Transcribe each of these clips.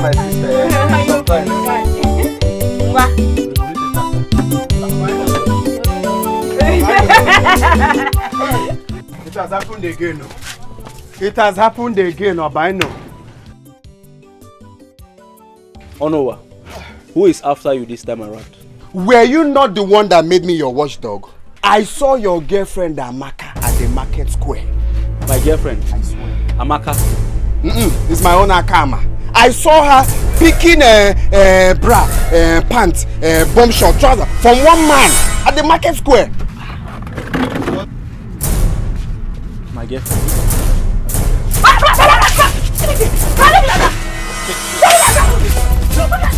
my sister. Sometimes. It has happened again. It has happened again, Obina. Onowa, who is after you this time around? Were you not the one that made me your watchdog? I saw your girlfriend Amaka at the market square. My girlfriend? I swear. Amaka? It's my own Akama. I saw her picking bra, pants, bomb short trouser from one man at the market square. My girlfriend?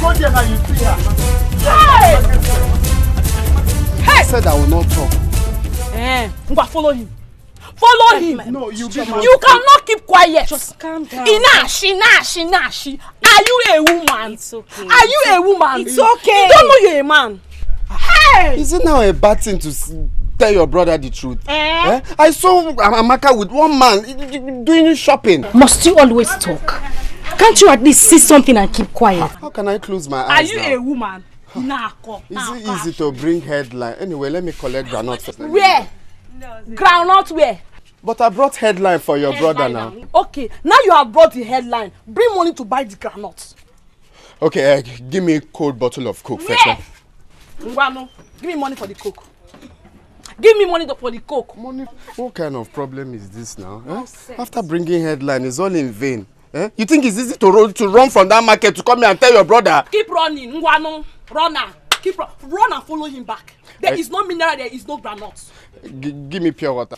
Go there now, you see her. I said I will not talk. Follow him. Follow him. No, you cannot keep quiet. Just calm down. Inashi. Are you a woman? It's okay. Are you a woman? It's okay. You don't know you're a man. Hey! Is it now a bad thing to tell your brother the truth? I saw Amaka with one man doing shopping. Must you always talk? Can't you at least see something and keep quiet? How can I close my eyes? Are you now? a woman? Is it easy to bring headline? Anyway, let me collect groundnut first. Where? Groundnut where? But I brought headline for your brother now. Okay, now you have brought the headline. Bring money to buy the groundnuts. Okay, give me a cold bottle of Coke first. Ngwano, give me money for the Coke. Give me money for the Coke. Money? What kind of problem is this now? After bringing headline, it's all in vain. You think it's easy to run from that market to come here and tell your brother? Keep running, Ngwano. Runner. Run and follow him back. There is no mineral, there is no granules. Give me pure water.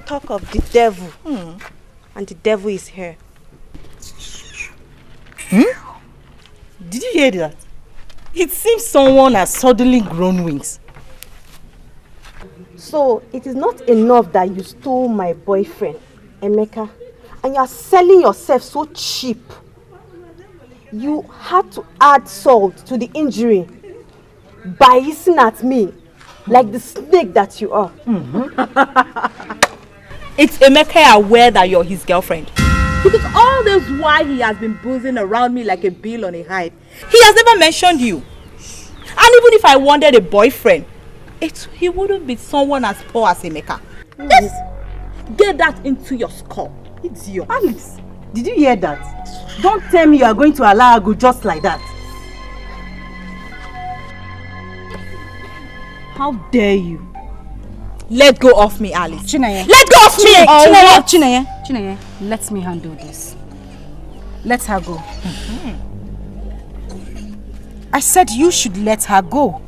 Talk of the devil, and the devil is here. Did you hear that? It seems someone has suddenly grown wings. So it is not enough that you stole my boyfriend, Emeka, and you are selling yourself so cheap. You had to add salt to the injury by hissing at me like the snake that you are. It's Emeka aware that you're his girlfriend? Because all this while he has been boozing around me like a bill on a hide. He has never mentioned you. And even if I wanted a boyfriend, he wouldn't be someone as poor as Emeka. Yes. Get that into your skull. It's yours. Alice, did you hear that? Don't tell me you are going to allow her go just like that. How dare you? Let go of me, Alice. Chineye. Let go of me! Chineye, let me handle this. Let her go. I said you should let her go.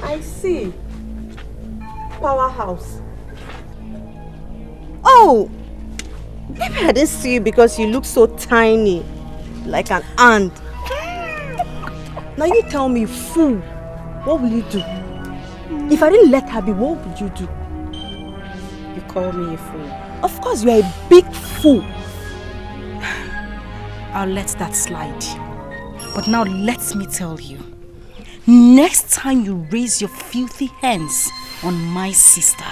I see. Powerhouse. Oh! Maybe I didn't see you because you look so tiny. Like an ant. Now you tell me, fool, what will you do? If I didn't let her be, what would you do? You call me a fool. Of course, you are a big fool. I'll let that slide. But now let me tell you. Next time you raise your filthy hands on my sister,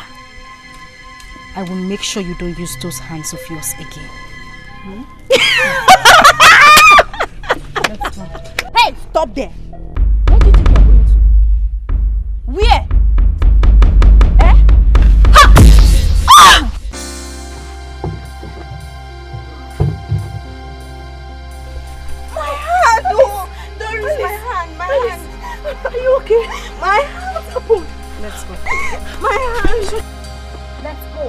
I will make sure you don't use those hands of yours again. Let's go. Hey, stop there. Where do you think you're going to? Where? Are you okay? My hand, what's happened? Let's go. My hand. Let's go.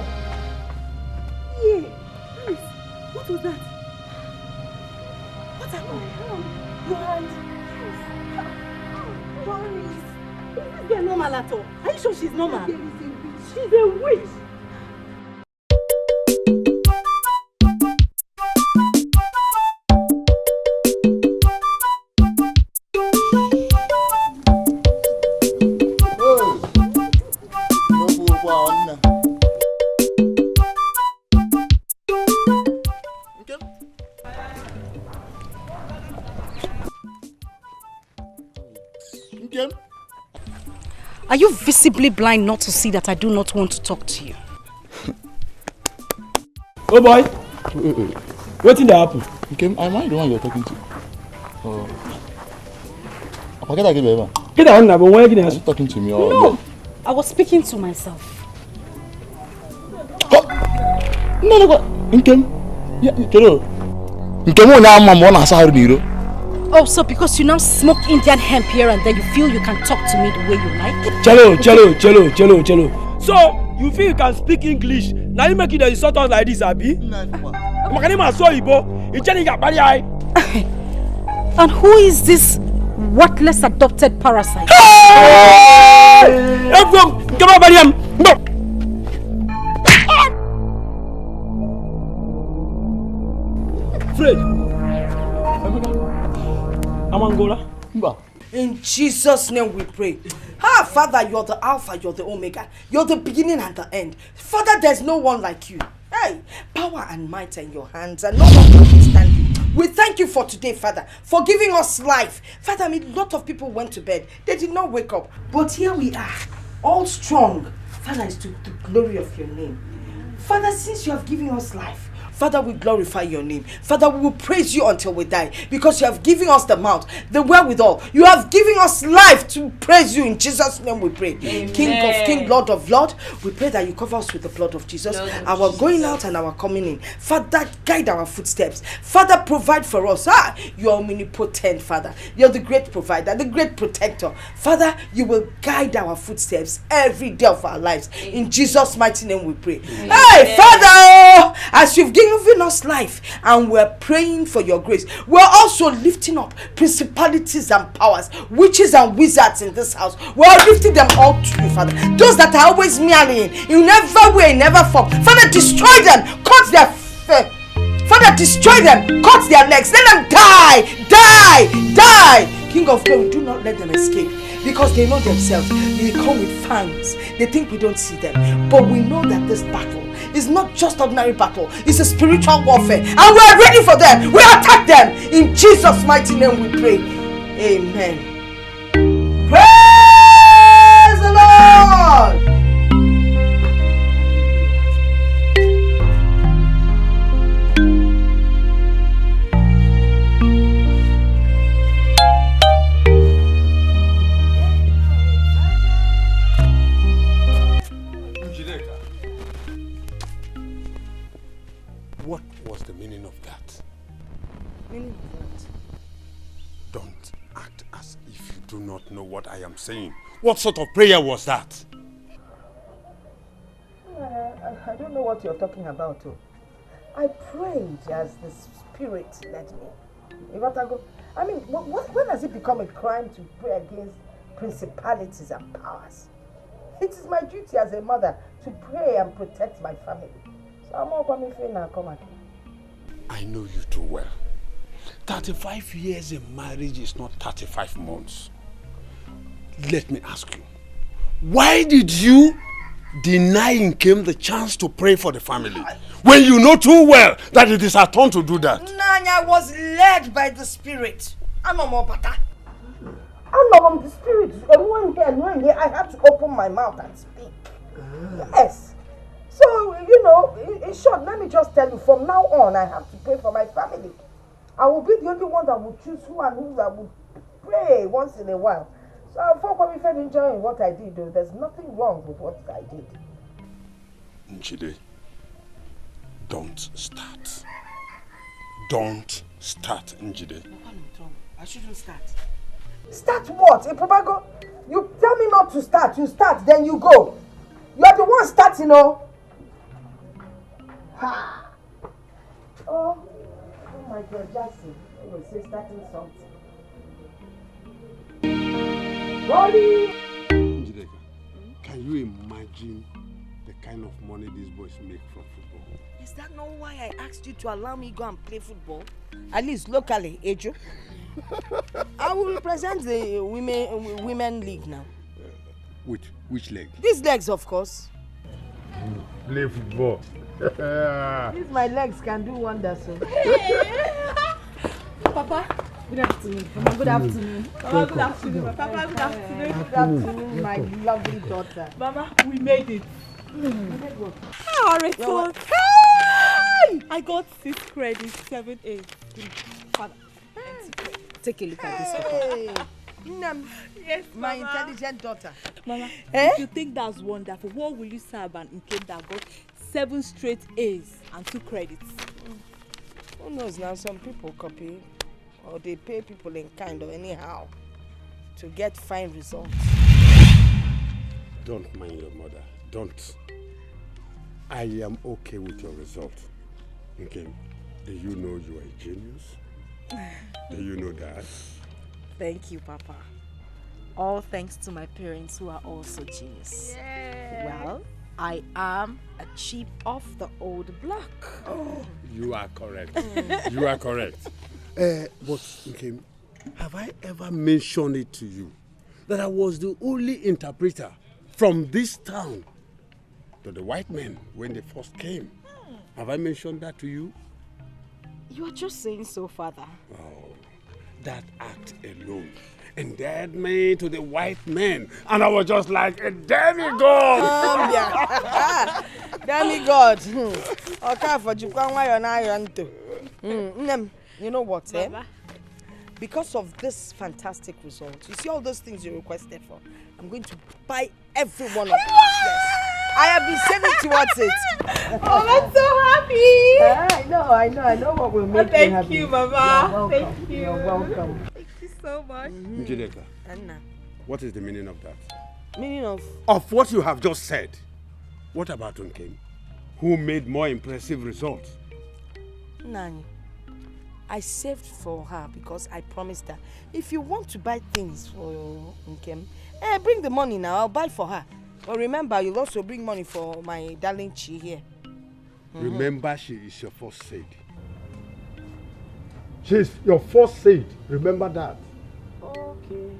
Yeah. Alice, what was that? What happened? Your hand. Boris. Is this girl normal at all? Are you sure she's normal? She's a witch. Are you visibly blind not to see that I do not want to talk to you? Oh boy! What did happen? Am I the one you're talking to? Get that one now, but why are you talking to me? Or no, I was speaking to myself. No. Yeah, Oh, so because you now smoke Indian hemp here and there, you feel you can talk to me the way you like? Chelo. So, you feel you can speak English? Now you make it the sort of like this, Abi? And who is this worthless adopted parasite? Fred. Amangola. In Jesus' name we pray. Ah, Father, you're the Alpha, you're the Omega. You're the beginning and the end. Father, there's no one like you. Hey, power and might in your hands, and no one can withstand you. We thank you for today, Father, for giving us life. Father, a lot of people went to bed. They did not wake up. But here we are, all strong. Father, it's to the glory of your name. Father, since you have given us life, Father, we glorify your name. Father, we will praise you until we die, because you have given us the mouth, the wherewithal. You have given us life to praise you. In Jesus' name we pray. Amen. King of King, Lord of Lord, we pray that you cover us with the blood of Jesus, our going out and our coming in. Father, guide our footsteps. Father, provide for us. You are omnipotent, Father. You're the great provider, the great protector. Father, you will guide our footsteps every day of our lives. In Jesus' mighty name we pray. Amen. Hey, Father, as you've given us life and we're praying for your grace, we're also lifting up principalities and powers, witches and wizards in this house. We're lifting them all to you, Father. Those that are always meddling in never way, never form, Father, destroy them, cut their Father, destroy them, cut their legs, let them die. King of glory, do not let them escape, because they know themselves. They come with fangs. They think we don't see them, but we know that this battle is not just ordinary battle. It's a spiritual warfare, and we are ready for them. We attack them. In Jesus' mighty name we pray. Amen. Praise the Lord. What was the meaning of that? Meaning of what? Don't act as if you do not know what I am saying. What sort of prayer was that? I don't know what you're talking about. I prayed as the Spirit led me. I mean, when has it become a crime to pray against principalities and powers? It is my duty as a mother to pray and protect my family. I know you too well. 35 years in marriage is not 35 months. Let me ask you, why did you deny Nkem the chance to pray for the family when you know too well that it is our turn to do that? Nanya was led by the Spirit. I'm not the Spirit. I had to open my mouth and speak. Yes. So, in short, let me just tell you, from now on, I have to pray for my family. I will be the only one that will choose who and who I will pray once in a while. So, I'm probably enjoying what I did, though. There's nothing wrong with what I did. Njide, don't start. Don't start, Njide. I shouldn't start. Start what? Ipobago, you tell me not to start. You start, then you go. You are the one starting, Ha! Oh my God, Jackson. You will say starting something. Njideka, can you imagine the kind of money these boys make from football? Is that not why I asked you to allow me go and play football? At least locally, Ejo. I will represent the women league now. Which leg? These legs, of course. Play football. These my legs can do wonders. So. Papa, good afternoon. Mama, good afternoon. Mama, good afternoon. Papa, good afternoon. Good afternoon, my lovely daughter. Mama, we made it. Our result. I got 6 credits, 7 A's. Father, take a look at this, Papa. Yes, my Mama. intelligent daughter. Mama, if you think that's wonderful, what will you say about Nkem that got 7 straight A's and 2 credits? Who knows now? Some people copy or they pay people in kind or anyhow to get fine results. Don't mind your mother. Don't. I am okay with your result. Okay. Do you know you are a genius? Do you know that? Thank you, Papa. All thanks to my parents who are also genius. Yeah. Well, I am a chip off the old block. Oh, you are correct. You are correct. But, okay, have I ever mentioned it to you that I was the only interpreter from this town to the white men when they first came? Have I mentioned that to you? You are just saying so, Father. Oh, that act alone endeared me to the white men, and I was just like a demigod. Demigod. You know what, eh? Because of this fantastic result, you see all those things you requested for, I'm going to buy every one of them. Yes. I have been saving towards it. Oh, I'm so happy. I know what will make you happy. Thank you, Mama. Thank you. You're welcome. Thank you so much. Njideka, Anna, what is the meaning of that? meaning of What you have just said. What about Nkem, who made more impressive results? Nani? I saved for her because I promised her, if you want to buy things for Nkem, bring the money now, I'll buy for her. But remember, you'll also bring money for my darling Chi here. Remember, she is your first seed. She's your first seed. Remember that. Okay.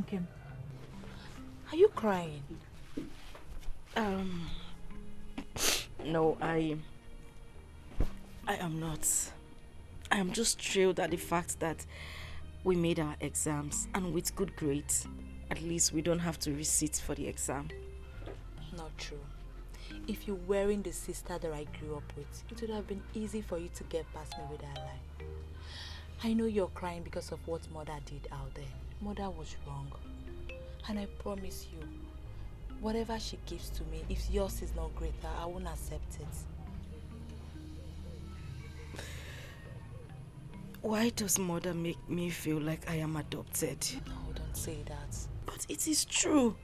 Okay. Are you crying? No, I am not. I am just thrilled at the fact that we made our exams, and with good grades, at least we don't have to resit for the exam. Not true. If you weren't the sister that I grew up with, it would have been easy for you to get past me with that lie. I know you're crying because of what Mother did out there. Mother was wrong. And I promise you, whatever she gives to me, if yours is not greater, I won't accept it. Why does Mother make me feel like I am adopted? No, don't say that. But it is true.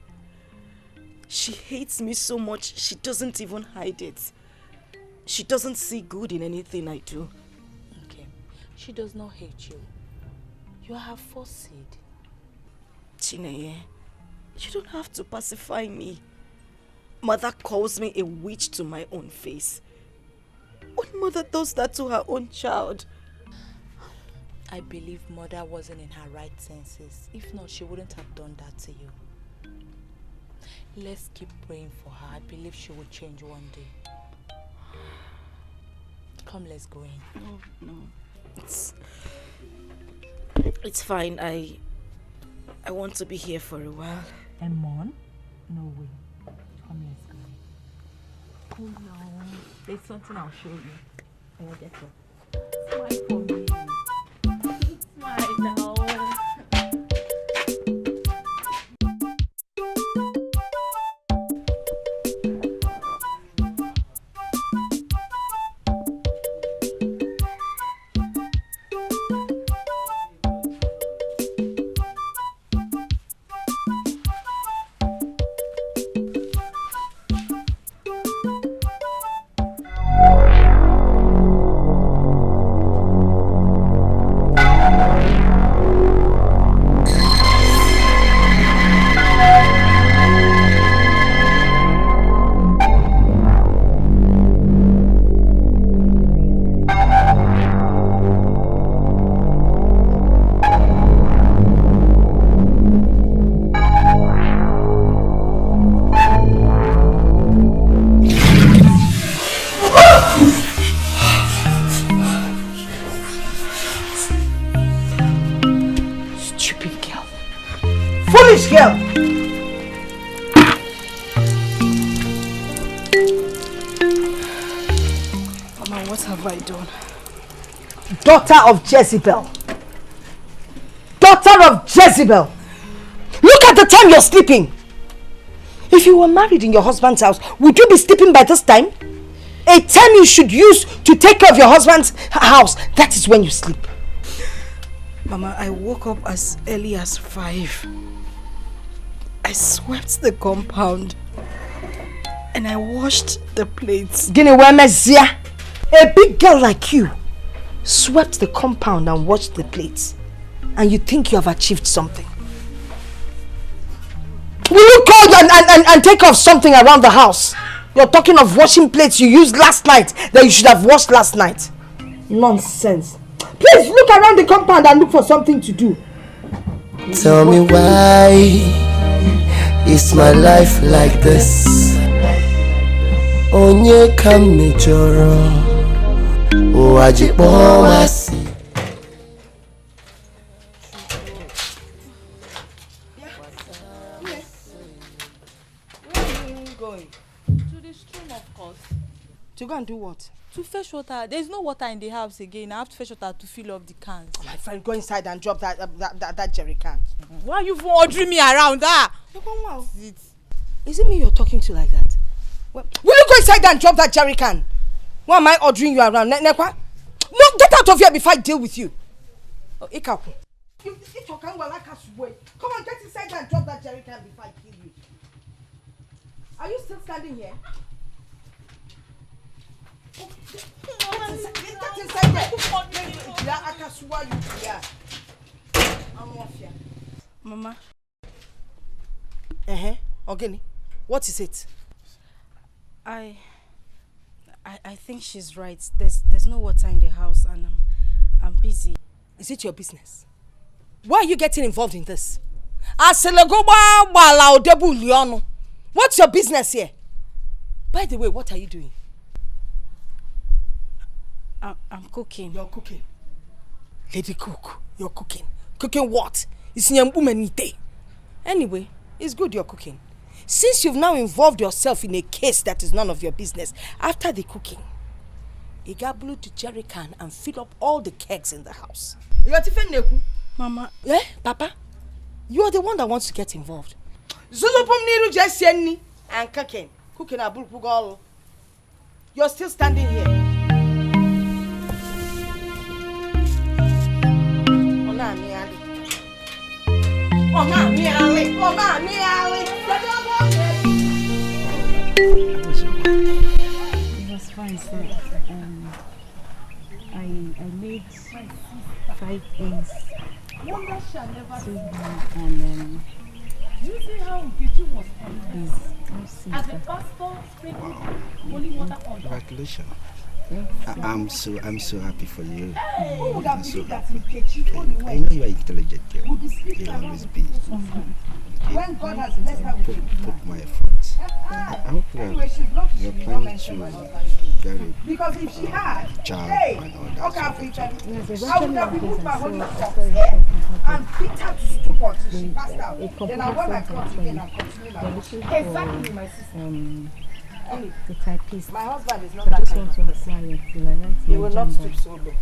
She hates me so much, she doesn't even hide it. She doesn't see good in anything I do. Okay, she does not hate you. You are her first seed. Chineye, you don't have to pacify me. Mother calls me a witch to my own face. What mother does that to her own child? I believe Mother wasn't in her right senses. If not, she wouldn't have done that to you. Let's keep praying for her. I believe she will change one day. Come, let's go in. No. It's fine. I want to be here for a while. Emon? No way. Come, let's go in. Oh no. There's something I'll show you. I'll get up. Smile for me. Smile now. girl. Mama, what have I done? Daughter of Jezebel. Daughter of Jezebel. Look at the time you're sleeping. If you were married in your husband's house, would you be sleeping by this time? A time you should use to take care of your husband's house, that is when you sleep. Mama, I woke up as early as 5. I swept the compound and I washed the plates. A big girl like you swept the compound and washed the plates, and you think you have achieved something. Will you go and take off something around the house? You're talking of washing plates you used last night that you should have washed last night. Nonsense. Please look around the compound and look for something to do. Tell me why is my life like this? Onye kamejoro o ajipo wasi. To go and do what? To fetch water. There's no water in the house again. I have to fetch water to fill up the cans. My friend, go inside and drop that jerry can. Why are you ordering me around? Is it me you're talking to like that? Well, will you go inside and drop that jerry can? Why am I ordering you around? No, get out of here before I deal with you. Come on, get inside and drop that jerry can before I kill you. Are you still standing here? Get inside there. Mama. Ogini, what is it? I think she's right. There's no water in the house and I'm busy. Is it your business? Why are you getting involved in this? What's your business here? By the way, what are you doing? I'm cooking. You're cooking. Lady cook, you're cooking. Cooking what? It's nyambumenite. Anyway, it's good you're cooking. Since you've now involved yourself in a case that is none of your business, after the cooking, you got blue to jerry can and fill up all the kegs in the house. Mama. Eh, Papa? You are the one that wants to get involved. And cooking. Cooking a bull. You're still standing here. It was fine, sir. I made 5 eggs. And you see how Nkechi was please, as the pastor sprinkled holy water on. Congratulations. I'm so happy for you. Who would have I'm so believed that happy. Nkechi only I know you are intelligent girl. would be speaking You'll around always the be. when God has blessed her with Put my efforts. I hope you're planning to very because if she had, job hey, and all that. I would have removed my holy socks and beat her to stupor till she passed out. Then I want my God again and continue my work. Exactly, my sister. the typist. My husband is not that kind of person. He will not stoop so low.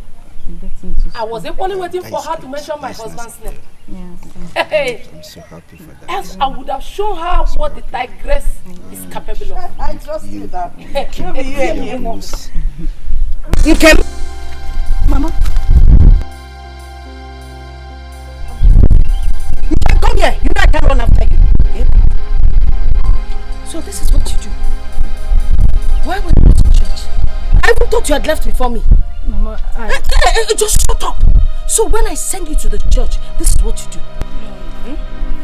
I was equally waiting for her to mention my husband's name. Yes, I'm so happy for that. Else I would have shown her what the tigress is capable of. I trust you that. You can. Mama. You can come here. You know I can't run after you. Okay? So this is what you do. Why were you not to church? I even thought you had left before me. Mama, just shut up. So when I send you to the church, this is what you do. No,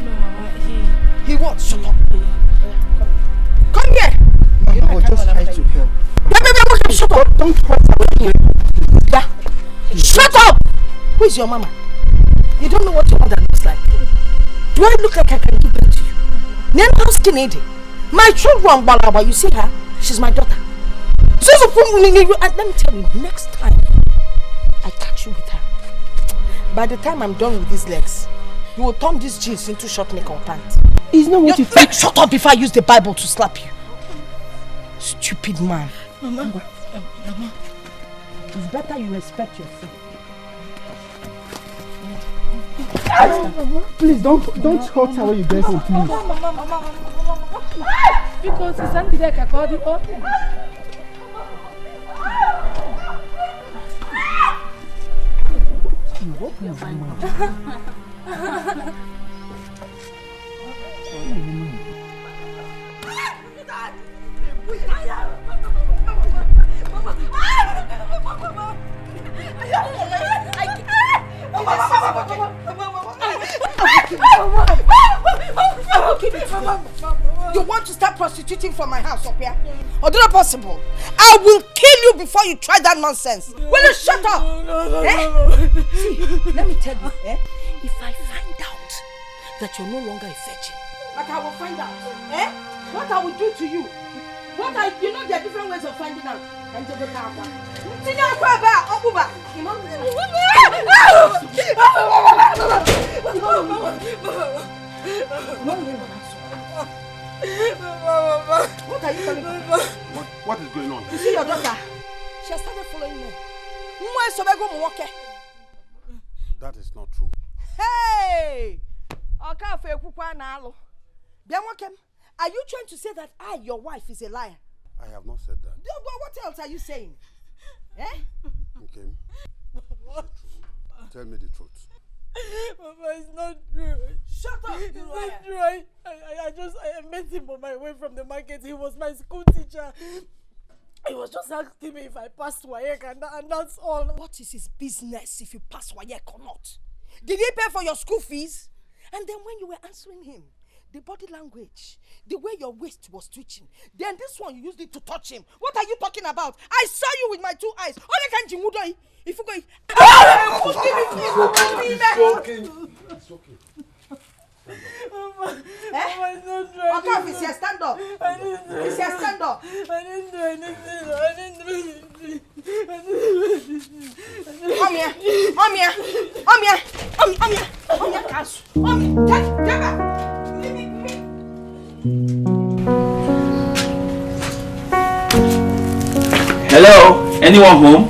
Mama, he what? Shut up. Come here. Mama, I was just trying to help. Shut up. Don't talk. Yeah. Shut up. Who is your mama? You don't know what your mother looks like. Do I look like I can give birth to you? Then how skinny? My children, you see her? She's my daughter. And let me tell you, next time I catch you with her, by the time I'm done with these legs, You will turn these jeans into short neck or pants. It's not what you think. Shut up before I use the Bible to slap you. Stupid man. Mama, Mama, it's better you respect yourself. Please don't hurt her when you get home, please. Because it's Sunday that I called it up. You want to start prostituting from my house up here? Or not possible? I will kill you before you try that nonsense. Will you shut up? See, let me tell you, if I find out that you're no longer a virgin, like I will find out, what I will do to you. You know there are different ways of finding out. What are you telling me? What is going on? You see your daughter? She has started following me. That is not true. Hey! Are you trying to say that I, your wife, is a liar? I have not said that. What else are you saying? Okay. Tell me the truth. Mama, it's not true. Shut up, It's you not liar. true. I met him on my way from the market. He was my school teacher. He was just asking me if I passed WAEC and that's all. What is his business if you pass WAEC or not? Did he pay for your school fees? And then when you were answering him, the body language, the way your waist was twitching, then this one you used it to touch him. What are you talking about? I saw you with my 2 eyes. If you go, It's okay. Mama, it's not true. Okay, it's here, stand up. It's here, stand up. I didn't do anything. Come here. Cash. Get back. Hello? Anyone home?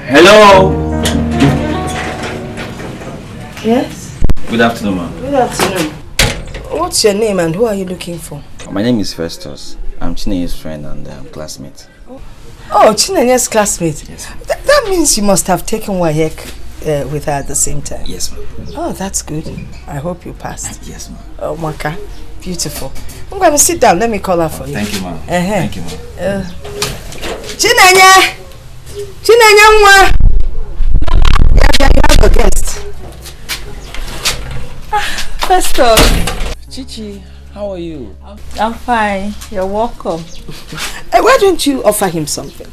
Hello? Yes? Good afternoon, ma'am. Good afternoon. What's your name and who are you looking for? My name is Festus. I'm Chineye's friend and classmate. Oh, Chineye's classmate? Yes. That means you must have taken WAEC with her at the same time. Yes, ma'am. Oh, that's good. I hope you passed. Yes, ma'am. Oh, Maka. Beautiful. I'm going to sit down. Let me call her for you. Thank you, ma'am. Thank you, ma'am. Chinenye! Nwa! You have a guest. Festus. Chichi, how are you? I'm fine. You're welcome. Why don't you offer him something?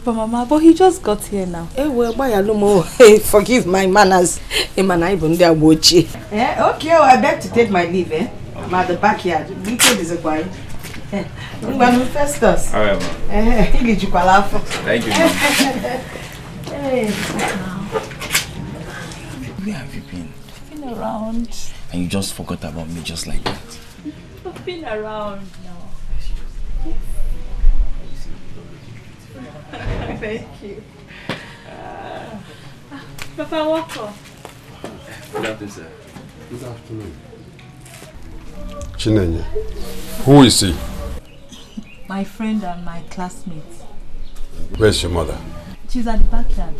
But he just got here now. Forgive my manners. Okay, I beg to take my leave. I'm at the backyard. Festus. All right, ma'am. Thank you, ma'am. Where have you been? Been around. And you just forgot about me just like that. I've been around now. Thank you. Papa, welcome. Good afternoon, sir. Good afternoon. Chinenye, who is he? My friend and my classmate. Where's your mother? She's at the backyard.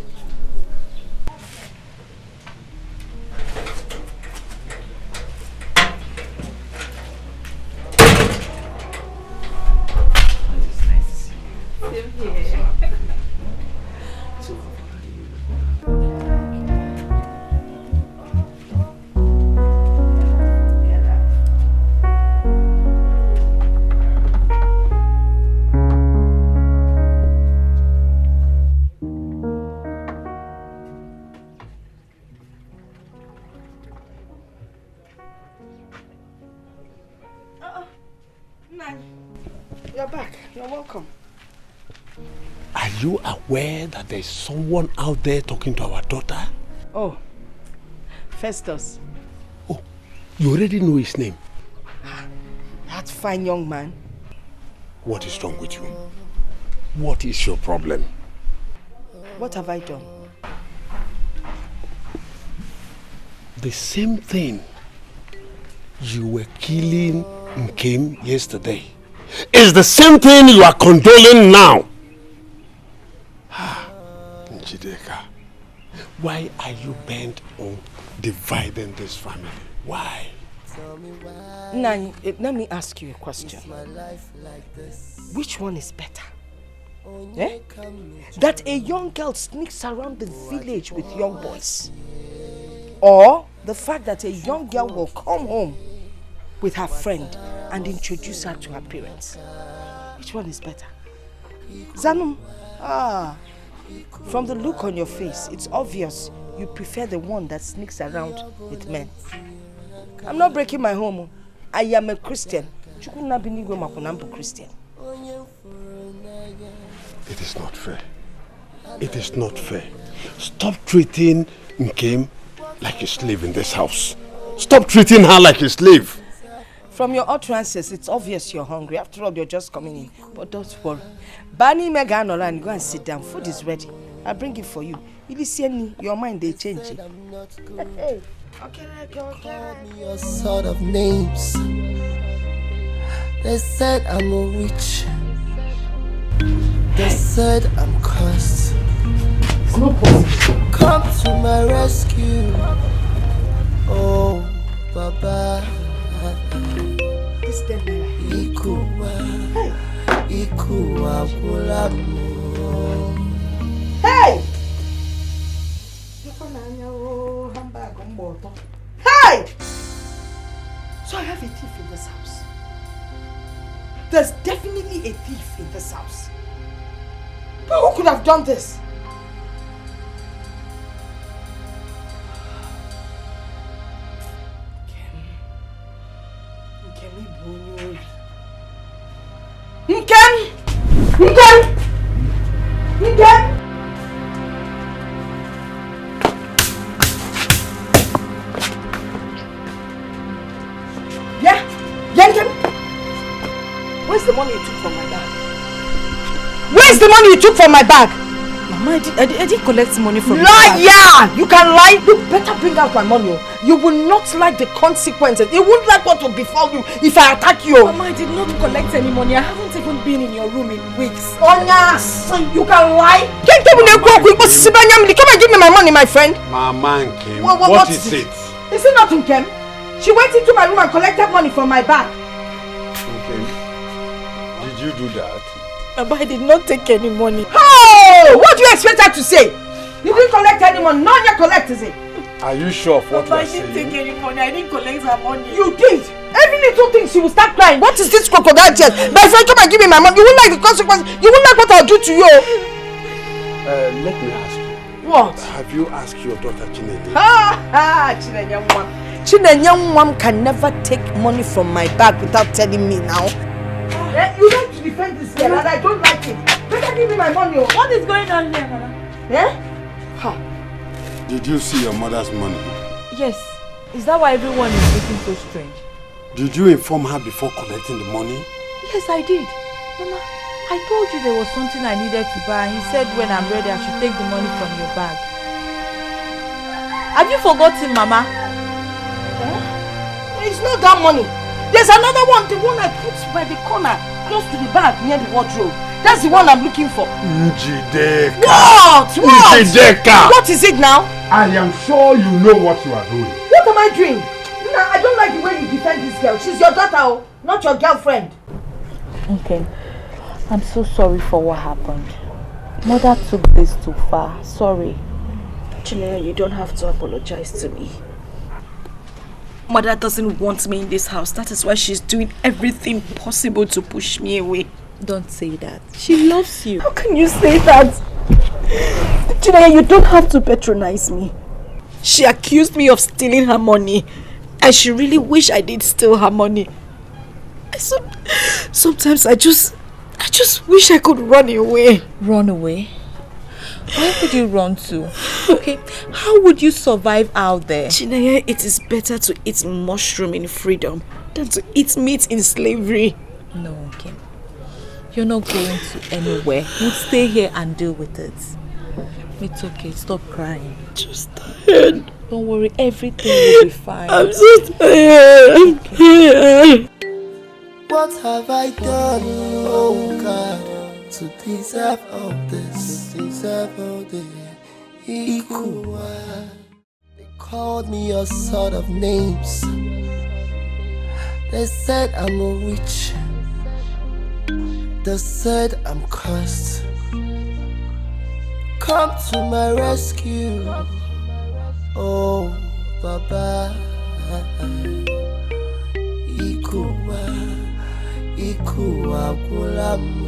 It's nice to see you. Same here. You're back. You're welcome. Are you aware that there's someone out there talking to our daughter? Oh, Festus. Oh, you already know his name? That fine young man. What is wrong with you? What is your problem? What have I done? The same thing you were killing Nkem yesterday is the same thing you are condoling now. Njideka, why are you bent on dividing this family? Why? Nani, let me ask you a question. Which one is better? Eh? That a young girl sneaks around the village with young boys, or the fact that a young girl will come home with her friend and introduce her to her parents? Which one is better? Zanum, from the look on your face, it's obvious you prefer the one that sneaks around with men. I'm not breaking my home. I am a Christian. Christian. It is not fair. It is not fair. Stop treating Nkem like a slave in this house. Stop treating her like a slave. From your utterances, it's obvious you're hungry. After all, you're just coming in. But don't worry. Bani Meganola and go and sit down. Food is ready. I'll bring it for you. If you see me, your mind, they change it. Hey. Okay. Call me all sort of names. They said I'm a witch. They said I'm cursed. It's not possible. Come to my rescue. Oh, Baba. This Hey! Hey! So I have a thief in this house. There's definitely a thief in this house. But who could have done this? Where's the money you took from my bag? Where's the money you took from my bag? Mama, I didn't collect money from you. Liar! You can lie. You better bring out my money. You will not like the consequences. You won't like what will befall you if I attack you. Mama, I did not collect any money. I haven't even been in your room in weeks. Onya, you can lie. Come and give me my money, my friend. Mama Nkem, what is it? Is it not Nkem? She went into my room and collected money from my bag. Did you do that? Mama, I did not take any money. Oh! What do you expect her to say? You didn't collect any money. None you collect, is it? Are you sure of what you are saying? I didn't take any money. I didn't collect her money. You did. Every little thing she will start crying. What is this crocodile tears? My friend, come and give me my money. You won't like the consequences. You won't like what I'll do to you. Let me ask you. What? Have you asked your daughter Chinelo? Chinelo can never take money from my bag without telling me now. You like to defend this girl and I don't like it. Better give me my money. What is going on here, Mama? Did you see your mother's money? Yes. Is that why everyone is looking so strange? Did you inform her before collecting the money? Yes, I did. Mama, I told you there was something I needed to buy and he said when I'm ready I should take the money from your bag. Have you forgotten, Mama? It's not that money. There's another one, the one I put by the corner, close to the bag near the wardrobe. That's the one I'm looking for. Njideka. What? Njideka. What is it now? I am sure you know what you are doing. What am I doing? I don't like the way you defend this girl. She's your daughter, not your girlfriend. Okay. I'm so sorry for what happened. Mother took this too far. Sorry. Chinelo, you don't have to apologize to me. Mother doesn't want me in this house. That is why she's doing everything possible to push me away. Don't say that. She loves you. How can you say that? Chinelo, you don't have to patronize me. She accused me of stealing her money. And she really wished I did steal her money. Sometimes I just wish I could run away. Run away? Where would you run to? Okay, how would you survive out there? Chinelo, it is better to eat mushroom in freedom than to eat meat in slavery. No, okay. You're not going to anywhere. We'll stay here and deal with it. It's okay, stop crying. Just tired. Don't worry, everything will be fine. I'm so tired. Okay. What have I done, oh God, to deserve all this? Deserve all this. Equal. They called me all sort of names. They said I'm a witch. They said I'm cursed. Come to my rescue, oh Baba. Ikuwa kulamo.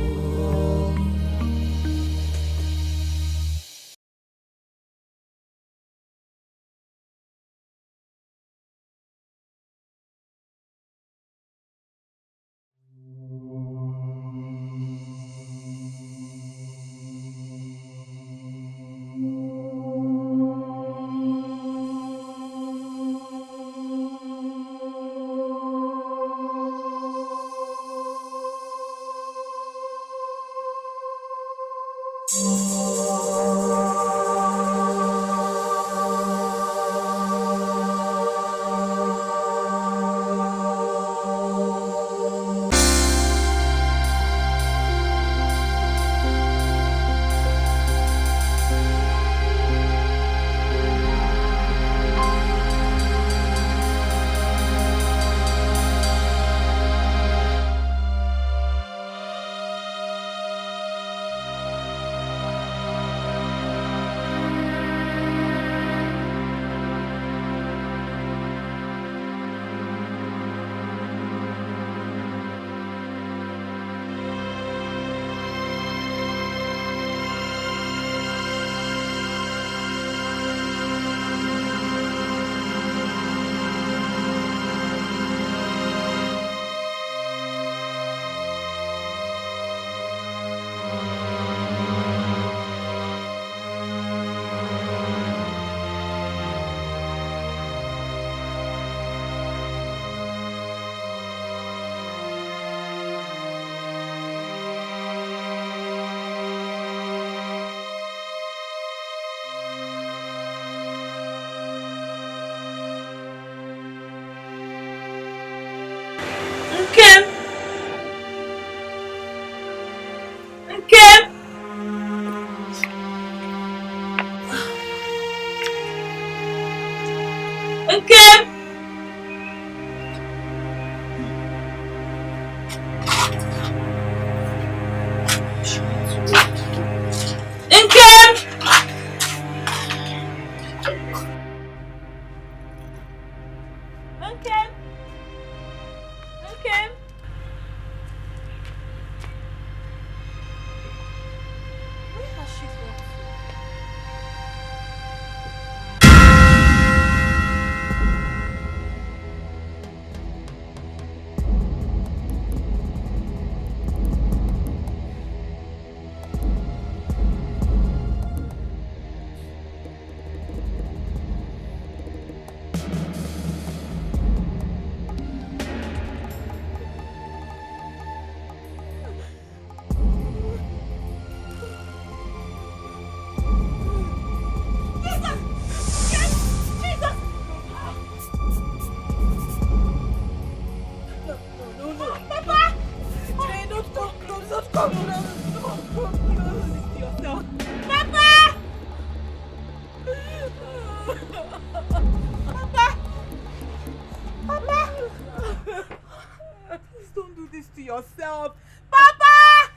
Yourself, Papa!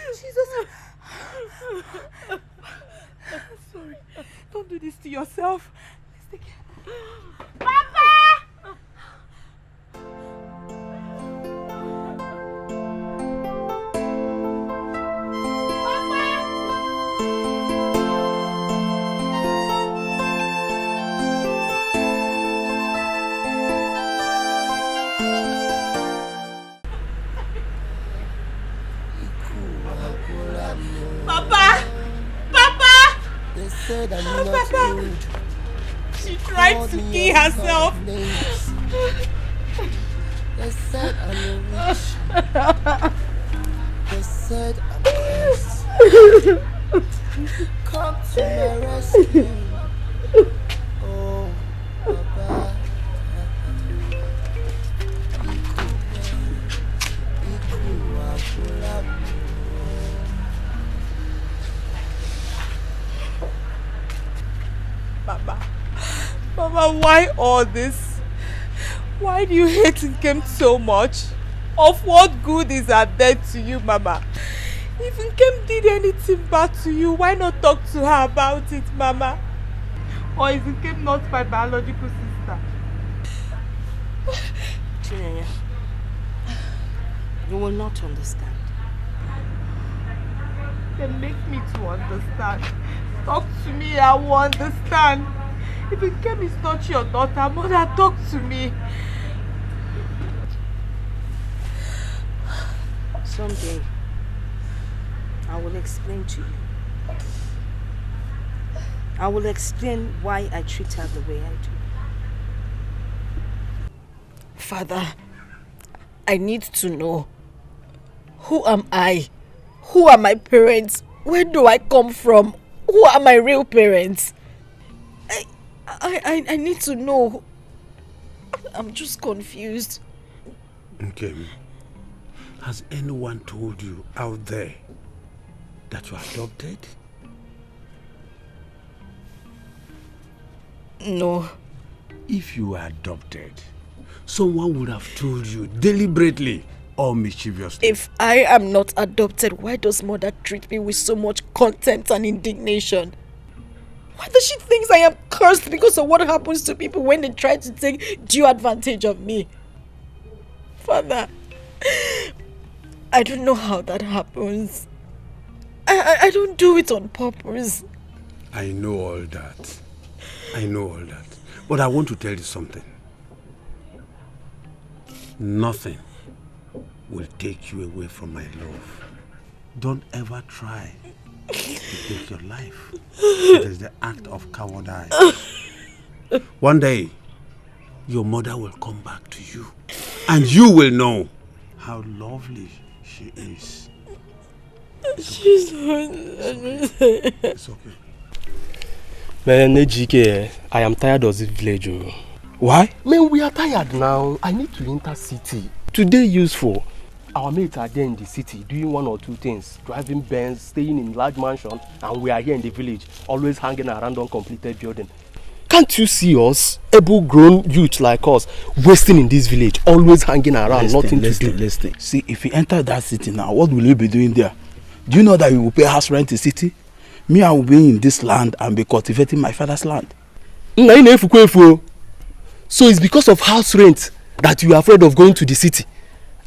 Jesus, sorry. Don't do this to yourself. Let's take it. Papa! Papa! They said I'm not good. She tried to kill herself. They said I'm a witch. They said I'm cursed. Come to my rescue. Oh, Baba. Mama, why all this? Why do you hate Nkem so much? Of what good is her death to you, Mama? If Nkem did anything bad to you, why not talk to her about it, Mama? Or is Nkem not my biological sister? Chinelo, you will not understand. Then make me to understand. Talk to me, I will understand. If Nkem is not your daughter, Mother, talk to me. Someday, I will explain to you. I will explain why I treat her the way I do. Father, I need to know. Who am I? Who are my parents? Where do I come from? Who are my real parents? I need to know. I'm just confused. Okay. Has anyone told you out there that you are adopted? No. If you were adopted, someone would have told you deliberately or mischievously. If I am not adopted, why does Mother treat me with so much contempt and indignation? Why does she think I am cursed because of what happens to people when they try to take due advantage of me? Father, I don't know how that happens. I don't do it on purpose. I know all that. I know all that. But I want to tell you something. Nothing will take you away from my love. Don't ever try to take your life. It is the act of cowardice. One day, your mother will come back to you, and you will know how lovely she is. She's not. It's okay. Man, Ejike, I am tired of this village. Why? Man, we are tired now. I need to enter city. Today useful. Our mates are there in the city doing one or two things. Driving Benz, staying in large mansion, and we are here in the village, always hanging around uncompleted building. Can't you see us, able-grown youth like us, wasting in this village, always hanging around, nothing to do? Listen. See, if you enter that city now, what will you be doing there? Do you know that you will pay house rent in the city? Me, I will be in this land and be cultivating my father's land. So it's because of house rent that you are afraid of going to the city?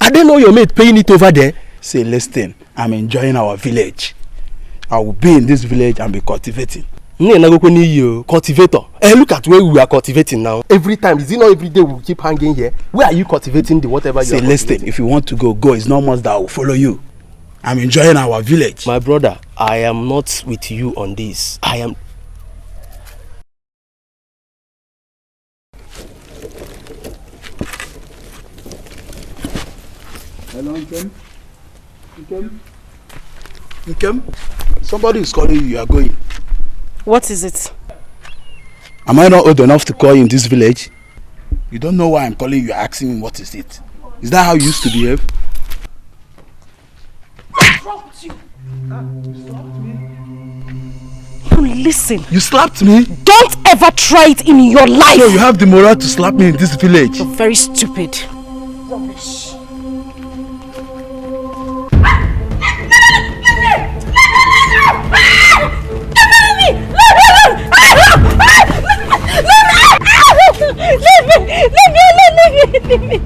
I don't know your mate paying it over there. Say, listen, I'm enjoying our village. I will be in this village and be cultivating. Cultivator. Hey, look at where we are cultivating now. Every time, is it not every day we keep hanging here? Where are you cultivating the whatever you are cultivating? Say, listen, if you want to go, go. It's not much that I will follow you. I'm enjoying our village. My brother, I am not with you on this. I am... Hello, Nkem? Somebody is calling you. You are going. What is it? Am I not old enough to call you in this village? You don't know why I'm calling you. You're asking me what is it. Is that how you used to behave? Listen. You slapped me? Don't ever try it in your life. So you have the moral to slap me in this village? You're very stupid. Rubbish. Leave me!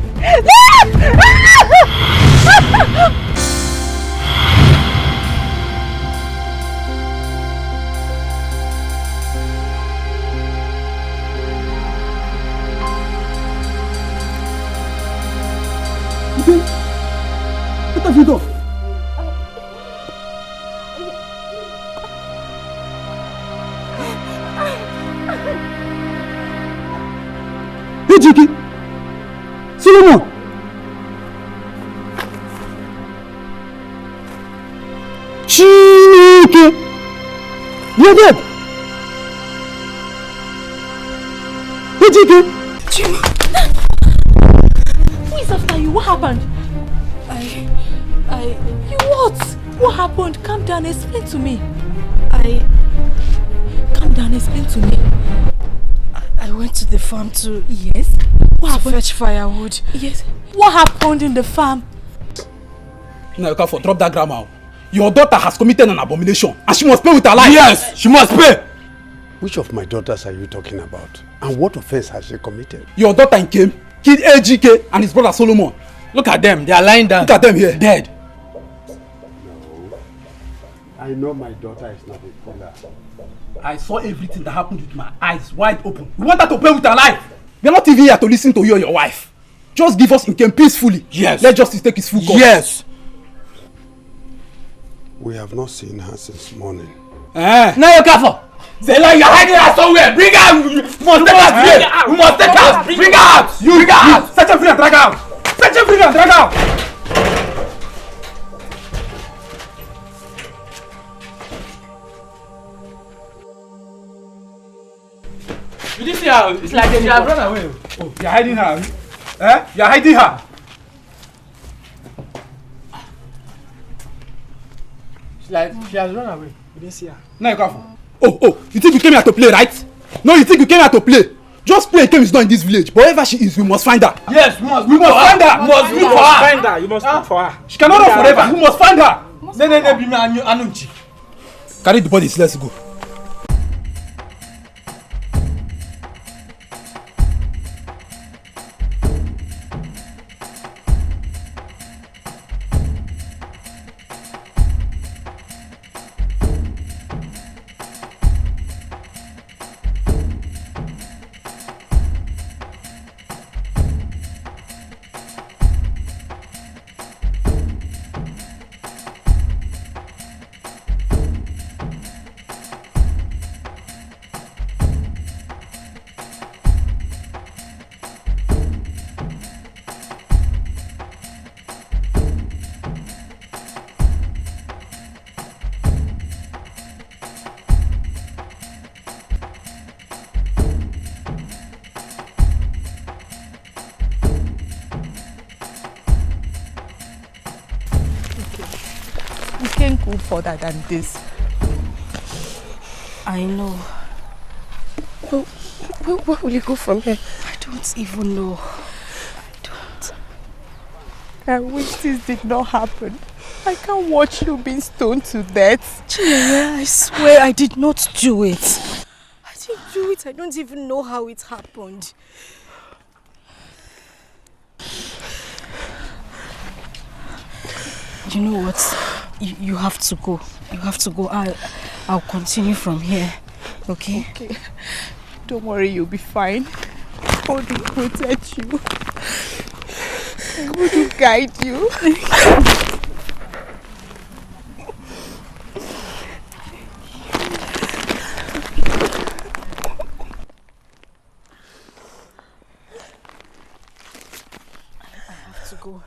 Ejike! Solomon! Chineke! You're dead! Ejike! Chima! Who is after you? What happened? You what? What happened? Calm down, explain to me. Calm down, explain to me. I went to the farm to... Yes? What happened? Fetch firewood. Yes. What happened in the farm? Now you can't drop that grammar. Your daughter has committed an abomination and she must pay with her life. Yes, she must pay. Which of my daughters are you talking about? And what offense has she committed? Your daughter came, killed AGK and his brother Solomon. Look at them, they are lying down. Look at them here, dead. No. I know my daughter is not a killer. I saw everything that happened with my eyes wide open. You want her to pay with her life? We are not even here to listen to you or your wife. Just give us Nkem peacefully. Yes. Let justice take its full course. Yes. We have not seen her since morning. Now you're careful. Say like you're hiding her somewhere. Bring her out. We must take her here. We must take her. Bring her out. You bring her out. Set her free and drag her out. Set her free and drag her out. You didn't see her. It's like she has run away. Oh, you're hiding her. Eh? You're hiding her. It's like she has run away. We didn't see her. Now you're careful. Oh, you think you came here to play, right? No, you think you came here to play? Just play Nkem is not in this village. But wherever she is, we must find her. Yes, we must find her. We must look for her. Find her. You must look for her. She cannot run forever. We must find her. Carry the bodies. Let's go. Further than this. I know. Where will you go from here? I don't even know. I wish this did not happen. I can't watch you being stoned to death. Chinelo, I swear I did not do it. I didn't do it. I don't even know how it happened. You know what? You have to go. You have to go. I'll continue from here. Okay? Okay. Don't worry, you'll be fine. God will protect you. God will guide you. I have to go.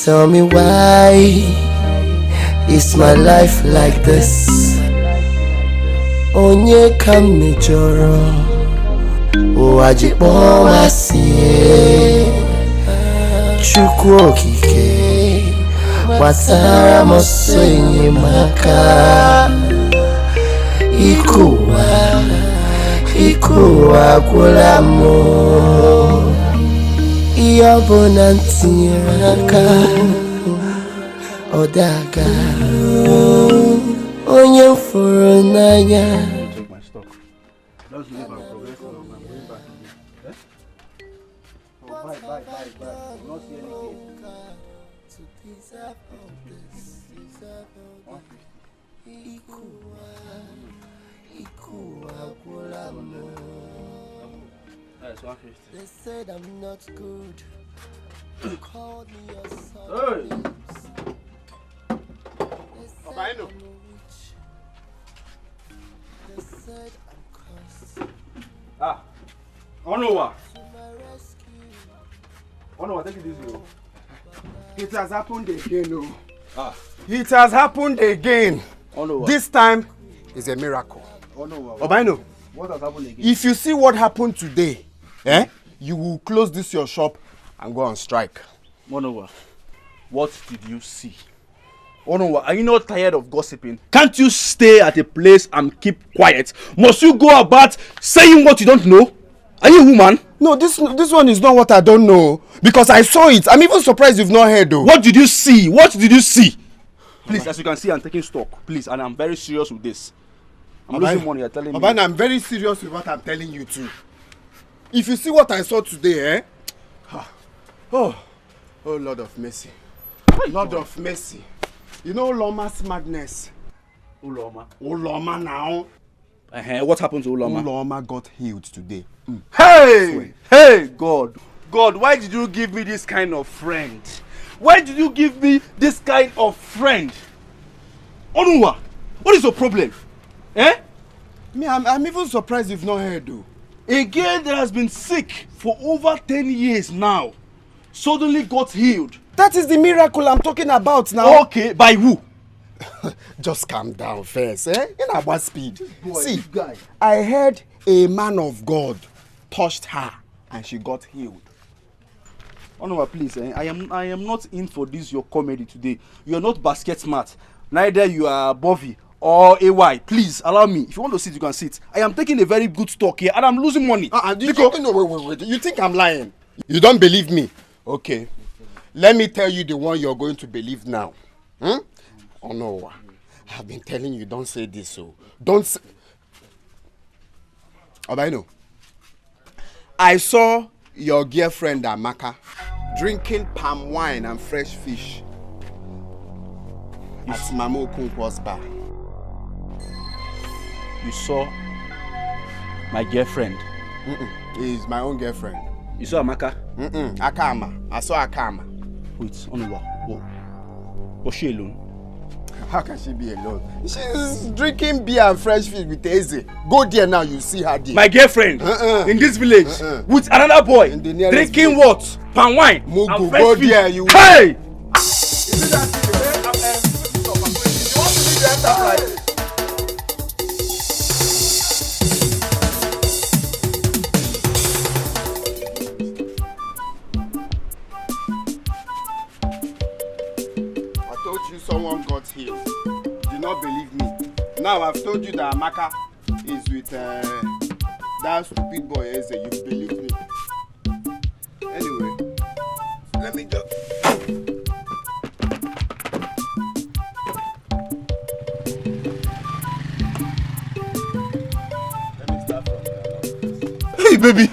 Tell me why is my life like this? Onye kam mejoro o ajipo masie Chukwu okike wasara mosenye maka ikuwa kulamo iyobona ntiraka odaga onye furu n'anya. Take my stock. Just leave and progress on. I'm going back again. Oh, bye. I will not see any game. That's 150. They said I'm not good. They called me a son. Hey! Obina. They said I'm cursed. Ah! Onowa! Onowa, take it easy. It has happened again, oh. Ah. It has happened again. Onowa. This time is a miracle. Onowa. Obina, What has happened again? if you see what happened today, you will close this your shop and go on strike. Onowa, what did you see? Onowa, are you not tired of gossiping? Can't you stay at a place and keep quiet? Must you go about saying what you don't know? Are you a woman? No, this one is not what I don't know. Because I saw it. I'm even surprised you've not heard though. What did you see? What did you see? Please, as you can see, I'm taking stock. Please, and I'm very serious with this. I'm losing money, you're telling me. Obina, I'm very serious with what I'm telling you too. If you see what I saw today, Oh Lord of mercy. Lord of mercy. You know Loma's madness? Uloma. Uloma now. What happened to Uloma? Uloma got healed today. Hey, God, why did you give me this kind of friend? Why did you give me this kind of friend? Onuwa, what is your problem? Me, I'm even surprised you've not heard though. A girl that has been sick for over 10 years now suddenly got healed. That is the miracle I'm talking about now. Okay, by who? Just calm down first, In our speed. See, I heard a man of God touched her and she got healed. Onuwa, please, I am not in for this your comedy today. You are not basket smart. Neither you are Bovy or AY. Please allow me. If you want to sit, you can sit. I am taking a very good stock here and I'm losing money. Wait. You think I'm lying? You don't believe me? Okay. Let me tell you the one you're going to believe now. Oh no. I've been telling you, don't say this, so don't say. Obina, I saw your girlfriend Amaka drinking palm wine and fresh fish at Mamo Kunko's bar. You saw my girlfriend? It's my own girlfriend. You saw Amaka? Akama. I saw Akama. Wait, Onuwa, was she alone? How can she be alone? She's drinking beer and fresh fish with Eze. Go there now, you see her there. My girlfriend in this village with another boy drinking village. What? Palm wine Mugu, and fresh go fish. there, you. Hey! Someone got healed. You do not believe me. Now I've told you that Amaka is with that stupid boy Eze. You believe me. Anyway, let me go. Let me start from there. Hey, baby.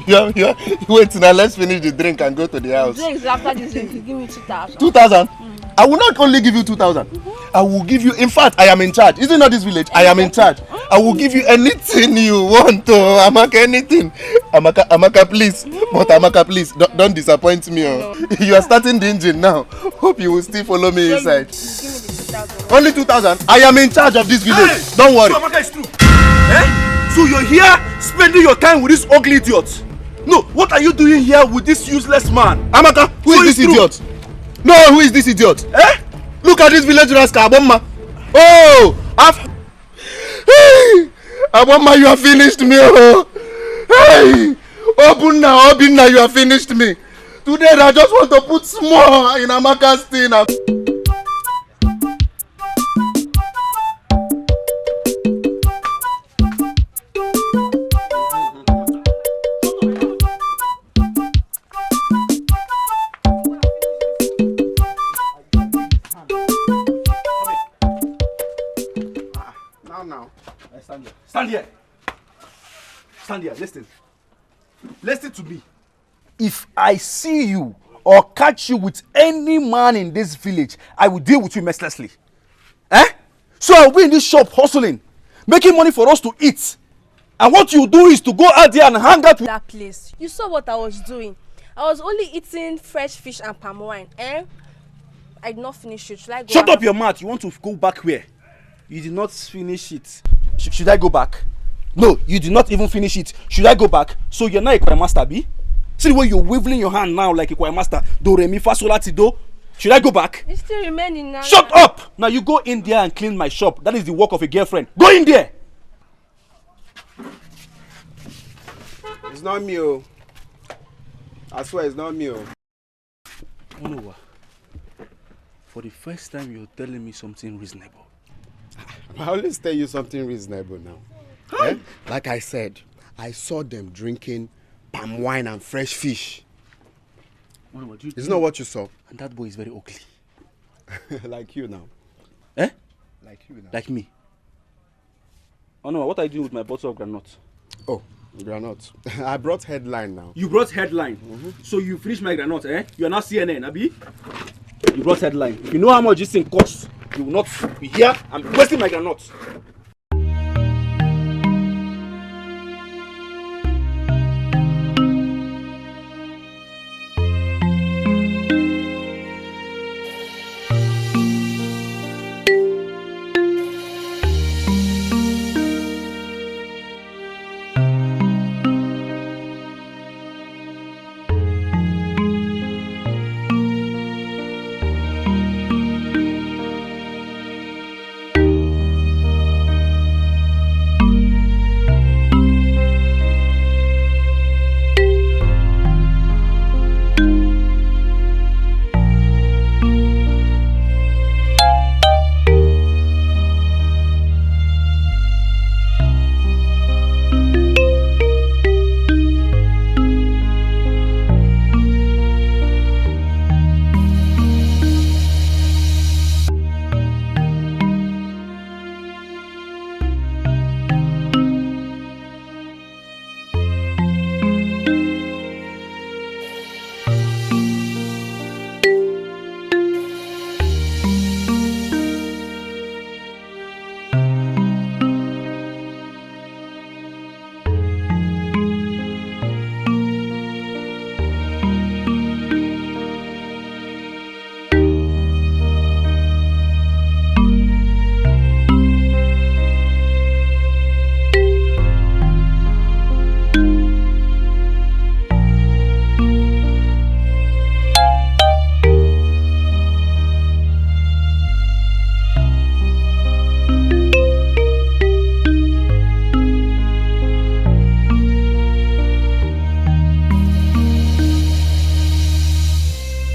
You wait now. Let's finish the drink and go to the house. Drinks after this drink, you give me 2,000. 2,000? I will not only give you 2,000. I will give you. In fact, I am in charge. Is it not this village? I am in charge. I will give you anything you want. Amaka, anything. Amaka, please. But Amaka, please, don't disappoint me. You are starting the engine now. Hope you will still follow me inside. Only 2,000. I am in charge of this village. Hey, don't worry. So Amaka is true. So you're here spending your time with this ugly idiot? No, what are you doing here with this useless man? Amaka, who is this idiot? No, who is this idiot? Eh? Look at this village rascal, Aboma. Oh! Hey! Aboma, you have finished me. Oh! Hey! Obina, you have finished me. Today, I just want to put small in Amaka's thing. Now. Stand here. Stand here. Stand here. Listen. Listen to me. If I see you or catch you with any man in this village, I will deal with you mercilessly. Eh? So I'll be in this shop hustling, making money for us to eat. And what you do is to go out there and hang out with that place. You saw what I was doing. I was only eating fresh fish and palm wine. I did not finish it. Should I go? Shut up your mouth. You want to go back where? You did not finish it. Should I go back? No, you did not even finish it. Should I go back? So you're not a choir master, B? See the way you're wiggling your hand now like a choir master. Do, re, mi, fa, sol, la, ti, do. Should I go back? You still remain in Naija. Shut up! Now you go in there and clean my shop. That is the work of a girlfriend. Go in there! It's not me, oh. I swear it's not me, oh. Onowa, for the first time you're telling me something reasonable. I always tell you something reasonable now. Eh? Like I said, I saw them drinking palm wine and fresh fish. It's not what you saw. And that boy is very ugly. Like you now. Eh? Like you now. Like me. Oh no, what are you doing with my bottle of granite? Oh, granite. I brought headline now. You brought headline? So you finished my granite, eh? You are not CNN, Abi? You brought headline. If you know how much this thing costs, you will not be here and be wasting my granite.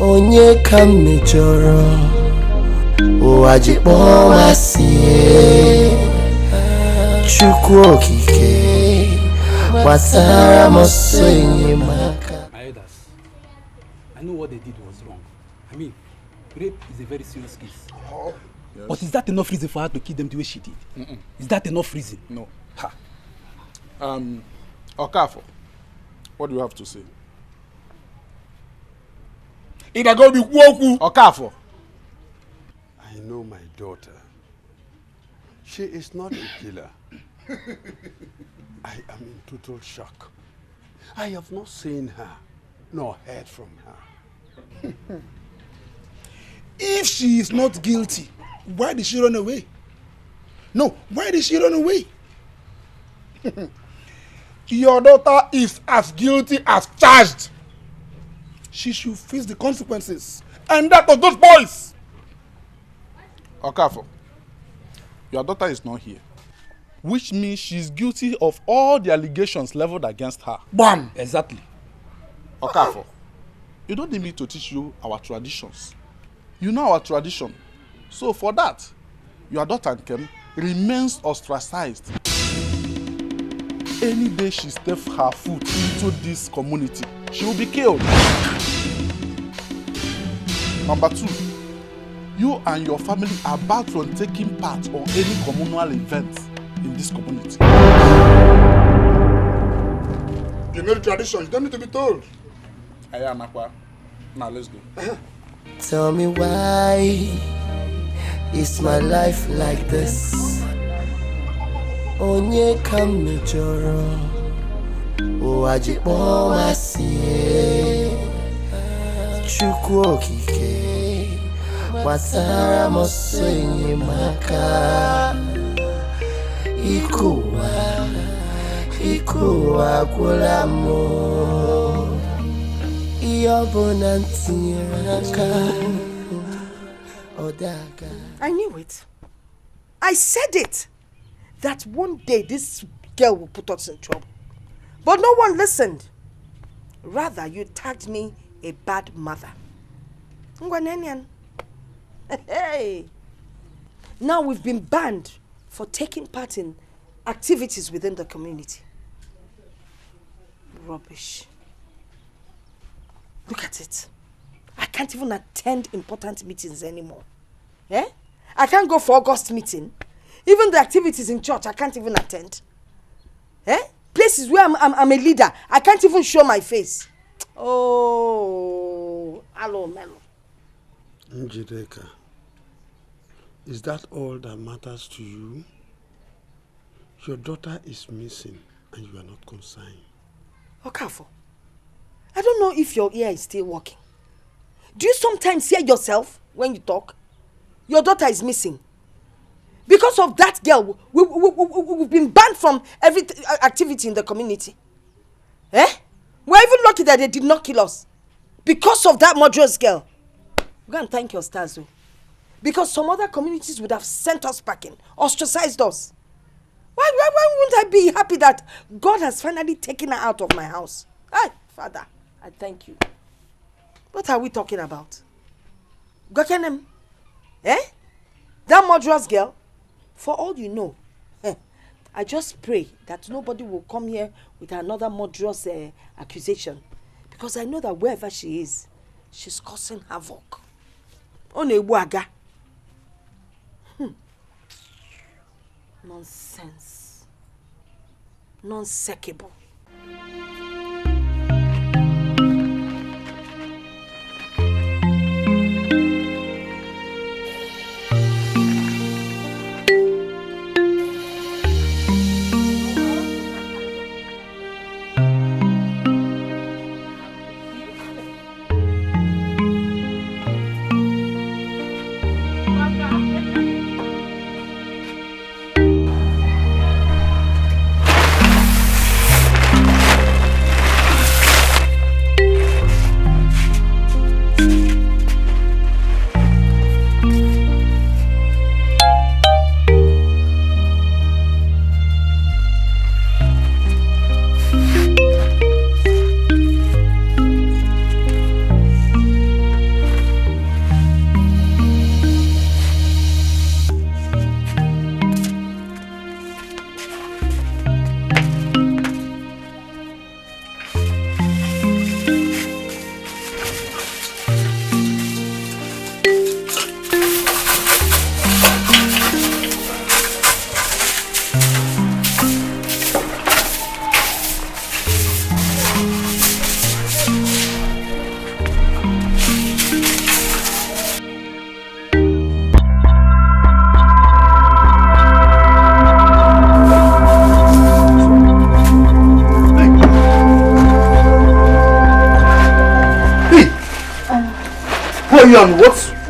onye ka m mejọrọ ụwa ji kpọọ asị Chukwu okike gbasara m ọsọ enyemaka. I know what they did was wrong. I mean, rape is a very serious case. Yes. But is that enough reason for her to kill them the way she did? Is that enough reason? No. Ha. Okafo, what do you have to say? Okafo. I know my daughter. She is not a killer. I am in total shock. I have not seen her, nor heard from her. If she is not guilty, why did she run away? No, why did she run away? Your daughter is as guilty as charged. she should face the consequences. And that of those boys. Okafo, your daughter is not here. Which means she's guilty of all the allegations leveled against her. Bam! Exactly. Okafo, you don't need me to teach you our traditions. You know our tradition. So for that, your daughter Nkem remains ostracized. Any day she steps her foot into this community, she will be killed. Number 2, you and your family are barred from taking part on any communal events in this community. You know the tradition, you don't need to be told. Ayanakwa, now let's go. Tell me why is my life like this? Onye kam mejoro Owajipo masie Chukwu okike Wasara mosenye maka Ikuwa kulamo I knew it. I said it. That one day this girl will put us in trouble. But no one listened. Rather, you tagged me a bad mother. Hey. Now we've been banned for taking part in activities within the community. Rubbish. Look at it. I can't even attend important meetings anymore. Eh? I can't go for August meeting. Even the activities in church, I can't even attend. Eh? Places where I'm a leader, I can't even show my face. Oh, hello, Melo. Njideka, is that all that matters to you? Your daughter is missing and you are not concerned. Okafo, I don't know if your ear is still working. Do you sometimes hear yourself when you talk? Your daughter is missing. Because of that girl, we've been banned from every activity in the community. Eh? We're even lucky that they did not kill us. Because of that murderous girl. Go and thank your stars, though. Because some other communities would have sent us packing, ostracized us. Why wouldn't I be happy that God has finally taken her out of my house? Hey, Father, I thank you. What are we talking about? Gokenem? Eh? That murderous girl? For all you know, I just pray that nobody will come here with another murderous accusation. Because I know that wherever she is, she's causing havoc. Onebuaga. Nonsense. Non-seckable.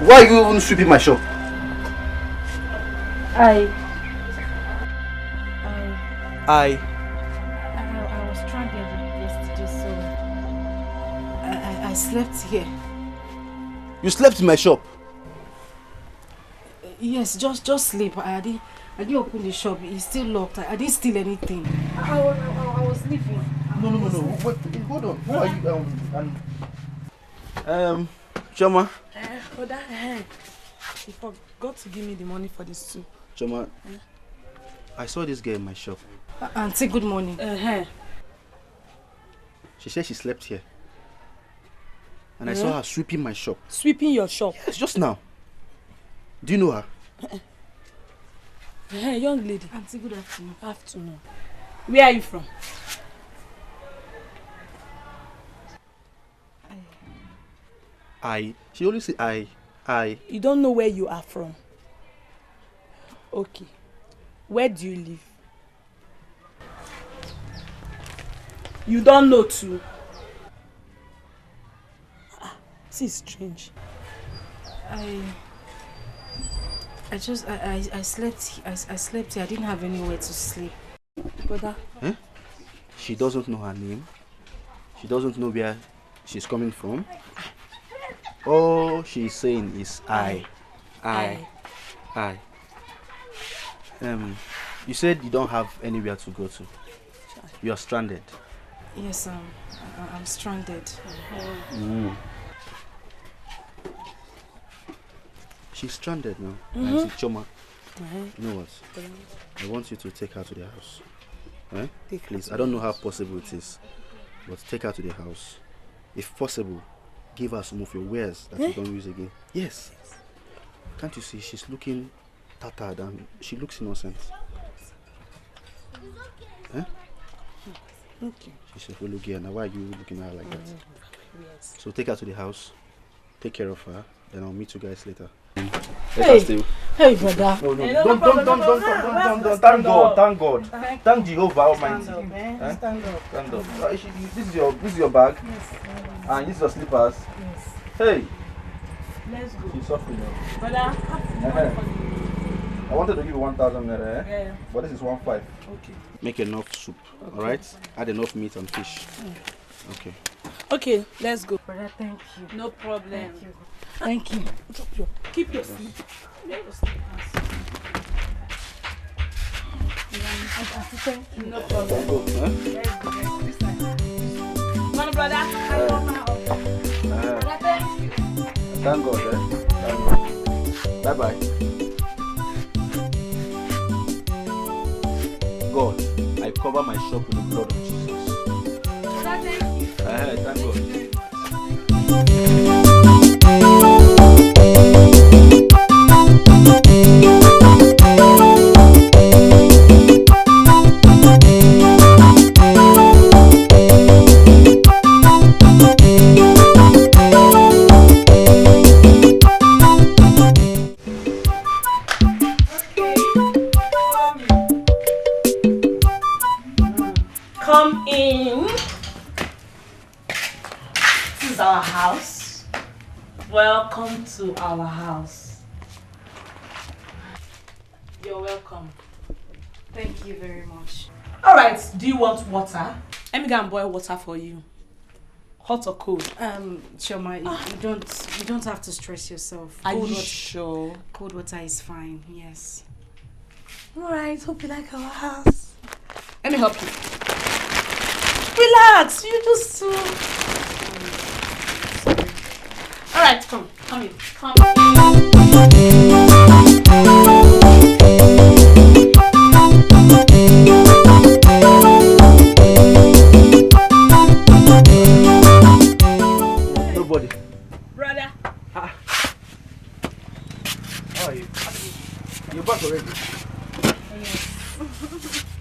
Why are you even sweeping my shop? I was stranded yesterday, so I slept here. You slept in my shop? Yes, just sleep. I didn't open the shop. It's still locked. I didn't steal anything. I was leaving. No. Wait, hold on. Who are you? Choma. You forgot to give me the money for this too. Choma, I saw this girl in my shop. Auntie, good morning. She said she slept here. And I saw her sweeping my shop. Sweeping your shop? Yes, just now. Do you know her? Young lady. Auntie, good afternoon. Afternoon. Where are you from? She only say I. You don't know where you are from? Okay. Where do you live? You don't know too? This is strange. I slept here. I didn't have anywhere to sleep. Brother? She doesn't know her name. She doesn't know where she's coming from. All she's saying is I. You said you don't have anywhere to go to. You are stranded. Yes, I'm stranded. She's stranded now. And she's Choma. You know what? I want you to take her to the house. Please, I don't know how possible it is, but take her to the house. If possible, give her some of your wares that you don't use again. Yes. Can't you see she's looking tattered and she looks innocent? Okay. She said, well, look here, now why are you looking at her like that? Yes. So take her to the house, take care of her, then I'll meet you guys later. Hey, brother. No, don't. Thank God. Thank Jehovah Almighty. Stand up. Stand up. This is your bag. Yes. And this is your slippers. Yes. Hey. Let's go. She's suffering now. Brother, I wanted to give you 1,000 naira, Yeah. but this is 1,500. Okay. Make enough soup, alright? Add enough meat and fish. Okay. Okay, let's go. Brother, thank you. No problem. Thank you. Keep your sleep. No problem. Come on, brother. Brother, thank you. Thank God, Thank God. Bye-bye. God, I cover my shop with the blood of Jesus. Brother, thank you. Thank God. Come in. This is our house. Welcome to our house. You're welcome. Thank you very much. Alright, do you want water? Let me go and boil water for you. Hot or cold? Choma, you don't have to stress yourself. Are Cold you water, sure? Cold water is fine, yes. Alright, hope you like our house. Let me help you. Relax, you just Alright, come in. Nobody. Brother. How are you? You're back already.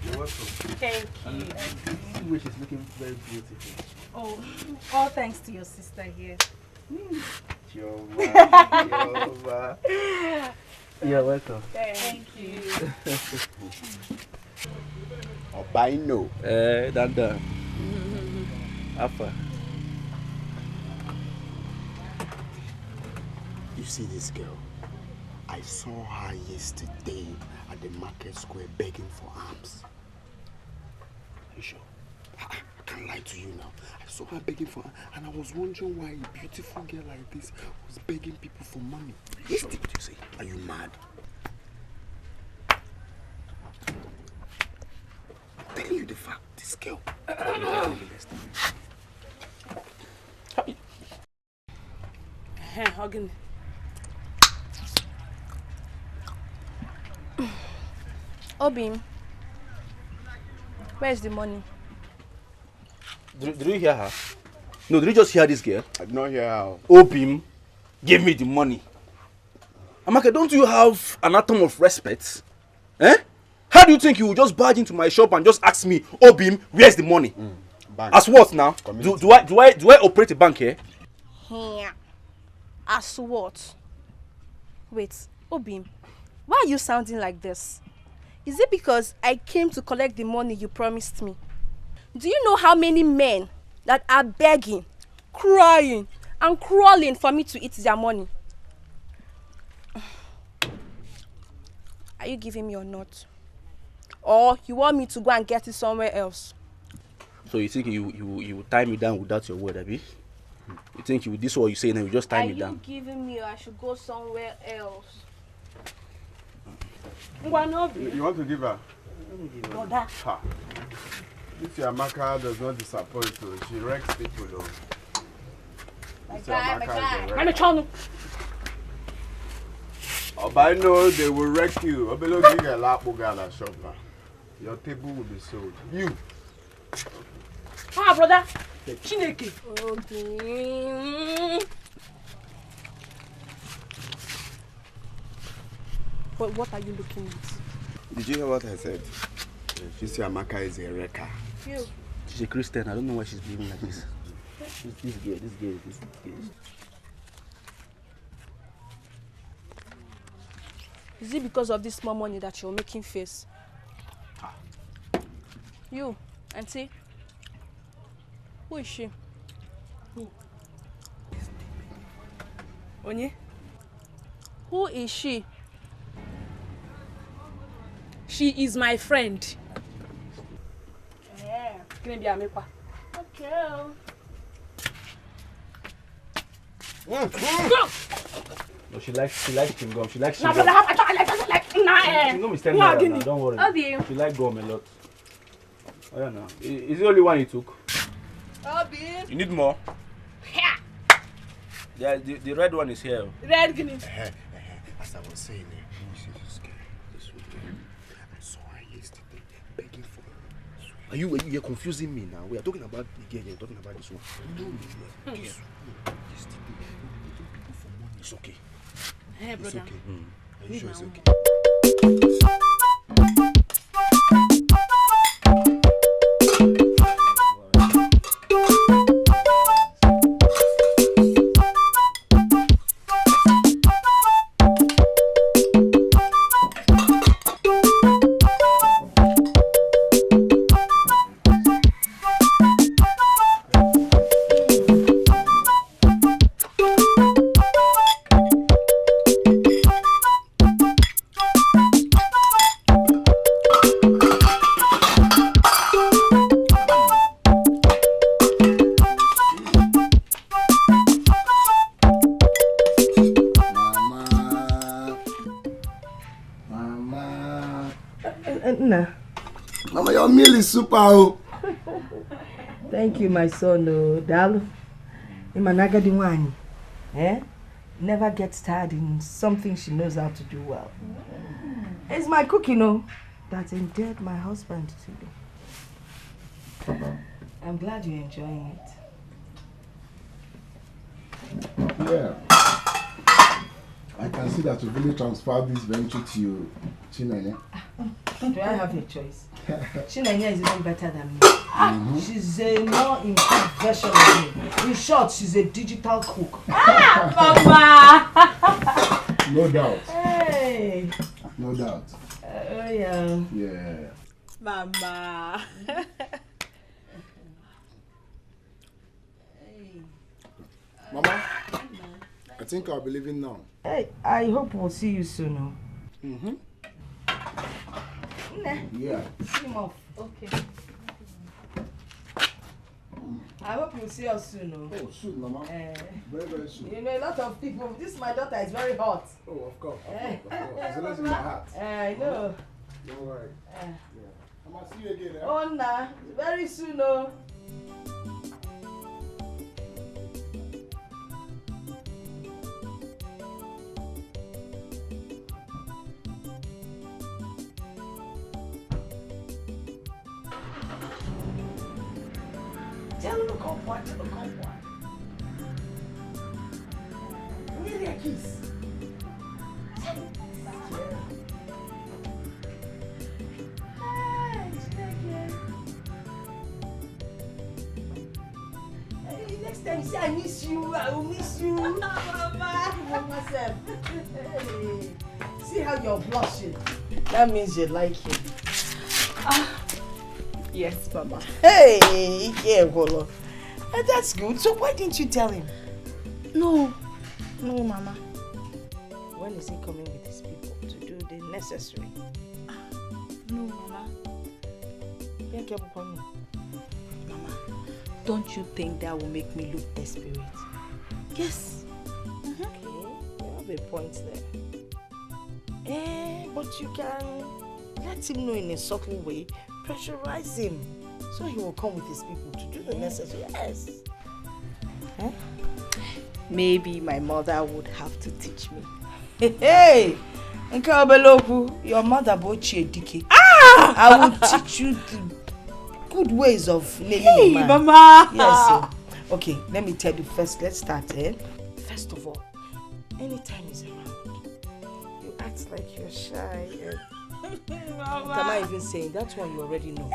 You're welcome. Thank you. Which is looking very beautiful. Oh, all thanks to your sister here. Jehovah. You're welcome. Thank you. Obina. Danda. Alpha. You see this girl? I saw her yesterday at the market square begging for alms. You sure? I can can't lie to you now. I saw her begging for her, and I was wondering why a beautiful girl like this was begging people for money. Listen, what you say? Are you mad? I'm telling you the fact. This girl. Hugging. Obin, where's the money? Did you hear her? No, did you just hear this girl? I did not hear her. Obim, give me the money. Amaka, don't you have an atom of respect? Eh? How do you think you will just barge into my shop and just ask me, Obim, where's the money? As what now? Do I operate a bank here? Yeah. As what? Wait, Obim, why are you sounding like this? Is it because I came to collect the money you promised me? Do you know how many men that are begging, crying, and crawling for me to eat their money? Are you giving me or not? Or you want me to go and get it somewhere else? So you think you will tie me down without your word, Abi? You think you this is what you say and you just tie me down? Are you giving me or I should go somewhere else? You want to give her? Brother. Ha. This your Amaka does not disappoint you. She wrecks people though. This your Amaka is a wreck. Oh, but I know they will wreck you. Obelo give a lap and shop now. Your table will be sold. You. Ah, brother. Chineke. Okay. But what are you looking at? Did you hear what I said? This your Amaka is a wrecker. You. She's a Christian. I don't know why she's behaving like this. This girl. Is it because of this small money that you're making face? You, auntie. Who is she? Who? Onye? Who is she? She is my friend. Yeah. Okay. No, she likes chewing gum. She likes No, chewing brother, gum. I like Chewing gum is 10 naira now. Don't worry. She likes gum a lot. Oh yeah, now. Is the only one you took? You need more? Yeah, the red one is here. Red guinea. As I was saying, you see this girl, this woman. I saw her yesterday begging for her. You're confusing me now. We are talking about the girl, you're talking about this one. No, this one. Yesterday, people for money. It's okay. Hey, brother. It's okay. Are you sure it's okay? Mama, your meal is super. Oh. Thank you, my son. Dalu. Imanaga Diwani. Never gets tired in something she knows how to do well. It's my cooking, that endeared my husband to me. I'm glad you're enjoying it. Yeah. I can see that you really transferred this venture to you, Chinelo. Do I have a choice? Chinelo is even better than me. She's a more improved version of me. In short, she's a digital cook. Mama! No doubt. Hey! No doubt. Yeah. Yeah. Mama! Mama, I think I'll be leaving now. Hey, I hope we'll see you soon. Yeah. See him off. Okay. I hope you'll see us soon. No? Oh, soon, Mama. Very, very soon. You know, a lot of people. This my daughter is very hot. Oh, of course. It's always in my heart. I know. Don't worry. I'm going to see you again. Oh, nah. Very soon, no. Tell him to come forward, tell him to come forward. Give me a kiss. Hey, next time you say I miss you, I will miss you. Mama. Hey. See how you're blushing. That means you like him. Yes, Mama. Hey, yeah, Golo. That's good. So why didn't you tell him? No, Mama. When is he coming with his people to do the necessary? No, Mama. Mama, don't you think that will make me look desperate? Yes. Okay, you have a point there. But you can let him know in a subtle way. Pressurize him so he will come with his people to do the necessary. Yes. Huh? Maybe my mother would have to teach me. Hey! Your mother bought you a dike. I will teach you the good ways of naming a man. Mama! Yes. Okay, let me tell you first. Let's start. First of all, anytime he's around, you act like you're shy. What am I even saying? That's one you already know.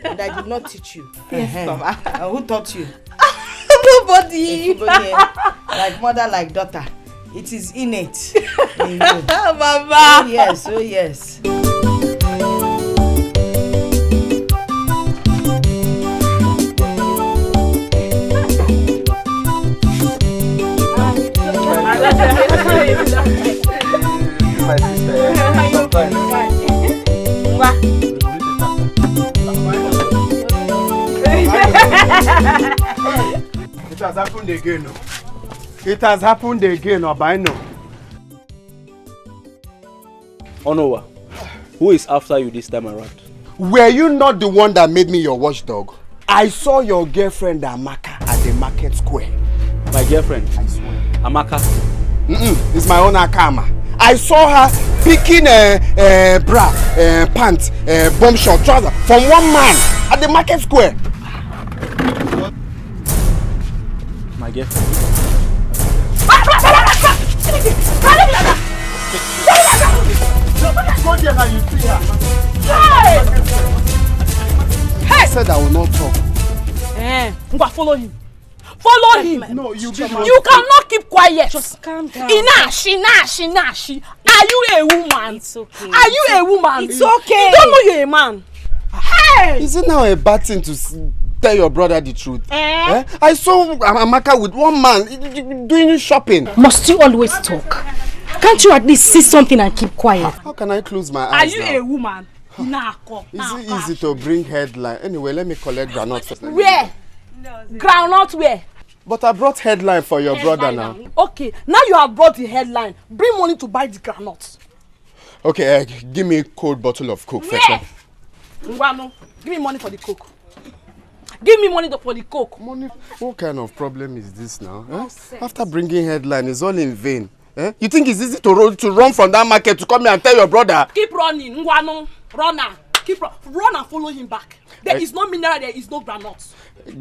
And I did not teach you. Yes, Mama. Who taught you? Nobody. Like mother, like daughter. It is innate in you. Mama. Oh yes, oh yes. My sister. It has happened again. It has happened again, Obina. Onowa, who is after you this time around? Were you not the one that made me your watchdog? I saw your girlfriend Amaka at the market square. My girlfriend? I swear. Amaka? It's my own Akama. I saw her picking a bra, pants, bomb short trouser from one man at the market square. My girlfriend? I said I will not talk. Follow him. Follow him. No, you cannot keep quiet. Just calm down. Inashi. Are you a woman? It's okay. Are you a woman? It's okay. You don't know you're a man. Hey! Is it now a bad thing to tell your brother the truth? I saw Amaka with one man doing shopping. Must you always talk? Can't you at least see something and keep quiet? How can I close my eyes? Are you a woman? Is it easy to bring headline? Anyway, let me collect groundnut first. Where? Groundnut where? But I brought headline for your brother now. Okay, now you have brought the headline. Bring money to buy the groundnuts. Okay, give me a cold bottle of Coke first. Ngwano, give me money for the Coke. Give me money for the Coke. Money? What kind of problem is this now? After bringing headline, it's all in vain. You think it's easy to run from that market to come here and tell your brother? Keep running, Ngwano. Runner. Keep run and follow him back. There is no mineral, there is no groundnuts.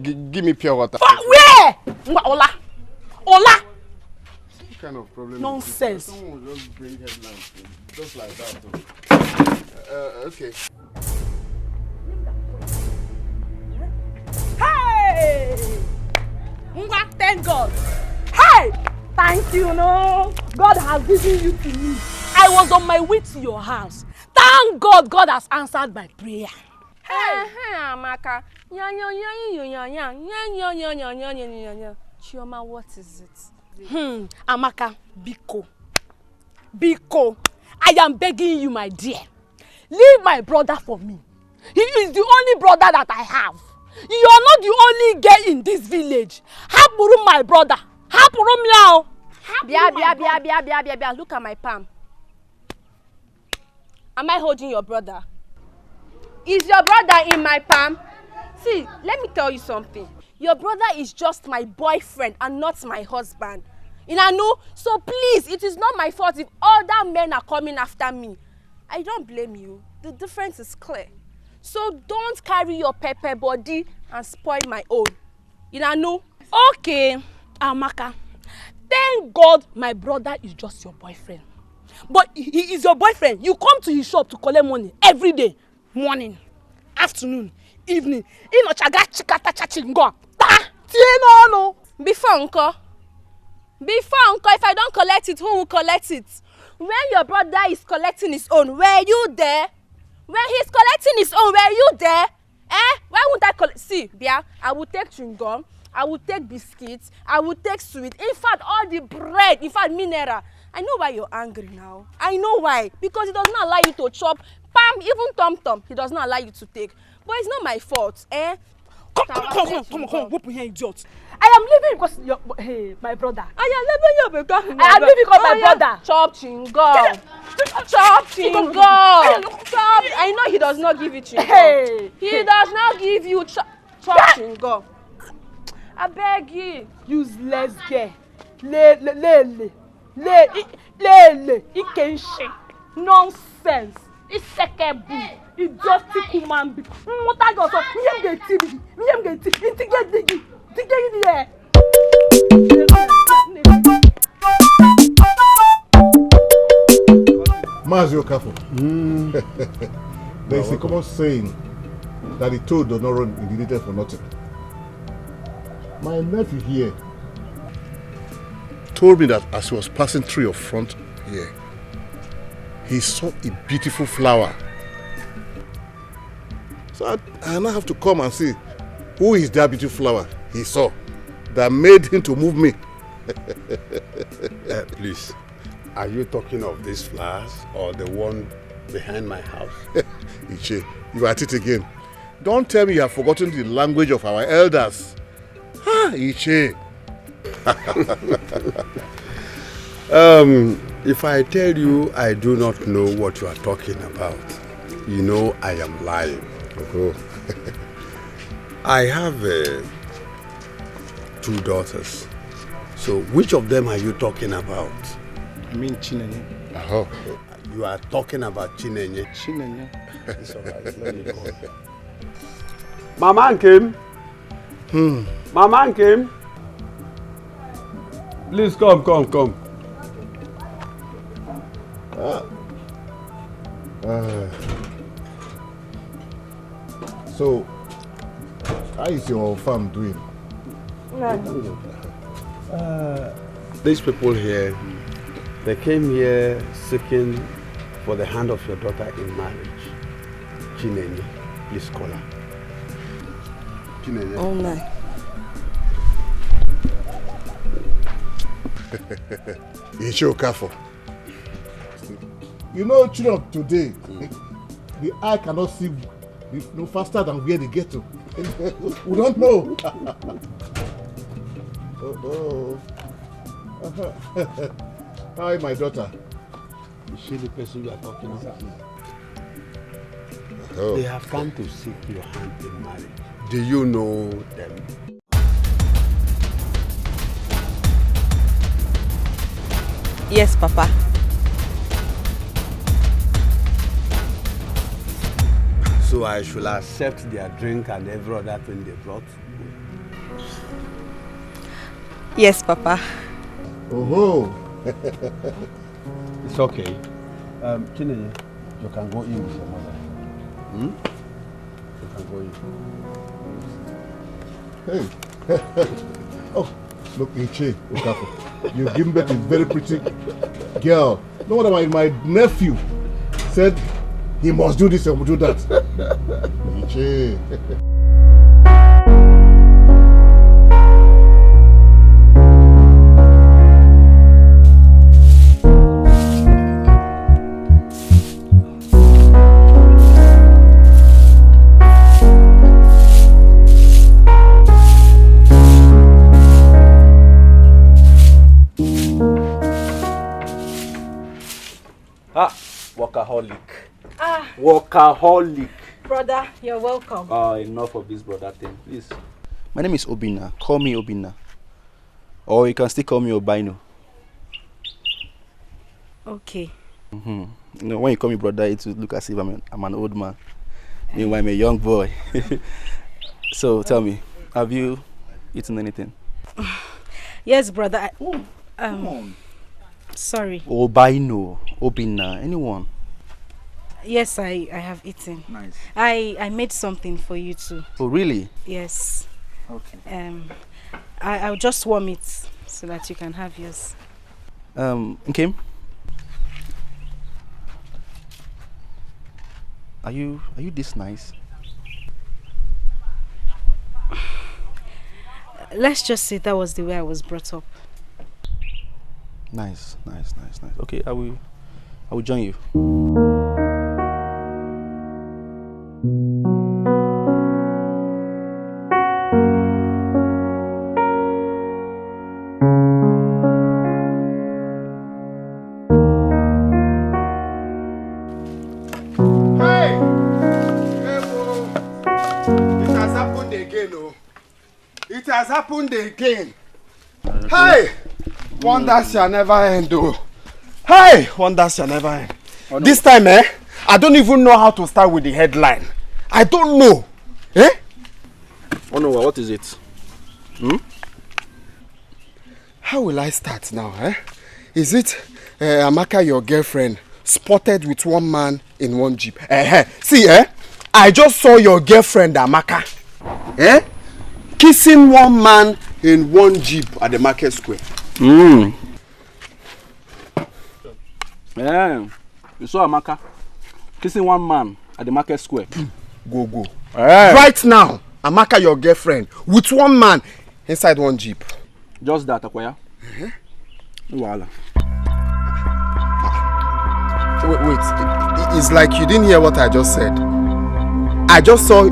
Give me pure water. Where? Ola. What kind of problem? Nonsense. Someone will just bring headlines just like that. Okay. Hey! Thank God. Hey! Thank you, no. God has given you to me. I was on my way to your house. Thank God, God has answered my prayer. Hey, Amaka. Chioma, what is it? Amaka, Biko. I am begging you, my dear. Leave my brother for me. He is the only brother that I have. You are not the only girl in this village. Hapuru my brother. Hapuru meow. Bia. Look at my palm. Am I holding your brother? Is your brother in my palm? See, let me tell you something. Your brother is just my boyfriend and not my husband. So please, it is not my fault if other men are coming after me. I don't blame you. The difference is clear. So don't carry your pepper body and spoil my own. Okay, Amaka. Thank God my brother is just your boyfriend. But he is your boyfriend. You come to his shop to collect money every day. Morning, afternoon, evening. Before, uncle, if I don't collect it, who will collect it? When your brother is collecting his own, were you there? When he's collecting his own, were you there? Why won't I collect? See, Bia, I will take chewing gum, I will take biscuits, I will take sweet. In fact, all the bread, mineral. I know why you're angry now. I know why. Because he does not allow you to chop. Pam, even tom-tom, he does not allow you to take. But it's not my fault, Come on, whoop here, idiot. I am leaving because my brother. I am leaving because my brother. Chop chingom. Chop chingom. Chop. I know he does not give you chingom. He does not give you chop chingom. I beg you. Useless girl. Lele. Ikenshi. Nonsense. Isekebu. Idiotic human being. What I got? Me get TV. Mazio Kafo. There is a common saying that the toad does not run in the little for nothing. My nephew here told me that as he was passing through your front here, he saw a beautiful flower. So I now have to come and see who is that beautiful flower he saw that made him to move me. Please, are you talking of these flowers or the one behind my house? Iche, you are at it again. Don't tell me you have forgotten the language of our elders. Iche. If I tell you I do not know what you are talking about, you know I am lying. Oh. I have 2 daughters. So which of them are you talking about? I mean Chinenye. Oh. You are talking about Chinenye. Chinenye. It's alright, let me go. Mama came. Mama came. Please come. So, how is your farm doing? These people here, they came here seeking for the hand of your daughter in marriage. Chinenye, please call her. Chinenye. Oh my. Ichio Kafo. You know, children of today, the eye cannot see no faster than where they get to. We don't know. Hi, my daughter. Is she the person you are talking about? Oh. They have come to seek your hand in marriage. Do you know them? Yes, Papa. So I should accept their drink and every other thing they brought? Yes, Papa. Oh. It's okay. Chinenye, you can go in with your mother. You can go in. Hey. Oh, look, Iche Okafor. You've given birth to a very pretty girl. No wonder my nephew said he must do this and do that. Iche. workaholic. Ah. Workaholic. Brother, you're welcome. Enough of this brother thing, please. My name is Obina. Call me Obina. Or you can still call me Obino. Okay. You know, when you call me brother, it will look as if I'm an old man. Meanwhile, I'm a young boy. So tell me, have you eaten anything? Yes, brother. Come on. Sorry. Obino, Obina, anyone? Yes, I have eaten. Nice. I made something for you too. Oh, really? Yes. Okay. I'll just warm it so that you can have yours. Nkem? Are you this nice? Let's just say that was the way I was brought up. Nice. Okay, I will join you. It has happened again. Hey! Wonders shall never end, though. Hey! Wonders shall never end. Oh, no. This time, I don't even know how to start with the headline. I don't know. Eh? Oh no, what is it? How will I start now, eh? Is it Amaka, your girlfriend, spotted with one man in one jeep? See, I just saw your girlfriend, Amaka, kissing one man in one jeep at the market square. Yeah, you saw Amaka kissing one man at the market square. Go. Right now, Amaka, your girlfriend, with one man inside one jeep. Just that, Akwaya. Voila. Wait, it's like you didn't hear what I just said. I just saw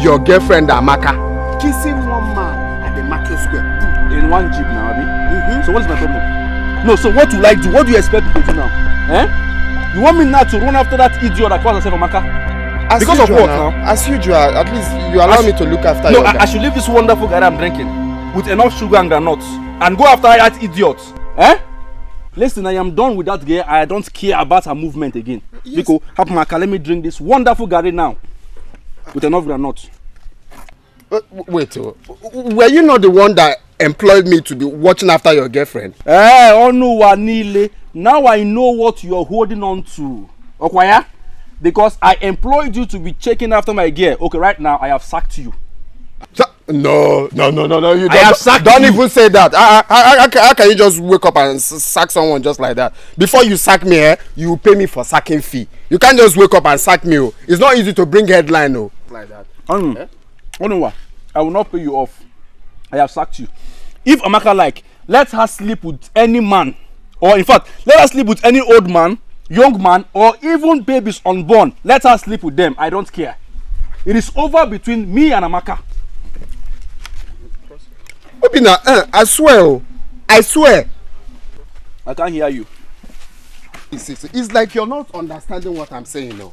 your girlfriend, Amaka, kissing one man at the market square. In one jeep now, Abi? So what is my problem? No, so what will I do? What do you expect me to do now? You want me now to run after that idiot that calls herself Amaka? As because usual of what now? now? As usual, at least you allow me to look after you. No, I should leave this wonderful guy I'm drinking with enough sugar and granuts and go after that idiot. Listen, I am done with that girl. I don't care about her movement again. Yes. Because Amaka, let me drink this wonderful Gary now with enough granuts. Wait, were you not the one that employed me to be watching after your girlfriend? Oh no, Wanile. Now I know what you're holding on to. Okwaya? Because I employed you to be checking after my girl. Okay, right now I have sacked you. No. You I have sacked don't you. even say that. How can you just wake up and sack someone just like that? Before you sack me, you pay me for sacking fee. You can't just wake up and sack me. It's not easy to bring headline like that. I will not pay you off. I have sacked you. If Amaka like, let her sleep with any man, or in fact, let her sleep with any old man, young man, or even babies unborn. Let her sleep with them. I don't care. It is over between me and Amaka. Obina, I swear. I can't hear you. It's like you're not understanding what I'm saying now.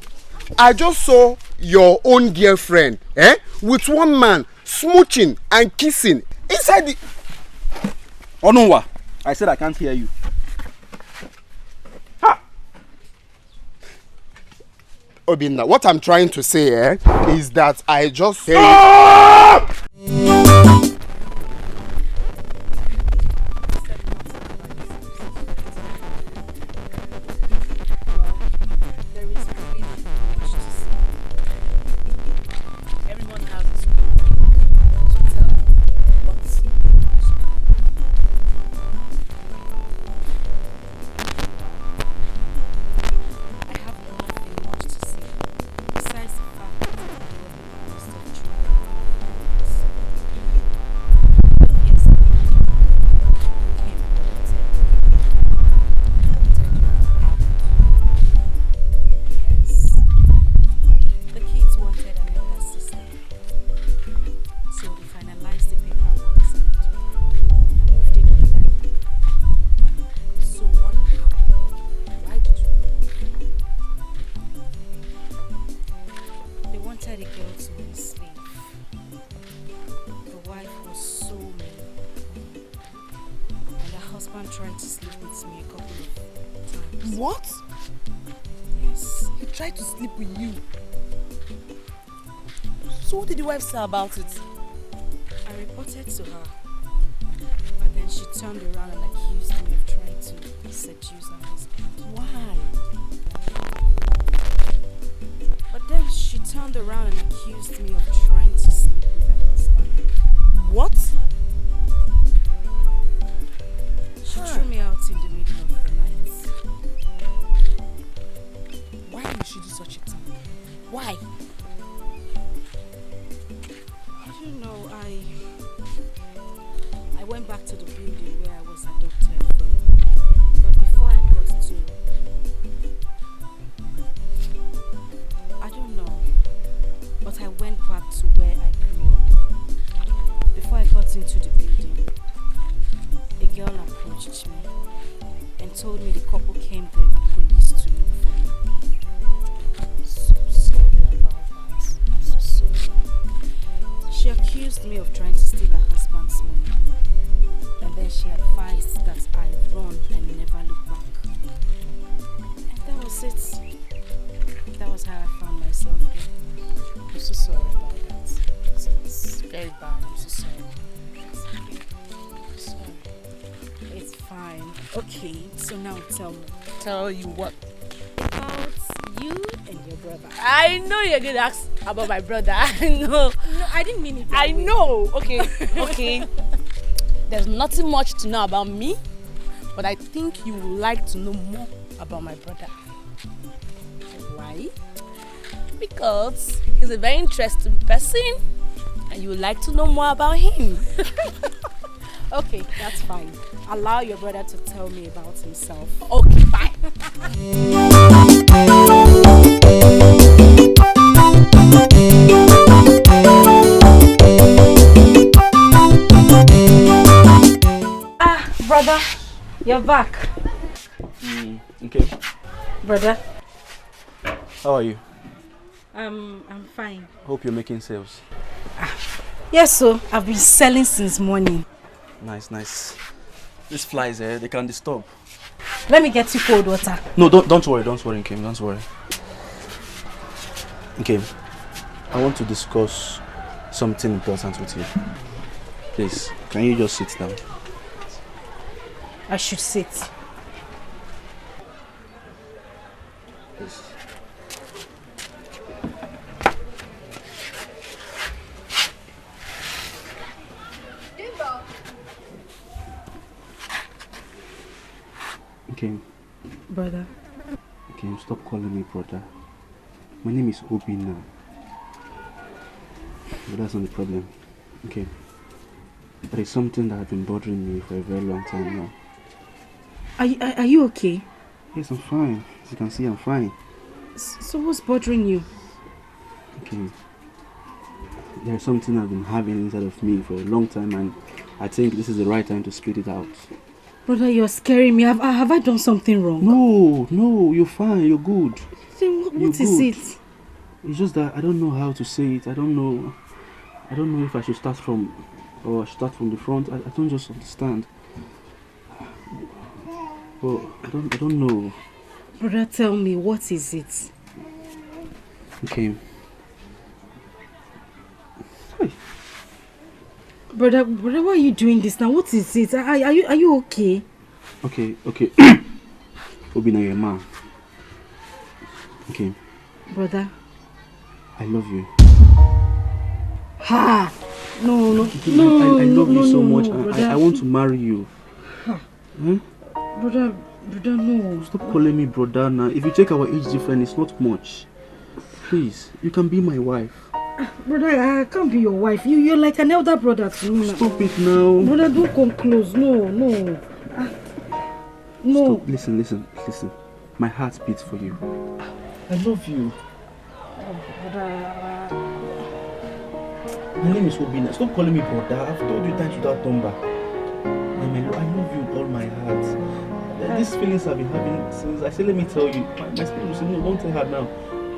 I just saw your own girlfriend, with one man smooching and kissing inside the... Onunwa, I said I can't hear you. Obina, what I'm trying to say is that I just saw... husband tried to sleep with me a couple of times. What? Yes. He tried to sleep with you. So what did the wife say about it? I reported to her. But then she turned around and accused me of trying to seduce her husband. Why? But then she turned around and accused me of trying to sleep with her husband. What? She threw me out in the middle of the night. Why did she do such a thing? Why? I don't know. I went back to the building where I was adopted from. But before I got to... I don't know. But I went back to where I grew up. Before I got into the building, a girl approached me and told me the couple came there with police to look for me. So sorry about that. So sorry. She accused me of trying to steal her husband's money. And then she advised that I run and never look back. And that was it. That was how I found myself here. I'm so sorry about that. It's very bad. I'm so sorry. It's okay. I'm sorry. It's fine. Okay, so now tell me. Tell you what? About you and your brother. I know you're going to ask about my brother. I know. No, I didn't mean it. I know. Okay, okay. There's nothing much to know about me, but I think you would like to know more about my brother. Why? Because he's a very interesting person and you would like to know more about him. Okay, that's fine. Allow your brother to tell me about himself. Okay, bye. Brother, you're back. Okay. Brother. How are you? I'm fine. Hope you're making sales. Yes, so I've been selling since morning. Nice, nice. These flies, they can disturb. Let me get you cold water. No, don't worry, Nkem, don't worry. Okay, I want to discuss something important with you. Please, can you just sit down? I should sit. Please. Okay. Brother. Okay, stop calling me brother. My name is Obina. But that's not the problem. Okay. There is something that has been bothering me for a very long time now. Are you okay? Yes, I'm fine. As you can see, I'm fine. So what's bothering you? Okay. There's something I've been having inside of me for a long time, and I think this is the right time to spit it out. Brother, you're scaring me. Have I done something wrong? No, you're fine, you're good. Then what is it? It's just that I don't know how to say it. I don't know if I should start from or I should start from the front. I don't just understand. Well, I don't know. Brother, tell me, what is it? Okay. Brother, why are you doing this now? What is it? Are you okay? Okay. Obina, you're a man. Okay. Brother. I love you. Ha! No. I love you so much. Brother. I want to marry you. Ha. Huh? Brother, no. Stop calling me brother now. If you take our age difference, it's not much. Please, you can be my wife. Brother, I can't be your wife. You're like an elder brother to me now. Stop it now. Brother, don't come close. No. No. Stop. Listen. My heart beats for you. I love you. Brother. My name is Obina. Stop calling me brother. I've told you times without number. I love you with all my heart. These feelings I've been having since I said, let me tell you. My spirit will say, no, don't tell her now.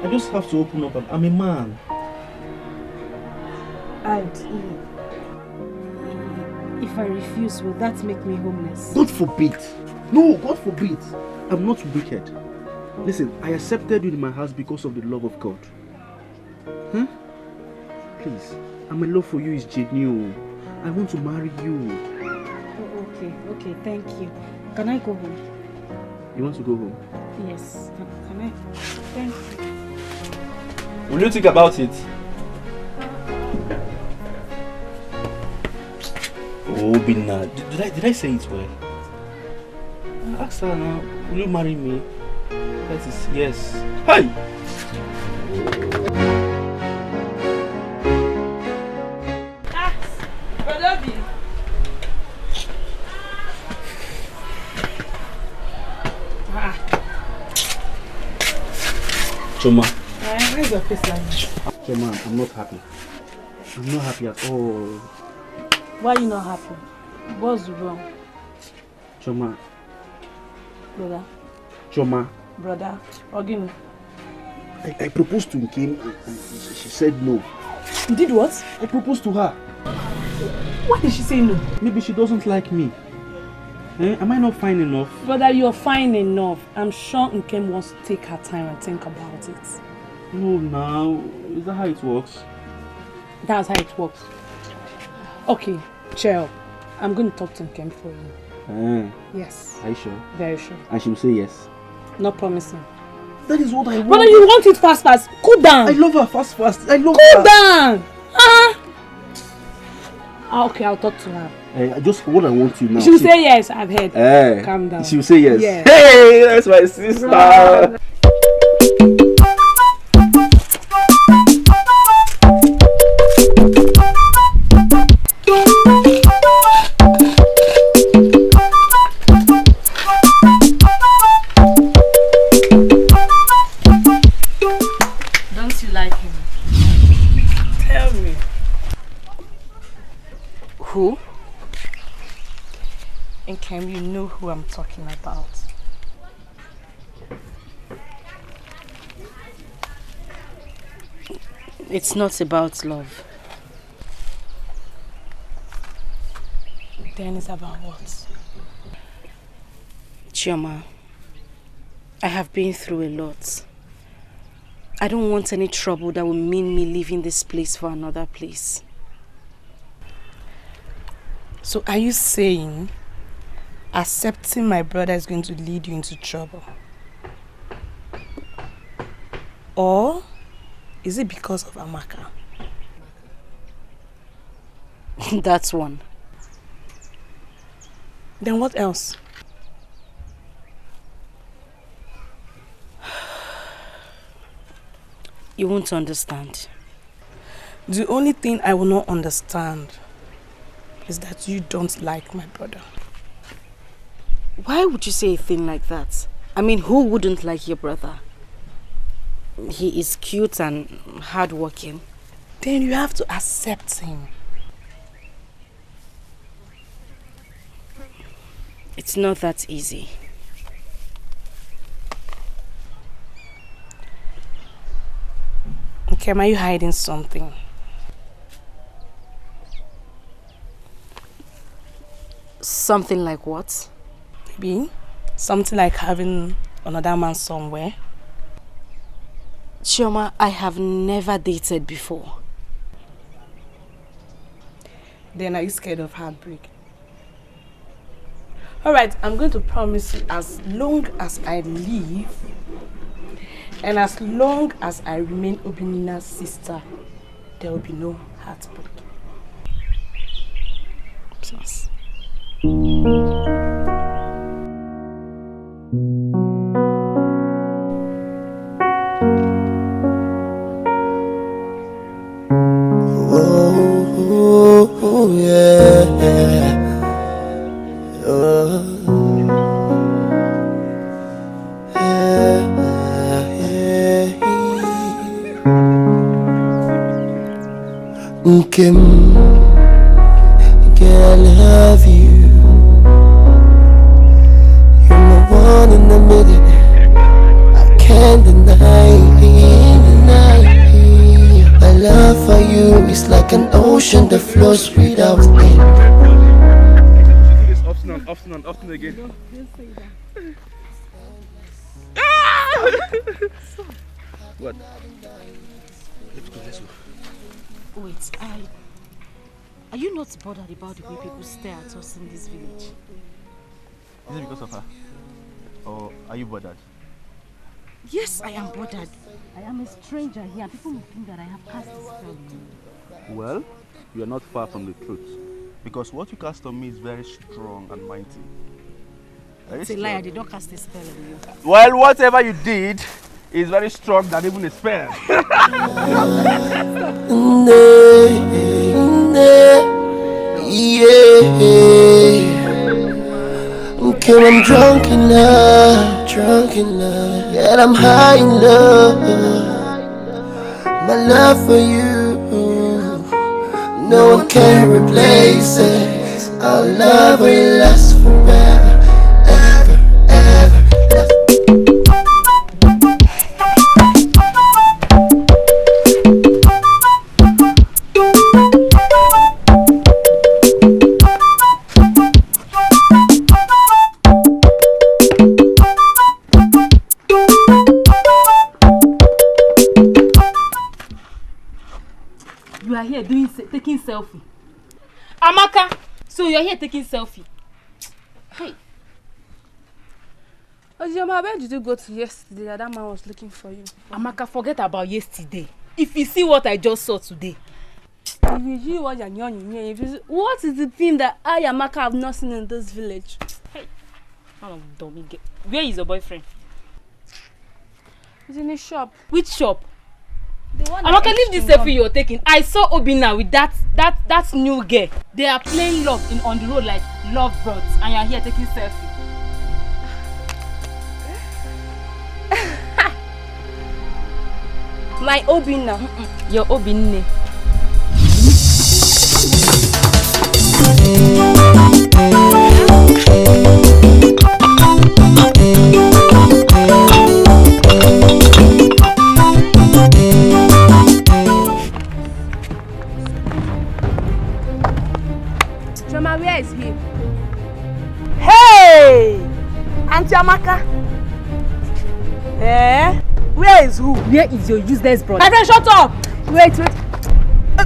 I just have to open up. I'm a man. If I refuse, will that make me homeless? God forbid. No, God forbid. I'm not wicked. Listen, I accepted you in my house because of the love of God. Huh? Please, my love for you is genuine. I want to marry you. Oh, okay, thank you. Can I go home? You want to go home? Yes. Can I? Thank you. Will you think about it? Oh, Obina, did I say it well? Ask her now, will you marry me? That is yes. Hey! Brother B. Choma. Where's your face like this? Choma, I'm not happy. I'm not happy at all. Why are you not happy? What's wrong? Choma. Brother. Choma. Brother. Ogini. I proposed to Nkem and she said no. You did what? I proposed to her. Why did she say no? Maybe she doesn't like me. Am I not fine enough? Brother, you're fine enough. I'm sure Nkem wants to take her time and think about it. No, now. Is that how it works? That's how it works. Okay, cheer up. I'm going to talk to Nkem for you. Yes. Are you sure? Very sure. And she will say yes? Not promising. That is what I want. Brother, you want it fast. Cool down. I love her fast. I love her. Cool down. Okay, I'll talk to her. Just what I want you now. She will say yes, I've heard. Calm down. She will say yes. Yeah. Hey, that's my sister. Don't you like him? Tell me. Who? And can you know who I'm talking about? It's not about love. Then it's about what? Chioma, I have been through a lot. I don't want any trouble that will mean me leaving this place for another place. So are you saying accepting my brother is going to lead you into trouble? Or is it because of Amaka? That's one. Then what else? You won't understand. The only thing I will not understand is that you don't like my brother. Why would you say a thing like that? I mean, who wouldn't like your brother? He is cute and hardworking. Then you have to accept him. It's not that easy. Okay, are you hiding something? Something like what? Maybe something like having another man somewhere. Chioma, I have never dated before. Then are you scared of heartbreak? Alright, I'm going to promise you, as long as I live and as long as I remain Obina's sister, there will be no heartbreak. Please. Oh, yeah. Kim, girl, I love you. You're my one in a million. I can't deny. My love for you is like an ocean that flows without end. often and often again. Don't say that. What? Let's go, let's go. Wait, are you not bothered about the way people stare at us in this village? Is it because of her? Or are you bothered? Yes, I am bothered. I am a stranger here. People will think that I have cast a spell on you. Well, you are not far from the truth. Because what you cast on me is very strong and mighty. It's a lie, I did not cast a spell on you. Well, whatever you did is very strong than even a spell. Okay, I'm drunk in love, yet I'm high in love. My love for you, no one can replace it. Our love will last forever, ever, ever. You are here taking selfie. Amaka, so you are here taking selfie. Hey. Ojima, where did you go to yesterday that man was looking for you? Amaka, forget about yesterday. If you see what I just saw today. What is the thing that I, Amaka, have not seen in this village? Hey, where is your boyfriend? He's in a shop. Which shop? Amaka, leave this selfie you're taking. I saw Obina with that new girl. They are playing love on the road like love birds, and you're here taking selfie. My Obina. Your Obina. Joma, where is he? Hey! Auntie Amaka. Eh? Where is who? Where is your useless brother? My friend, shut up! Wait.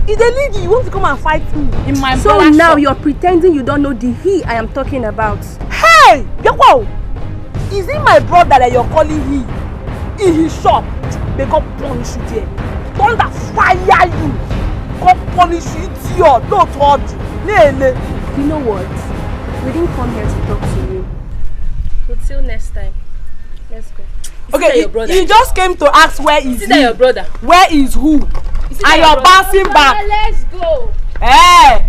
Is a lady, you want to come and fight me? In my so now you're pretending you don't know the he I am talking about. Hey! Yoko! Is it my brother that you're calling he? In his shop? They got punish you there. Thunder fire you! Got punish you, idiot! Don't touch you! You know what? We didn't come here to talk to you. Until next time. Let's go. Okay, you just came to ask where is he? Your brother? Where is who? And you're bouncing back. Let's go. Hey!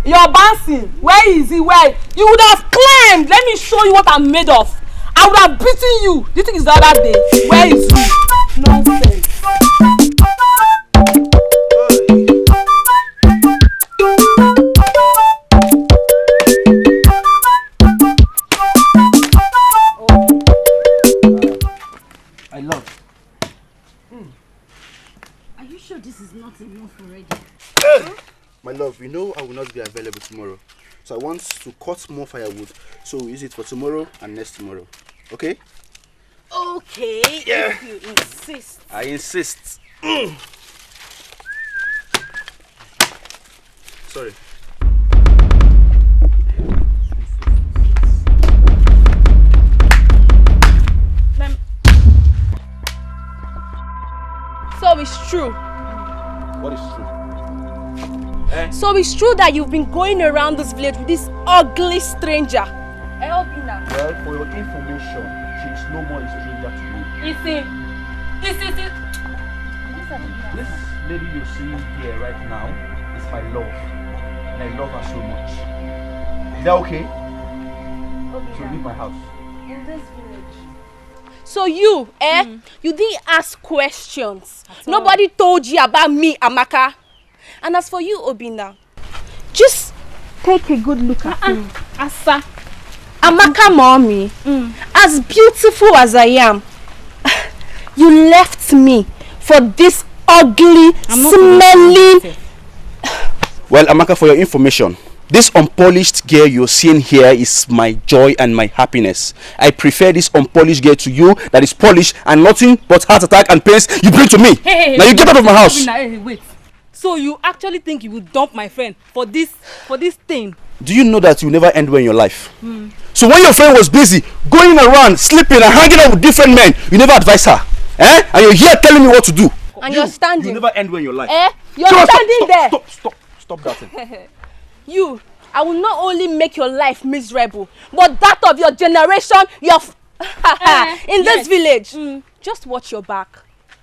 You're bouncing. Where is he? Where? You would have climbed. Let me show you what I'm made of. I would have beaten you. Do you think it's the other day? Where is he? Nonsense. I love. Are you sure this is not enough already? My love, you know I will not be available tomorrow. So I want to cut more firewood. So we'll use it for tomorrow and next tomorrow. Okay? Okay, Yeah. if you insist. I insist. Sorry. So it's true. What is true? So it's true that you've been going around this village with this ugly stranger. Obina. Well, for your information, she is no more a stranger to me. This This lady you're seeing here right now is my love. And I love her so much. Is that okay? Obina. So leave my house. In this village. So you, you didn't ask questions. Nobody told you about me, Amaka. And as for you, Obina, just take a good look at me. Asa. Amaka mommy, as beautiful as I am, you left me for this ugly, smelling... Well, Amaka, for your information, This unpolished girl you're seeing here is my joy and my happiness. I prefer this unpolished girl to you that is polished and nothing but heart attack and pains you bring to me. Hey, now you get out of my house. Hey, wait. So you actually think you will dump my friend for this thing? Do you know that you never end well in your life? So when your friend was busy going around, sleeping and hanging out with different men, you never advise her. And you're here telling me what to do. And you're standing. You never end well in your life. You're standing there. Stop that thing. You, I will not only make your life miserable, but that of your generation, in this village. Just watch your back.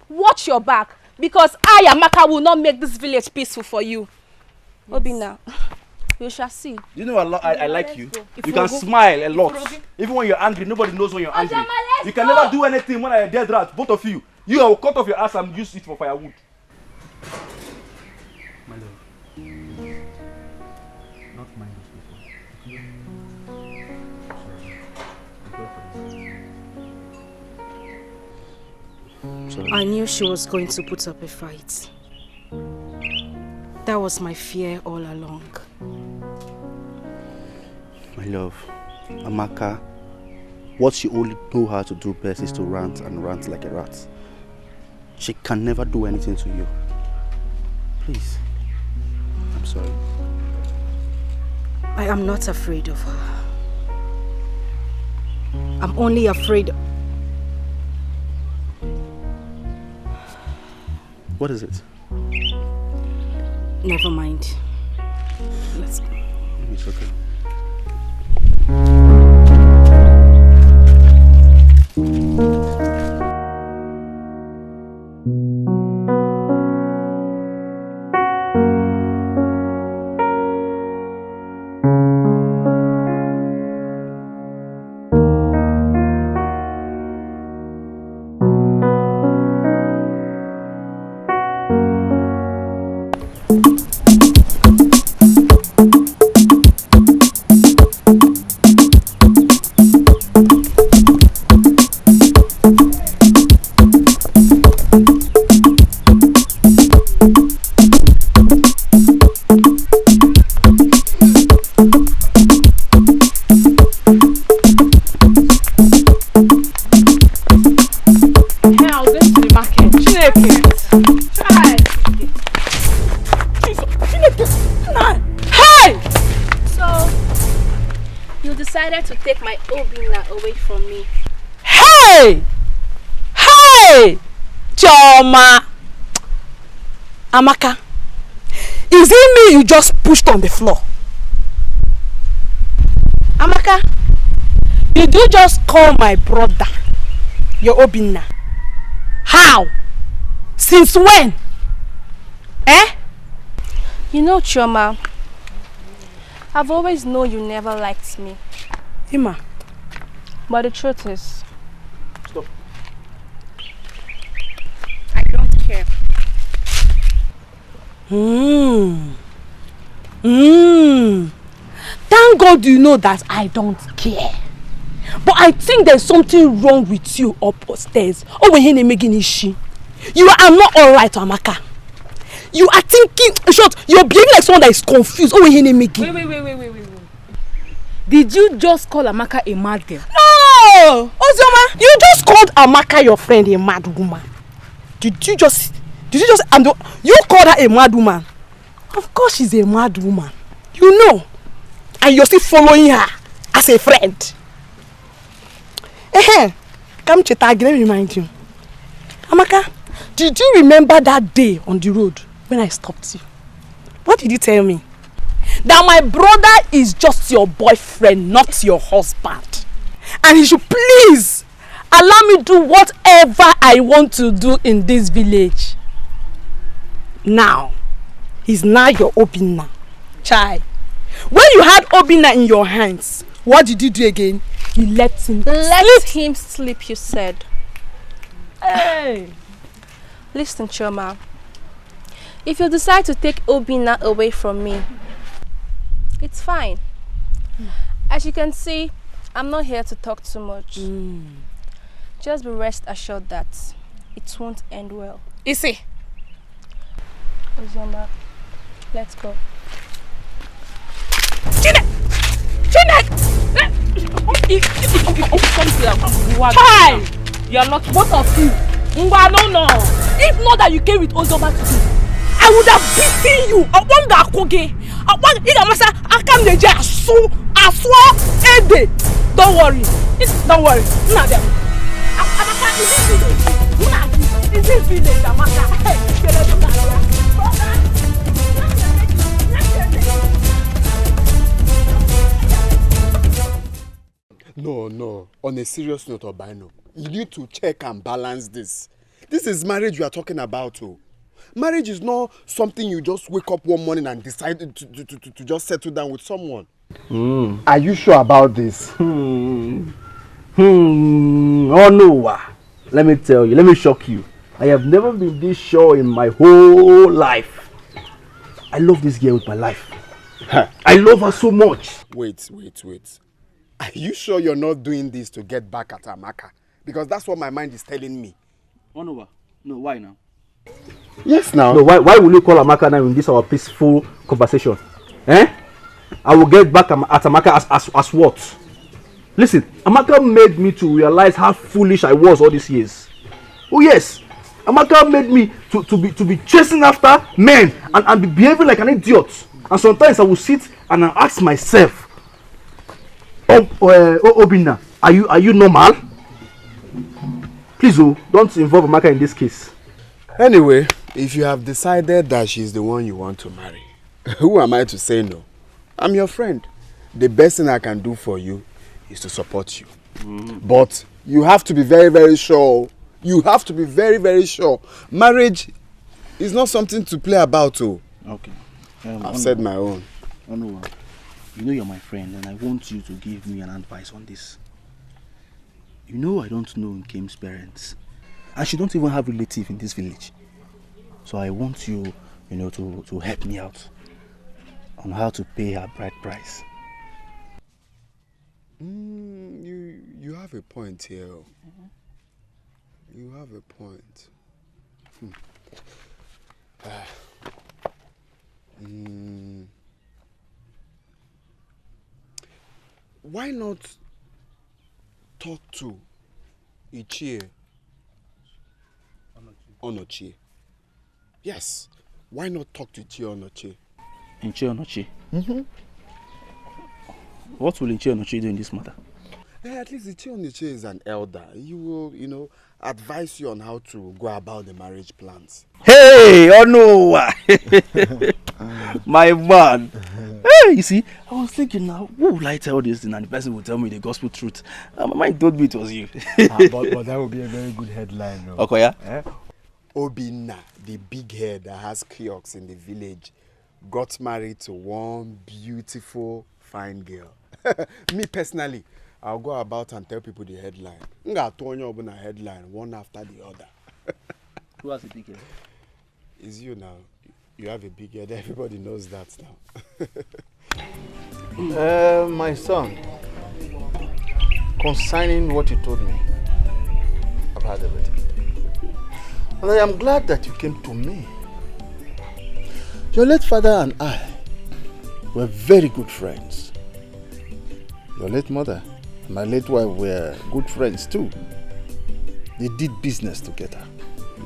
Watch your back. Because I, Amaka, will not make this village peaceful for you. Yes. Obina, we shall see. You know I like you. You can smile a lot. Even when you're angry, nobody knows when you're angry. You can never do anything when I'm a dead rat, both of you. You will cut off your ass and use it for firewood. My love. Not mind those people. Sorry. I knew she was going to put up a fight. That was my fear all along. My love, Amaka, what she only know how to do best is to rant and rant like a rat. She can never do anything to you. Please, I'm sorry. I am not afraid of her. I'm only afraid. What is it? Never mind. Let's go. It's okay. To take my Obina away from me. Hey! Hey! Choma! Amaka, is it me you just pushed on the floor? Amaka, did you just call my brother your Obina? How? Since when? You know, Choma, I've always known you never liked me. Ima. But the truth is... Stop. I don't care. Thank God you know that I don't care. But I think there's something wrong with you upstairs. You are not alright, Amaka. You are thinking, in short, you're behaving like someone that is confused. Wait. Did you just call Amaka a mad girl? No! Ozoma, you just called Amaka your friend a mad woman. Did you just, and you called her a mad woman? Of course she's a mad woman. You know. And you're still following her as a friend. Come Chetagi, let me remind you. Amaka, did you remember that day on the road when I stopped you? What did you tell me? That my brother is just your boyfriend, not your husband. And he should please allow me do whatever I want to do in this village. Now, he's now your Obina. Chai. When you had Obina in your hands, what did you do again? You let him sleep, you said. Hey! Listen, Choma. If you decide to take Obina away from me, it's fine. As you can see, I'm not here to talk too much. Just be rest assured that it won't end well. Isi. Ozoma, let's go. Child! You're not both of you. No. If not that you came with Ozoma today, I would have beaten you. I want that koge. I want it. Don't worry. Don't worry. Amaka, is this village, Amaka? No. On a serious note, Obina, you need to check and balance this. This is marriage we are talking about. Oh. Marriage is not something you just wake up one morning and decide to just settle down with someone. Are you sure about this? Oh no. Let me tell you, let me shock you. I have never been this sure in my whole life. I love this girl with my life. I love her so much. Wait. Are you sure you're not doing this to get back at Amaka? Because that's what my mind is telling me. Oh no, why now? Yes, now. No, why will you call Amaka now in this our peaceful conversation? I will get back at Amaka as what? Listen, Amaka made me to realize how foolish I was all these years. Oh yes, Amaka made me to be chasing after men and be behaving like an idiot. And sometimes I will sit and I ask myself, Obina, are you normal? Please, don't involve Amaka in this case. Anyway, if you have decided that she's the one you want to marry, who am I to say no? I'm your friend. The best thing I can do for you is to support you. But you have to be very, very sure. You have to be very, very sure. Marriage is not something to play about. Okay. I've said my own. You know you're my friend and I want you to give me an advice on this. You know I don't know Kim's parents. And she don't even have relatives in this village. So I want you, to help me out on how to pay her bride price. You have a point here. You have a point. Why not talk to Ichie Onochie? Yes. Why not talk to Ichie Onochie? Ichie Onochie? What will Ichie Onochie do in this matter? At least Ichie Onochie is an elder. He will, advise you on how to go about the marriage plans. Hey, my man. Hey, you see, I was thinking now, who will I tell this thing and the person will tell me the gospel truth? My mind told me it was you. But that would be a very good headline. No? Okay, yeah? Obina, the big head that has kiosks in the village, got married to one beautiful, fine girl. Me personally, I'll go about and tell people the headline. Obina headline, one after the other. Who has a big head? It's you now. You have a big head. Everybody knows that now. My son, concerning what you told me, I've heard everything. And I am glad that you came to me. Your late father and I were very good friends. Your late mother and my late wife were good friends too. They did business together.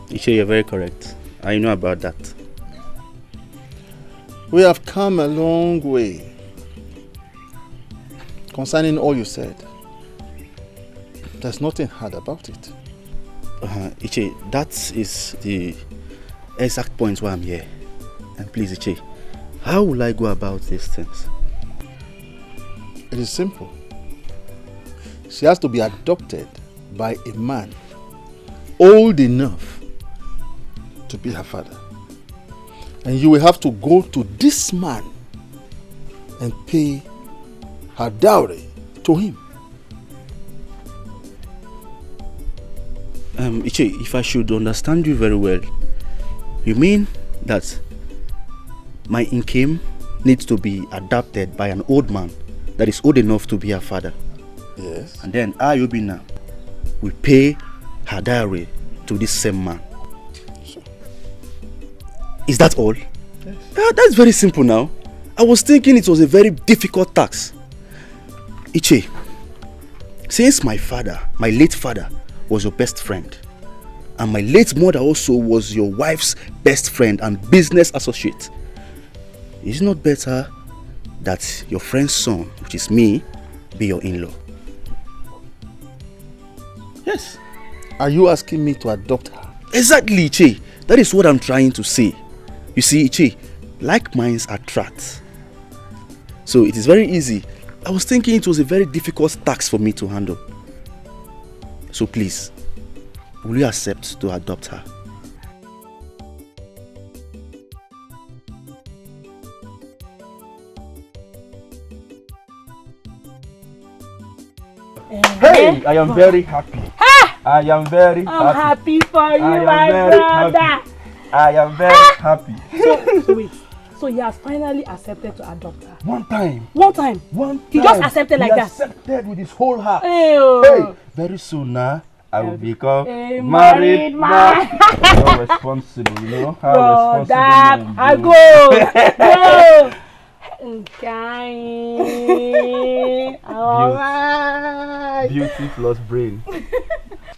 Ichie, you're very correct. I know about that. We have come a long way. Concerning all you said, there's nothing hard about it. Ichie, that is the exact point why I'm here. And please, Ichie, how will I go about these things? It is simple. She has to be adopted by a man old enough to be her father. And you will have to go to this man and pay her dowry to him. Ichie, if I should understand you very well, you mean that my Nkem needs to be adopted by an old man that is old enough to be her father? Yes. And then I, Obina, will pay her dowry to this same man. Sure. Is that all? Yes. That's very simple now. I was thinking it was a very difficult task. Iche, since my late father was your best friend, and my late mother also was your wife's best friend and business associate, is it not better that your friend's son, which is me, be your in-law? Yes. Are you asking me to adopt her? Exactly, Iche. That is what I'm trying to say. You see, Iche, like minds attract. So it is very easy. I was thinking it was a very difficult task for me to handle. So please, will you accept to adopt her? Hey, I am very happy. I am very happy. I'm happy for you, I am my very brother. happy. I am very happy. So wait. So he has finally accepted to adopt her. One time. He just accepted like that. He accepted with his whole heart. Ew. Hey, very soon now, I will become a married man. How responsible, you know? How responsible. I go. Alright. Beauty plus brain.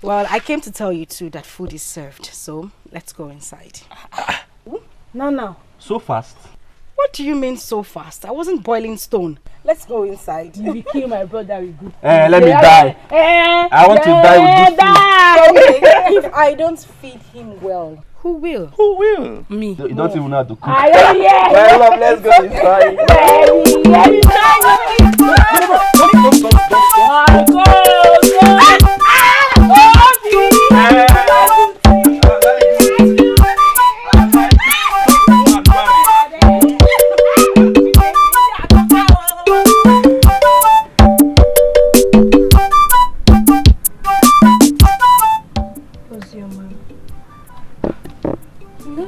Well, I came to tell you too that food is served, so let's go inside. Now. So fast? What do you mean so fast? I wasn't boiling stone. Let's go inside. You will kill my brother with good food. Let me die. I want to die with good food. If I don't feed him well, who will? Who will? Me. You don't even know how to cook. Well, love, let's go inside.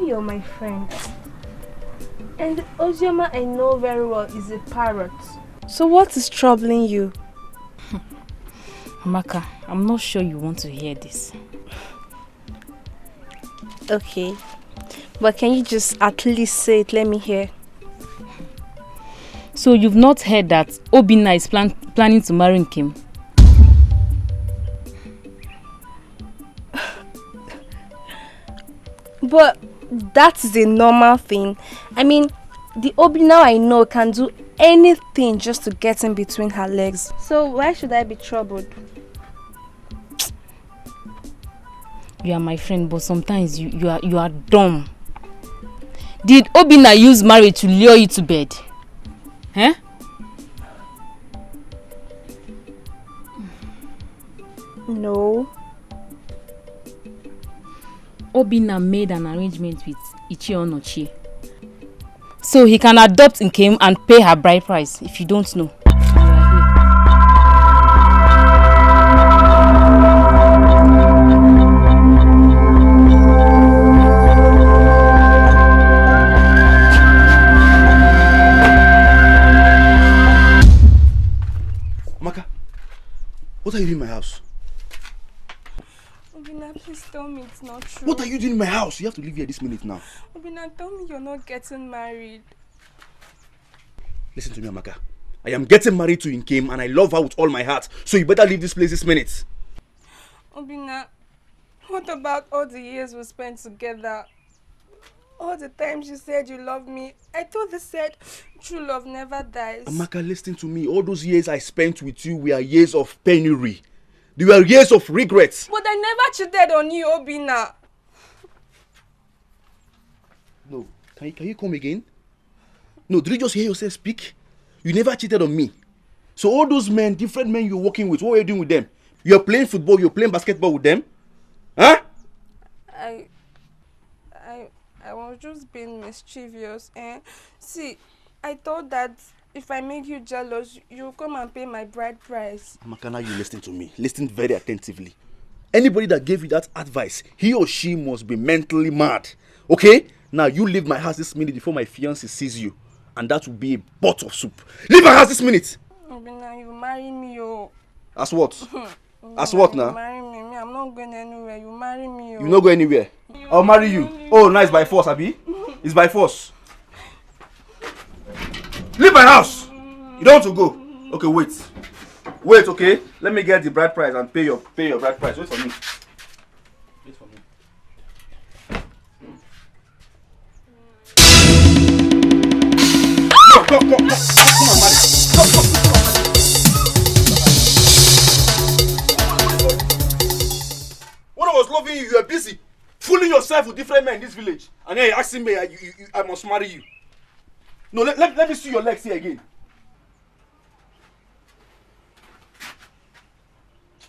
You're my friend. And Ozioma I know very well is a parrot. So what is troubling you? Amaka, I'm not sure you want to hear this. Okay. But can you just at least say it? Let me hear. So you've not heard that Obina is planning to marry Kim? But that is a normal thing. I mean, the Obina I know can do anything just to get in between her legs. So why should I be troubled? You are my friend, but sometimes you are dumb. Did Obina use marriage to lure you to bed? Huh? No. Obina made an arrangement with Ichi Onochi, so he can adopt Nkem and pay her bride price. If you don't know, Amaka, what are you doing in my house? Obina, please tell me it's not true. What are you doing in my house? You have to leave here this minute now. Obina, tell me you're not getting married. Listen to me, Amaka. I am getting married to Nkem and I love her with all my heart. So you better leave this place this minute. Obina, what about all the years we spent together? All the times you said you love me. I thought they said true love never dies. Amaka, listen to me. All those years I spent with you were years of penury. They were years of regrets. But I never cheated on you, Obina. No. Can you come again? No, did you just hear yourself speak? You never cheated on me. So all those men, different men you're working with, what were you doing with them? You're playing football, you're playing basketball with them? Huh? I was just being mischievous. And see, I thought that if I make you jealous, you'll come and pay my bride price. Amaka, now you listen to me. Listen very attentively. Anybody that gave you that advice, he or she must be mentally mad. Okay? Now you leave my house this minute before my fiancé sees you. And that will be a pot of soup. Leave my house this minute! Obina, you marry me, oh. As what? As what now? You marry me. I'm not going anywhere. You marry me, oh. You not go anywhere. I'll marry you. Oh, nice, by force, Abi. It's by force. Leave my house! You don't want to go? Okay, wait. Wait, okay? Let me get the bride price and pay your bride price. Wait for me. Wait for me. Come on, man. Come. When I was loving you, you were busy fooling yourself with different men in this village. And then you're asking me, I must marry you. No, let me see your legs here again.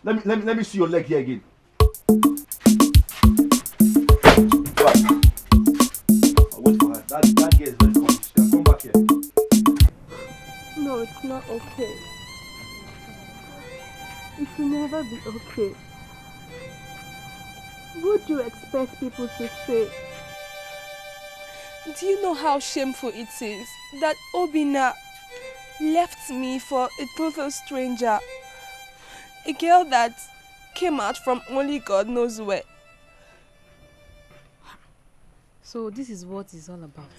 Let me see your leg here again. Right. I'll wait for her. That girl is very confused. She can come back here. No, it's not okay. It will never be okay. What do you expect people to say? Do you know how shameful it is that Obina left me for a total stranger? A girl that came out from only God knows where. So this is what it's all about.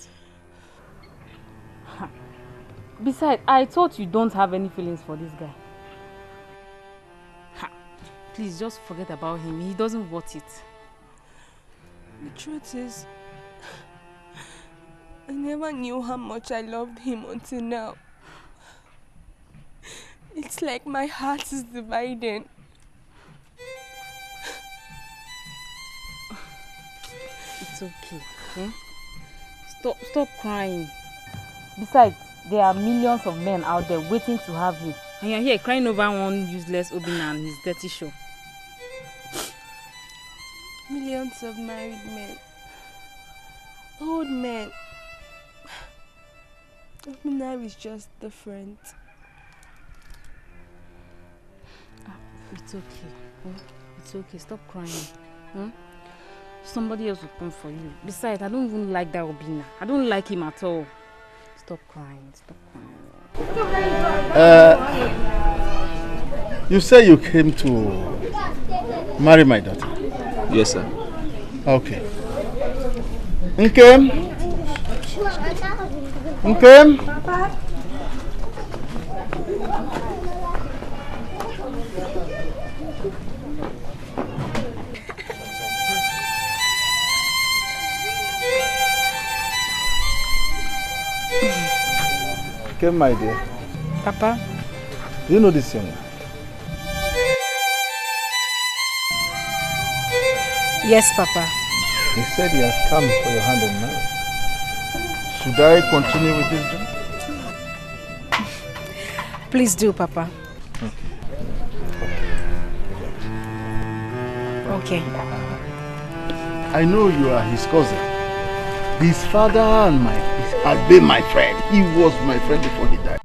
Besides, I thought you don't have any feelings for this guy. Please just forget about him. He doesn't want it. The truth is, I never knew how much I loved him until now. It's like my heart is dividing. It's okay. Okay? Stop crying. Besides, there are millions of men out there waiting to have you. And you're here crying over one useless Obina and his dirty show. Millions of married men. Old men. Obina is just different. It's okay. It's okay. Stop crying. Somebody else will come for you. Besides, I don't even like that Obina. I don't like him at all. Stop crying. Stop crying. You say you came to marry my daughter? Yes, sir. Okay. Nkem? Nkem? Papa? Okay, my dear. Papa? Do you know this young man? Yes, Papa. He said he has come for your hand in marriage. Should I continue with this job? Please do, Papa. Okay. I know you are his cousin. His father has been my friend. He was my friend before he died.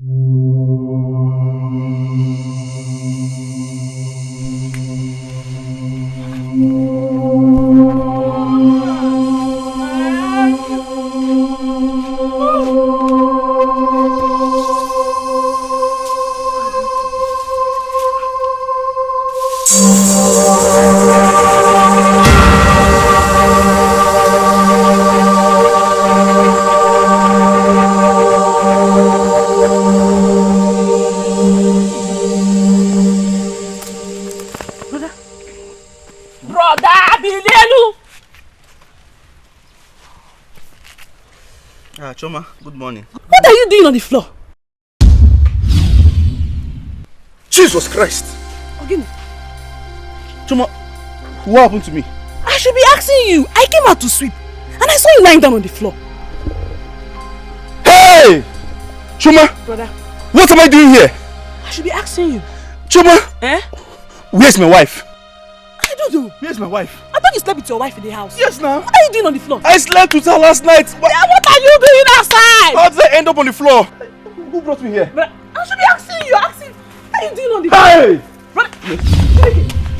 Choma, good morning. What are you doing on the floor? Jesus Christ! Again. Choma, what happened to me? I should be asking you. I came out to sweep and I saw you lying down on the floor. Hey! Choma! Brother. What am I doing here? I should be asking you. Choma! Eh? Where's my wife? I don't know. Where's my wife? I thought you slept with your wife in the house. Yes, now. What are you doing on the floor? I slept with her last night. What are you doing outside? How did I end up on the floor? Who brought me here? Brother, I should be asking you. What are you doing on the floor? Hey! Brother. Yes.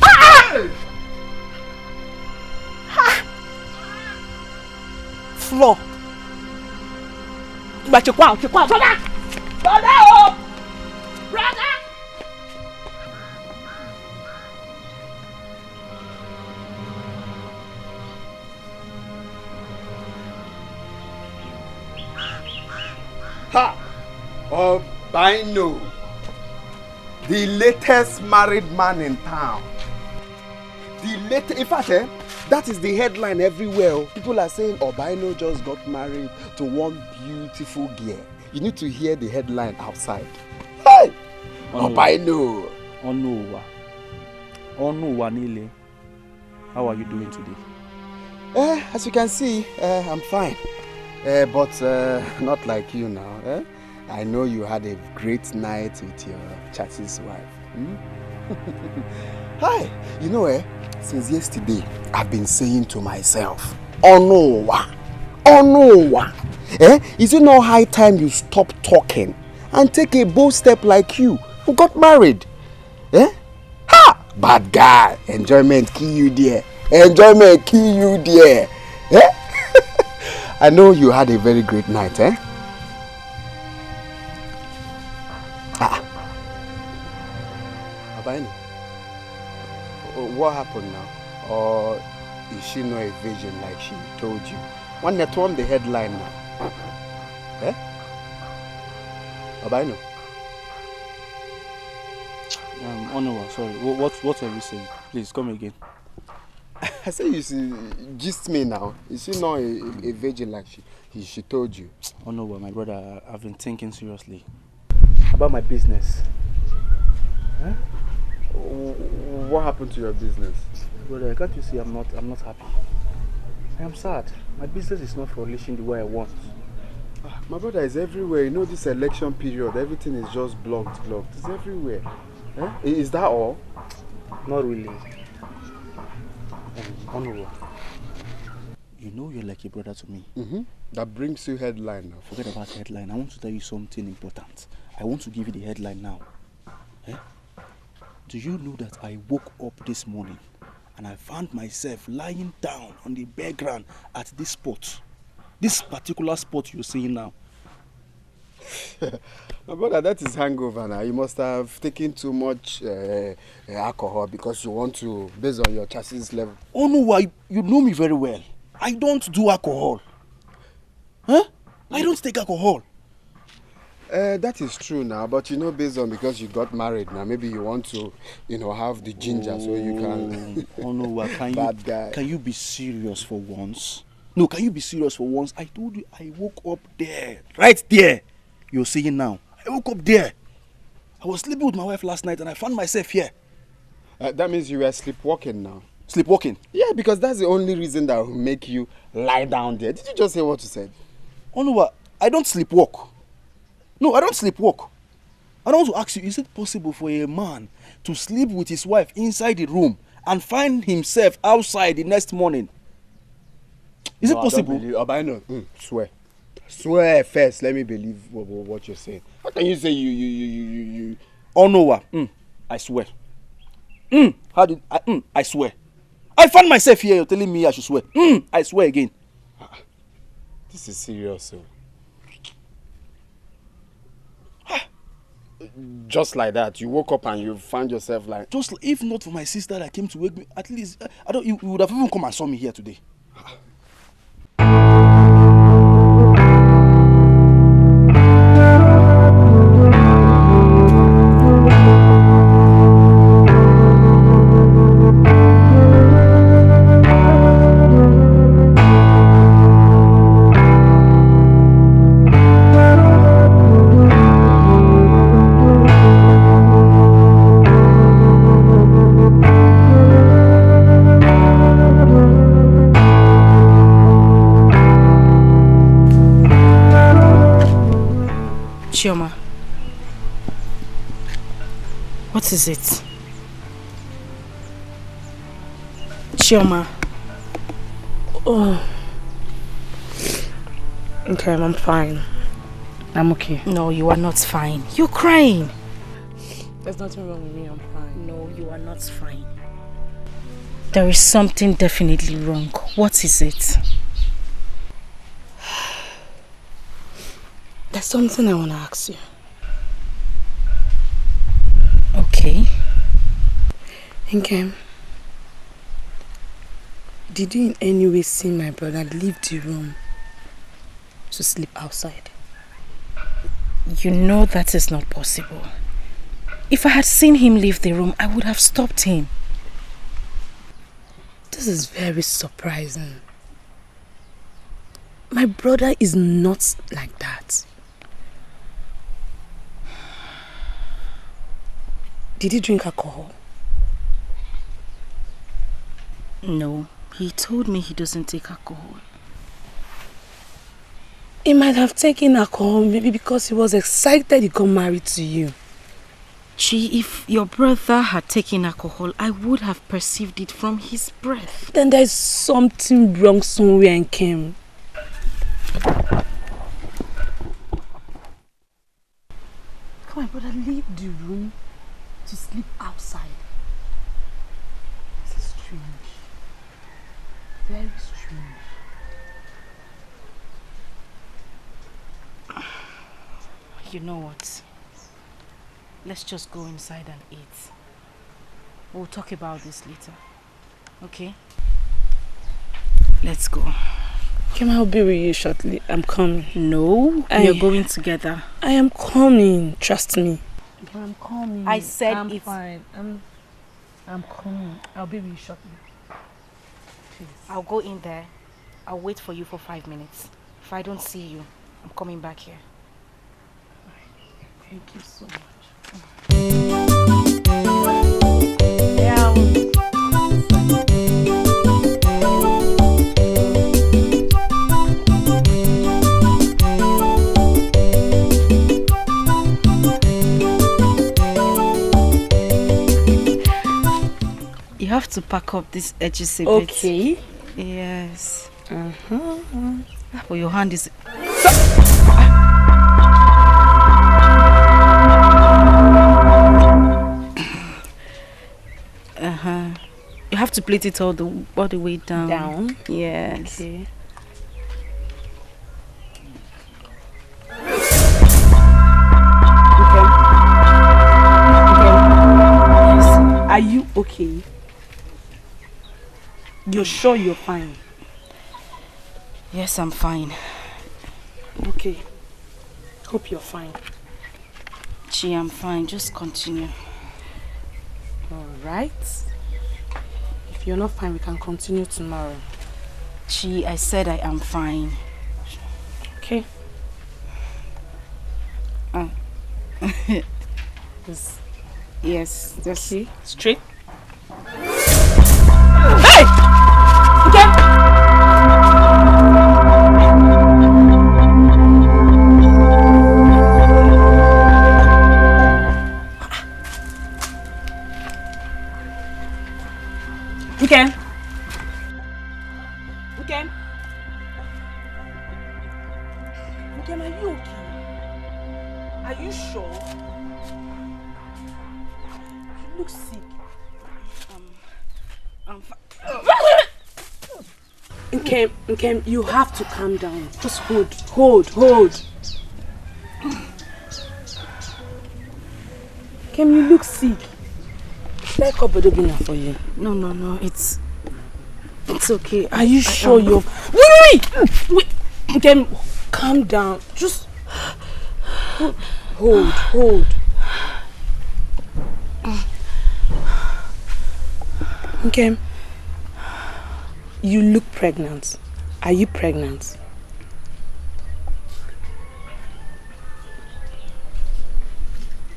Hey! Floor. Brother! Brother! Oh! Brother! Ha! Obina, the latest married man in town. In fact, that is the headline everywhere. People are saying Obina just got married to one beautiful girl. You need to hear the headline outside. Hey! Obina. Onuwa Nile. How are you doing today? As you can see, I'm fine. But not like you now. I know you had a great night with your chatty's wife. Hi, you know, since yesterday, I've been saying to myself, Onuwa. Is it not high time you stop talking and take a bold step like you who got married? Ha! Bad guy. Enjoyment kill you there. I know you had a very great night, Obina, what happened now? Or is she not a virgin like she told you? One that on the headline now. Obina. Onuwa, sorry. What have you said? Please come again. I say you see, gist me now. Is she not a virgin like she told you? Onuwa, my brother, I've been thinking seriously about my business. What happened to your business? Brother, can't you see I'm not happy? I am sad. My business is not flourishing the way I want. My brother, is everywhere. You know, this election period, everything is just blocked. It's everywhere. Is that all? Not really. Onuwa, you know you're like a brother to me. That brings you headline now. Forget about headline. I want to tell you something important. I want to give you the headline now. Do you know that I woke up this morning and I found myself lying down on the bare ground at this spot? This particular spot you're seeing now. My brother, that is hangover now. You must have taken too much alcohol because you want to, based on your chassis level. Oh no, you know me very well. I don't do alcohol. I don't take alcohol. That is true now, but you know, based on because you got married now, maybe you want to, have the ginger so you can. Oh no, can you be serious for once? No, can you be serious for once? I told you I woke up there, right there. You're seeing now. I woke up there. I was sleeping with my wife last night and I found myself here. That means you were sleepwalking now. Sleepwalking? Yeah, because that's the only reason that will make you lie down there. Did you just say what you said? Oh no, I don't sleepwalk. No, I don't sleepwalk. I want to ask you, is it possible for a man to sleep with his wife inside the room and find himself outside the next morning? Is it possible? Obina, swear. Swear first, let me believe what you're saying. How can you say you? Oh no, I swear. I swear. I found myself here, you're telling me I should swear. I swear again. This is serious, so. Just like that, you woke up and you found yourself like. Just if not for my sister that came to wake me, at least you would have even come and saw me here today. Chioma, what is it? Chioma. Oh. Okay, I'm fine. I'm okay. No, you are not fine. You're crying. There's nothing wrong with me, I'm fine. No, you are not fine. There is something definitely wrong. What is it? There's something I want to ask you. Okay. Nkem, did you in any way see my brother leave the room to sleep outside? You know that is not possible. If I had seen him leave the room, I would have stopped him. This is very surprising. My brother is not like that. Did he drink alcohol? No, he told me he doesn't take alcohol. He might have taken alcohol maybe because he was excited he got married to you. Chi, if your brother had taken alcohol, I would have perceived it from his breath. Then there's something wrong somewhere in Kim. Come on, brother, leave the room to sleep outside. This is strange. Very strange. You know what? Let's just go inside and eat. We'll talk about this later. Okay? Let's go. Kim, I'll be with you shortly. I'm coming. No, we are going together. I am coming. Trust me. I'm coming. I said I'm it's fine. I'm coming. I'll be with you shortly. Please. I'll go in there. I'll wait for you for 5 minutes. If I don't see you, I'm coming back here. Thank you so much. You have to pack up these edges a bit. Okay. Yes. But your hand is... You have to plait it all the way down. Down? Yes. Okay. Are you okay? You're sure you're fine? Yes, I'm fine. Okay. Hope you're fine. Chi, I'm fine. Just continue. Alright. If you're not fine, we can continue tomorrow. Chi, I said I am fine. Okay. Yes, just okay. Straight. Hey! Okay. Okay. Okay. Okay, are you okay? Are you sure? You look sick. I'm fine. Okay, you have to calm down. Just hold. Kim, you look sick. Let's call Obina for you. No, it's okay. Are you sure you're... Wait! Kim, calm down. Just hold. Okay. You look pregnant. Are you pregnant?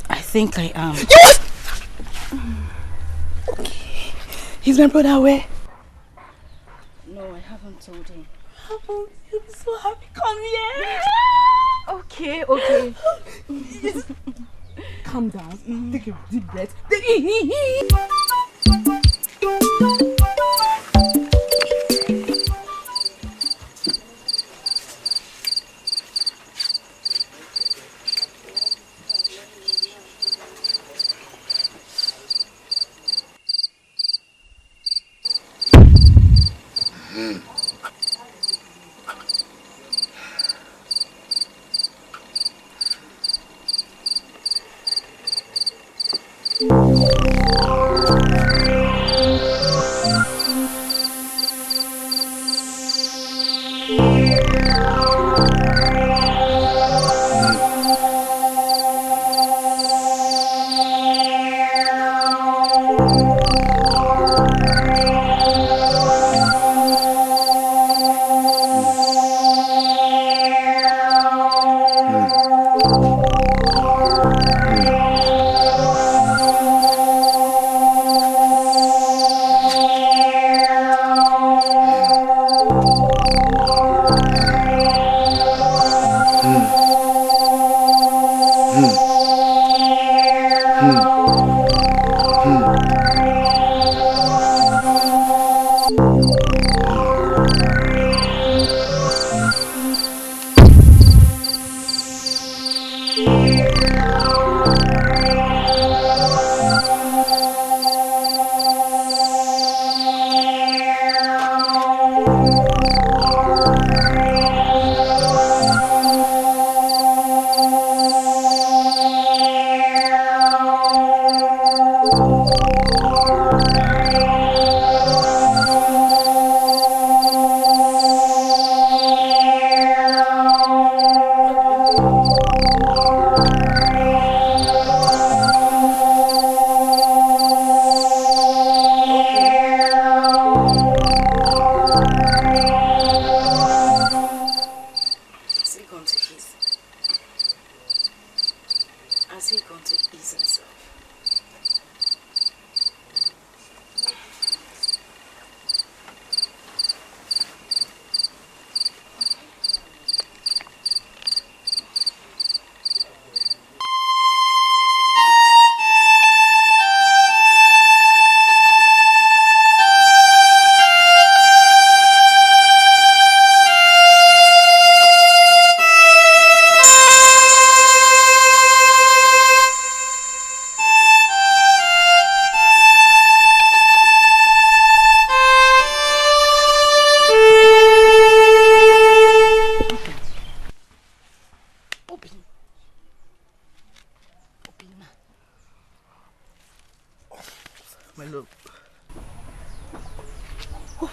I think I am. Yes! Okay. Is my brother aware? No, I haven't told him. Oh, you'll be so happy. Come here. Okay. Yes. Calm down. Take a deep breath.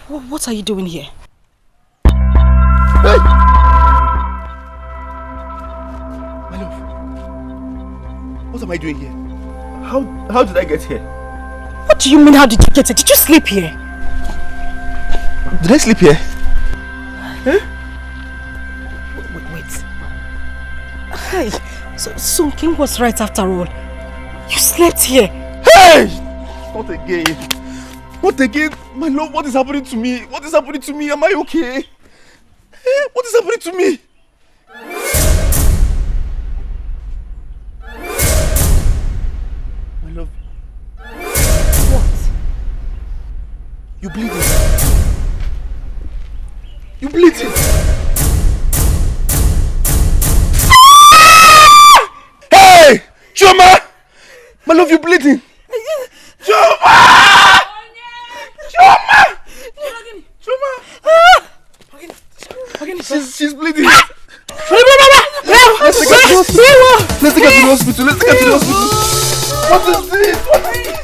What are you doing here? Hey! My love. What am I doing here? How did I get here? What do you mean, how did you get here? Did you sleep here? Did I sleep here? Huh? Wait. Hey, so King was right after all. You slept here. Hey! Not again. What again? My love, what is happening to me? What is happening to me? Am I okay? What is happening to me? My love. What? You bleeding? You bleeding? Hey! Choma! My love, you bleeding? Choma! Choma! She's bleeding. Let's take her to the hospital. Let's get to the hospital. What is this? What is this?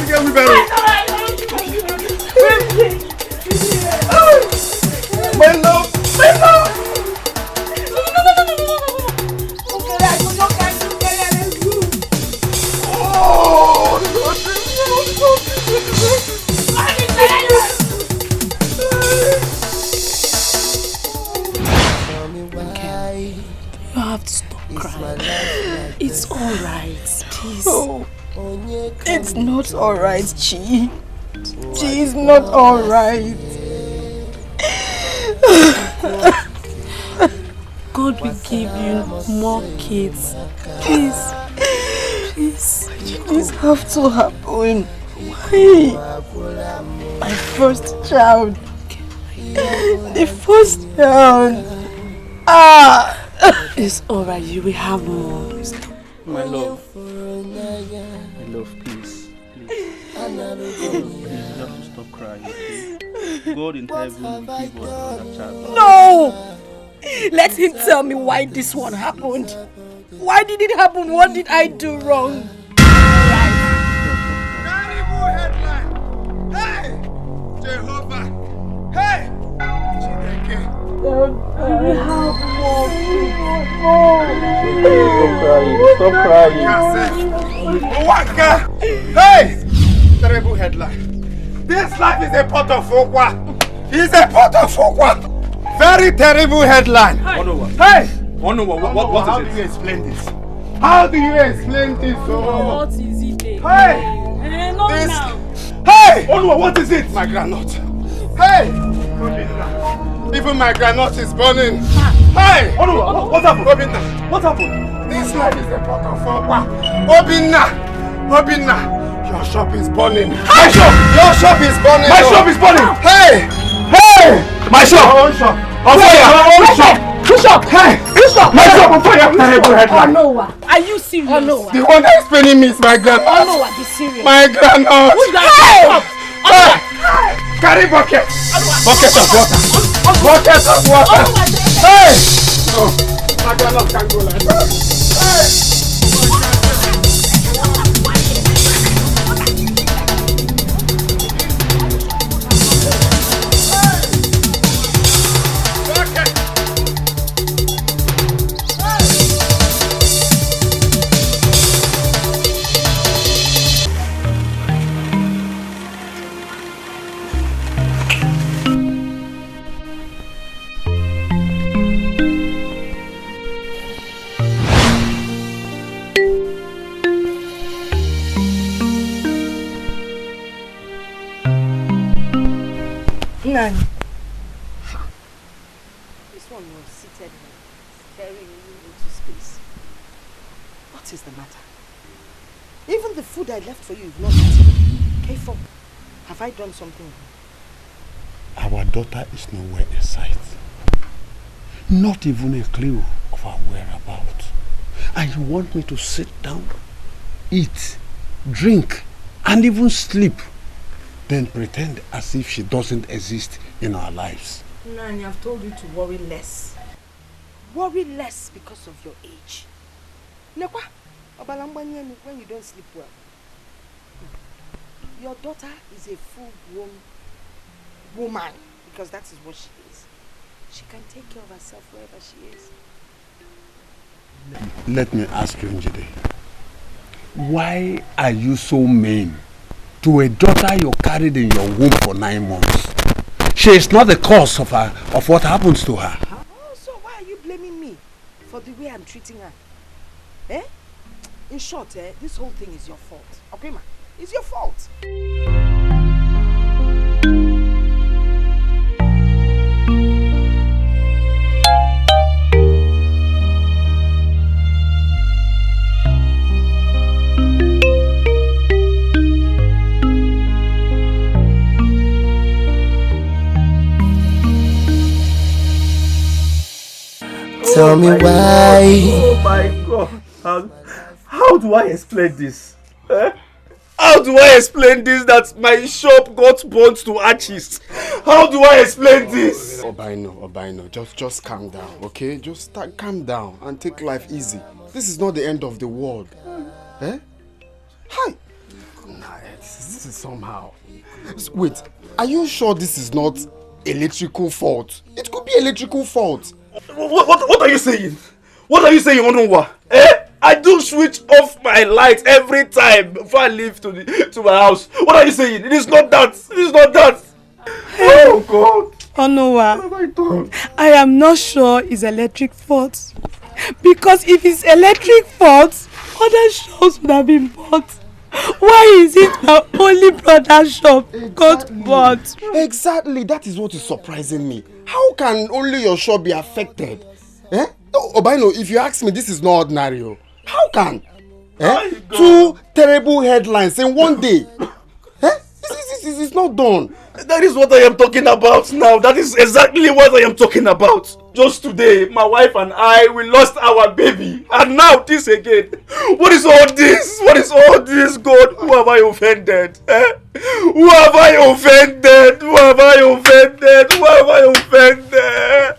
Get me better. My love. You have to stop crying. It's alright, please. Oh, it's not alright, Chi. Chi is not alright. God will give you more kids. Please. This have to happen. Why? My first child. The first child. It's alright, you will have more. My love, please. Please, just stop crying, okay? God in heaven will give us another child. No! Let him tell me why this one happened. Why did it happen? What did I do wrong? Hey! Jehovah! Hey! Stop crying. Waka! Hey! Terrible headline. This life is a pot of okwa. It's a pot of okwa. Very terrible headline. Hey! What is it? How do you explain this? How do you explain this? What is it? Hey! Not This... now. Hey! What is it? My granite. Hey! Even my granite is burning. Hey! What happened? Obina. What happened? This life is a pot of okwa. Obina! Your shop is burning. My shop! Your shop is burning. My shop is burning! Hey! My shop! Your own shop. On fire! Your own shop. Whose shop? Hey! My shop on fire! Terrible headline. Are you serious? The one that is paining me is my granite. Be serious. My granite. Who's that? Hey! Carry bucket. Bucket of water. Bucket of water. Hey! No, my granite can't go like that. Hey! Nani. This one was seated here, staring into space. What is the matter? Even the food I left for you is not eaten. K4, have I done something wrong? Our daughter is nowhere in sight. Not even a clue of her whereabouts. And you want me to sit down, eat, drink, and even sleep, then pretend as if she doesn't exist in our lives. Nani, I've told you to worry less. Worry less because of your age. Nekwa, Obalambanyemi, when you don't sleep well. Your daughter is a full-grown woman, because that is what she is. She can take care of herself wherever she is. Let me ask you, Njide. Why are you so mean to a daughter you carried in your womb for 9 months? She is not the cause of what happens to her. Oh, so why are you blaming me for the way I'm treating her? Eh? In short, this whole thing is your fault. Okay, ma? It's your fault. Tell me why. Oh my God. How do I explain this? How do I explain this that my shop got burnt to ashes? How do I explain this? Obino, just calm down, okay? Just calm down and take life easy. This is not the end of the world. Eh? Hi! Nah, this is somehow. Wait, are you sure this is not electrical fault? It could be electrical fault. What are you saying? What are you saying, Onunwa? I do switch off my lights every time before I leave to my house. What are you saying? It is not that. It is not that. Oh God. Onunwa, what have I done? I am not sure it's electric fault. Because if it's electric fault, other shops would have been bought. Why is it my only brother's shop got bought? Exactly, that is what is surprising me. How can only your shop be affected? Eh? Obino, if you ask me, this is not ordinary. How can? Eh? 2 terrible headlines in one day. Eh? This is not done. That is what I am talking about now. That is exactly what I am talking about. Just today, my wife and I, we lost our baby. And now this again. What is all this? What is all this, God? Who have I offended? Eh? Who have I offended? Who have I offended? Who have I offended?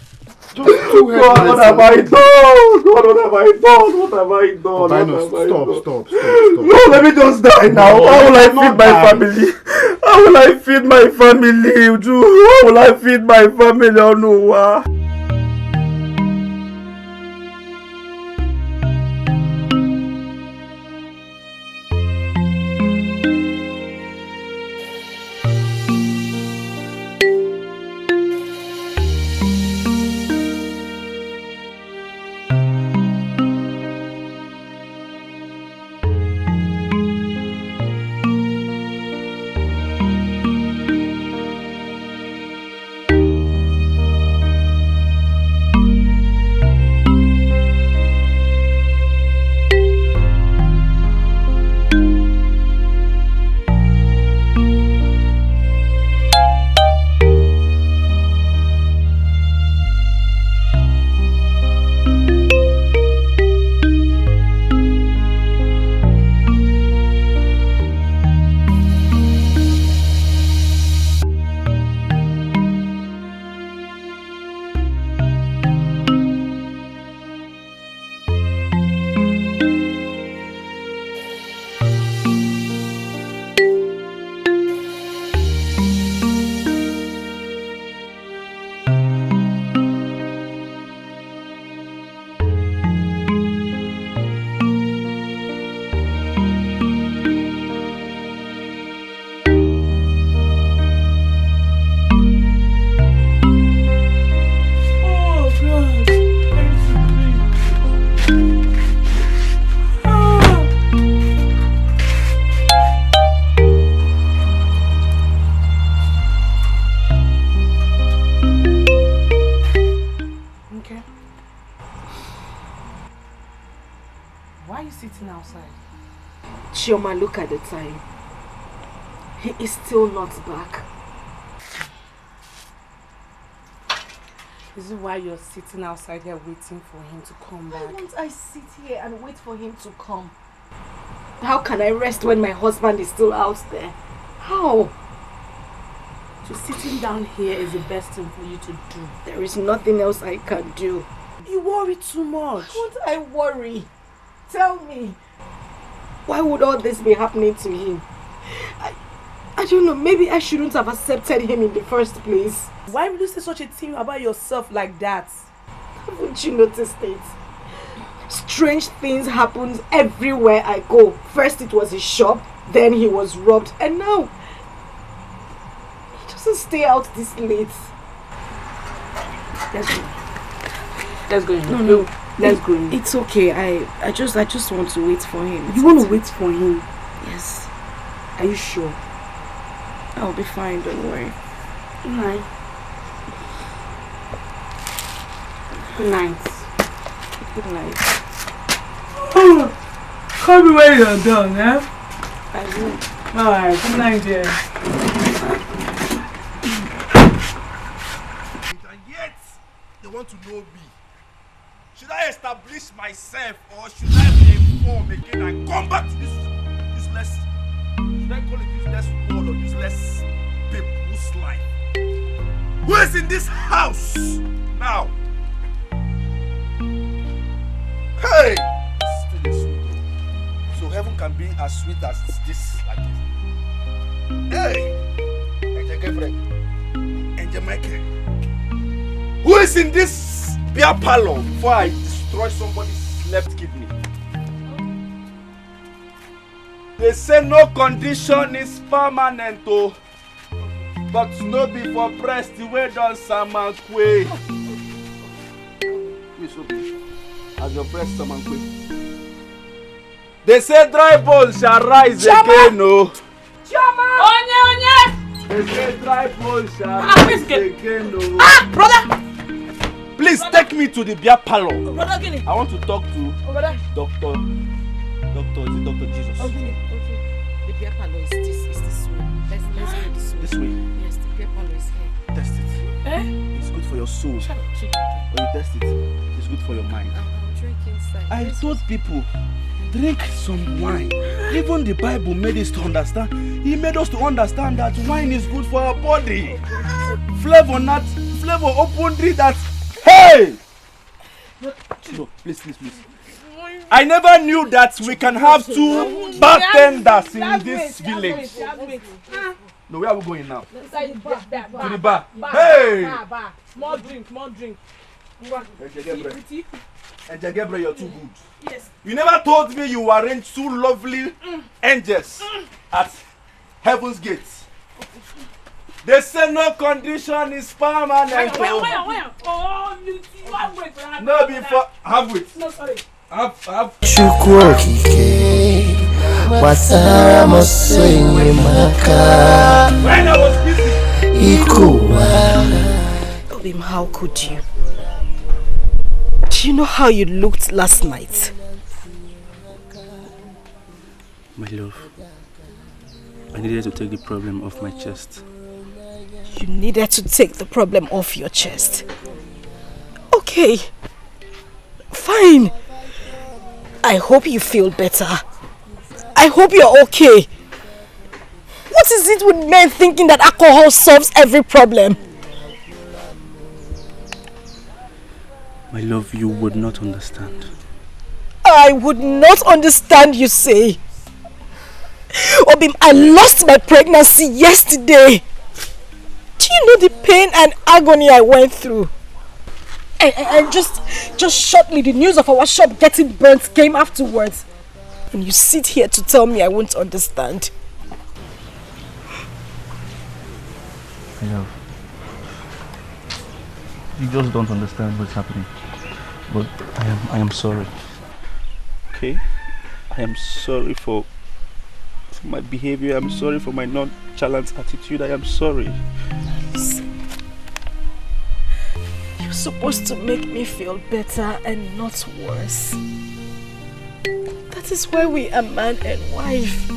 God, what have I done? God, what have I done? What have I done? Stop. No, let me just die now. No, how will I feed my family? How will I feed my family? How will I feed my family? Oh no. Chioma, look at the time. He is still not back. Is it why you're sitting outside here waiting for him to come back? Why won't I sit here and wait for him to come? How can I rest when my husband is still out there? How? So sitting down here is the best thing for you to do. There is nothing else I can do. You worry too much. Why won't I worry? Tell me. Why would all this be happening to him? I don't know, maybe I shouldn't have accepted him in the first place. Why would you say such a thing about yourself like that? Haven't you noticed it? Strange things happen everywhere I go. First it was his shop, then he was robbed, and now he doesn't stay out this late. Let's go. No. Let's go. It's okay. I just want to wait for him. You want to wait for him? Yes. Are you sure? I'll be fine, don't worry. Good night. Good night. Good night. Call me when you're done, eh? I will. Alright, good night, dear. And yet, they want to know me. Should I establish myself or should I be informed again and come back to this useless, should I call it useless word or useless people's life? Who is in this house now? Hey! Still is sweet. So heaven can be as sweet as this, like this. Hey! Angel Gabriel. Angel Michael. Who is in this beer parlor before I destroy somebody's left kidney? They say no condition is permanent, oh, but no be for breast the way done Samankwe. Please open. As your breast Samankwe. They say dry bones shall rise again, oh. Chama! Onye! They say dry bones shall rise again, oh. Brother! Please take me to the beer parlor. Brother Gini. I want to talk to Brother. Doctor, is it Dr. Jesus? Okay. The beer parlor is this way. Let's go this way. This way? Yes, the beer parlor is here. Test it. It's good for your soul. Shut up, Chidi. When you test it, it's good for your mind. I'll drink inside. I told people, drink some wine. Even the Bible made us to understand. He made us to understand that wine is good for our body. Flavor open drink that. Hey! No, please. I never knew that we can have two bartenders in this village. No, where are we going now? To the bar. Hey! More drink. Angel Gabriel, you're too good. Yes. You never told me you arranged two lovely angels at heaven's gates. They say no condition is permanent. Where? Oh, you wait. No, before have wait. No, sorry. Have. Chukwu okike, wasara moswenye maka. When I was busy. Ikuwa. Obim, how could you? Do you know how you looked last night? My love, I needed to take the problem off my chest. You needed to take the problem off your chest. Okay. Fine. I hope you feel better. I hope you're okay. What is it with men thinking that alcohol solves every problem? My love, you would not understand. I would not understand, you say. Obim, I lost my pregnancy yesterday. Do you know the pain and agony I went through? And just shortly, the news of our shop getting burnt came afterwards. And you sit here to tell me I won't understand. My love, you just don't understand what's happening. But I am sorry. Okay? I am sorry for my behavior. I'm sorry for my nonchalant attitude. I am sorry. You're supposed to make me feel better and not worse. That is why we are man and wife.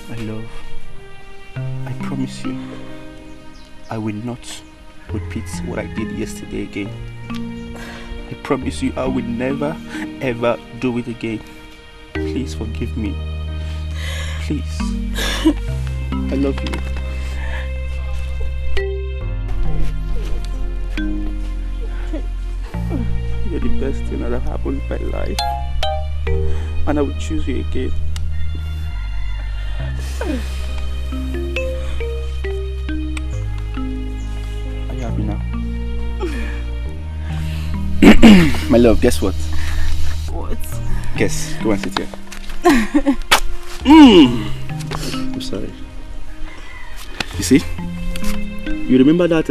My love, I promise you, I will not repeat what I did yesterday again. I promise you, I will never ever do it again. Please forgive me. Please. I love you. You're the best thing that happened in my life. And I will choose you again. Are you happy now? My love, guess what? What? Guess. Go and sit here. I'm sorry. You see? You remember that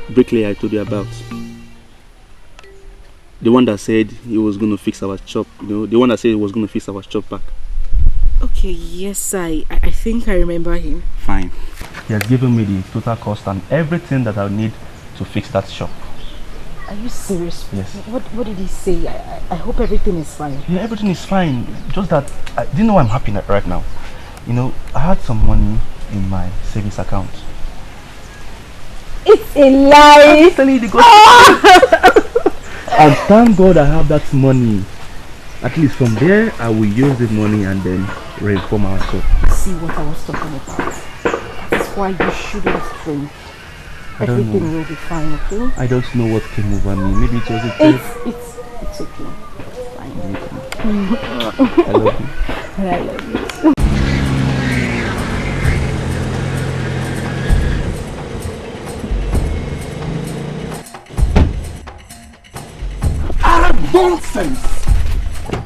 bricklayer I told you about? The one that said he was going to fix our shop, you know, the one that said he was going to fix our shop back. Okay, yes, I think I remember him. Fine. He has given me the total cost and everything that I need to fix that shop. Are you serious? Yes. What did he say? I hope everything is fine. Yeah, everything is fine. Just that I didn't know why I'm happy right now. You know, I had some money in my savings account. It's a lie! I'm telling you the gospel. And thank God I have that money. At least from there, I will use the money and then reform ourselves. See what I was talking about. That's why you shouldn't drink. Everything will be fine, okay? I don't know what came over me. Maybe it was a trip. It's okay. It's fine. I love you. I love you. Nonsense!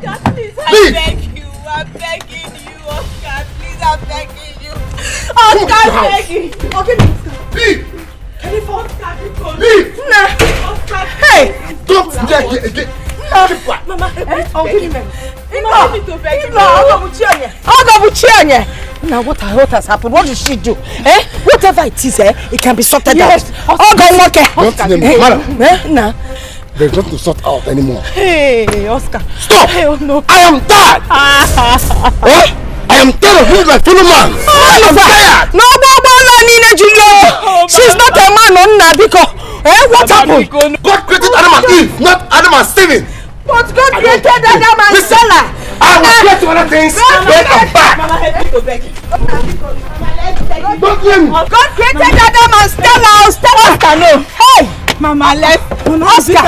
Oscar, please, I beg you. I'm begging you, Oscar. Please, I'm begging you. Oscar, I'm begging you. Okay, Oscar. Leave! Can you Oscar, because... Leave! Nah. Oscar, hey! Don't get again! Mama, I'll give him. I'll give to beg you. Now what has happened? What did she do? Eh? Whatever it is, it can be sorted out. Don't name me, madam. Nah. There's nothing to sort out anymore. Hey, Oscar. Stop! Hey, oh no. I am tired! Eh? I am tired of being my fellow man! I am tired! No, she's not a man, Nabiko. Eh? What happened? God created Adam and Eve, not Adam and Steven. But God created Adam and Stella. I will get to other things when I'm back. Mama, help me to beg you. Don't blame me. God created Adam and Stella. Oscar, no. Hey! Mama, left. Oscar,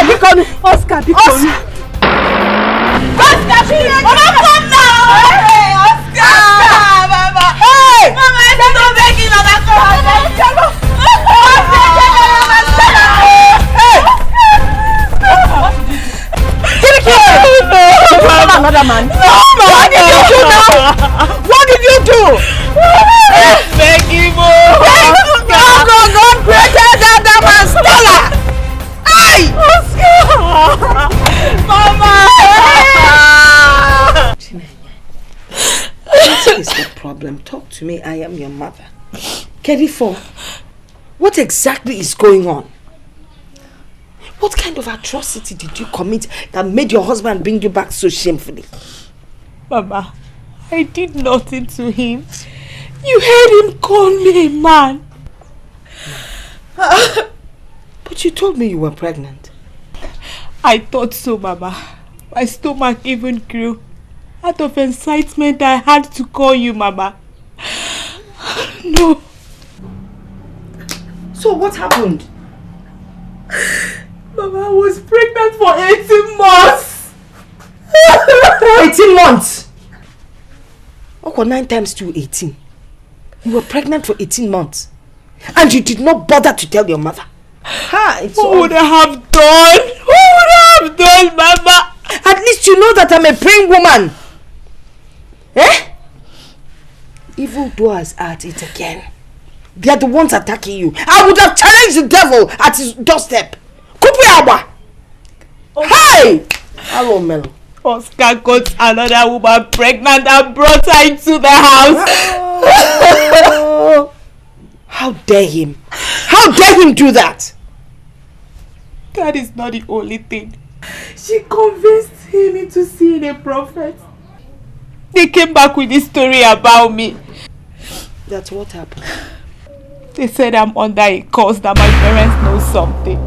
Bikonu. Oscar, Bikonu. Oscar, Mama, come now. Hey, Oscar. Mama. Hey. Mama, I'm not begging. Mama, come. Another man. No, what did you do now? What did you do? Beg you, God created Adam and Stella. Hey! Oscar! Mama! What is the problem? Talk to me. I am your mother. Kerifo, what exactly is going on? What kind of atrocity did you commit that made your husband bring you back so shamefully? Mama, I did nothing to him. You heard him call me a man. But you told me you were pregnant. I thought so, Mama. My stomach even grew. Out of excitement, I had to call you, Mama. No. So what happened? Mama, I was pregnant for 18 months. 18 months? Okay, 9 times 2, 18. You were pregnant for 18 months. And you did not bother to tell your mother. What would I have done? What would I have done, Mama? At least you know that I'm a praying woman. Eh? Evil doers are at it again. They are the ones attacking you. I would have challenged the devil at his doorstep. Hey! Hello, Melo. Oscar got another woman pregnant and brought her into the house. How dare him? How dare him do that? That is not the only thing. She convinced him into seeing a prophet. They came back with this story about me. That's what happened. They said I'm under a curse, that my parents know something.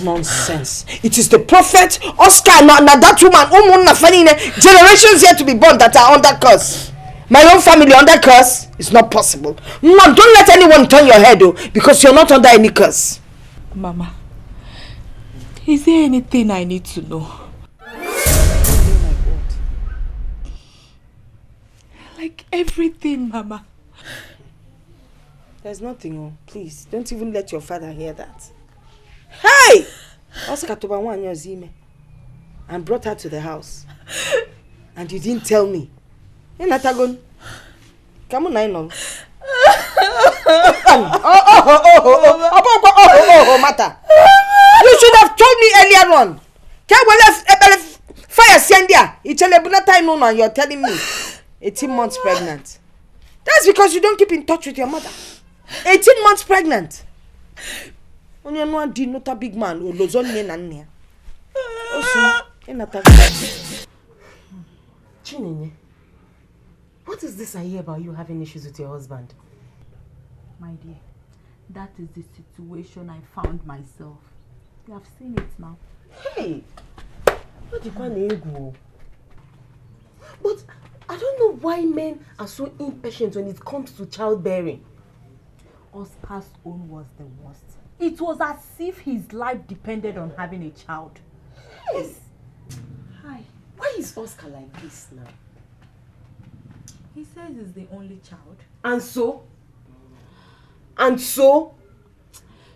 Nonsense. It is the prophet, Oscar, now that woman, generations yet to be born that are under curse. My own family under curse is not possible. Mom, don't let anyone turn your head, because you're not under any curse. Mama, is there anything I need to know? Like take everything, Mama. There's nothing, oh. Please, don't even let your father hear that. Hey! Oscar Tobawan Yozime. And brought her to the house. And you didn't tell me. Hey, Natagon. Come on, I know. Mata. You should have told me earlier on. Fire Sendia. It's a time no, you're telling me 18 months pregnant. That's because you don't keep in touch with your mother. 18 months pregnant. When you're not a big man who lives on me. Chinenye, what is this I hear about you having issues with your husband? My dear, that is the situation I found myself. You have seen it now. Hey! What do you go? But I don't know why men are so impatient when it comes to childbearing. Oscar's own was the worst. It was as if his life depended on having a child. Yes. Hi. Why is Oscar like this now? He says he's the only child. And so? And so?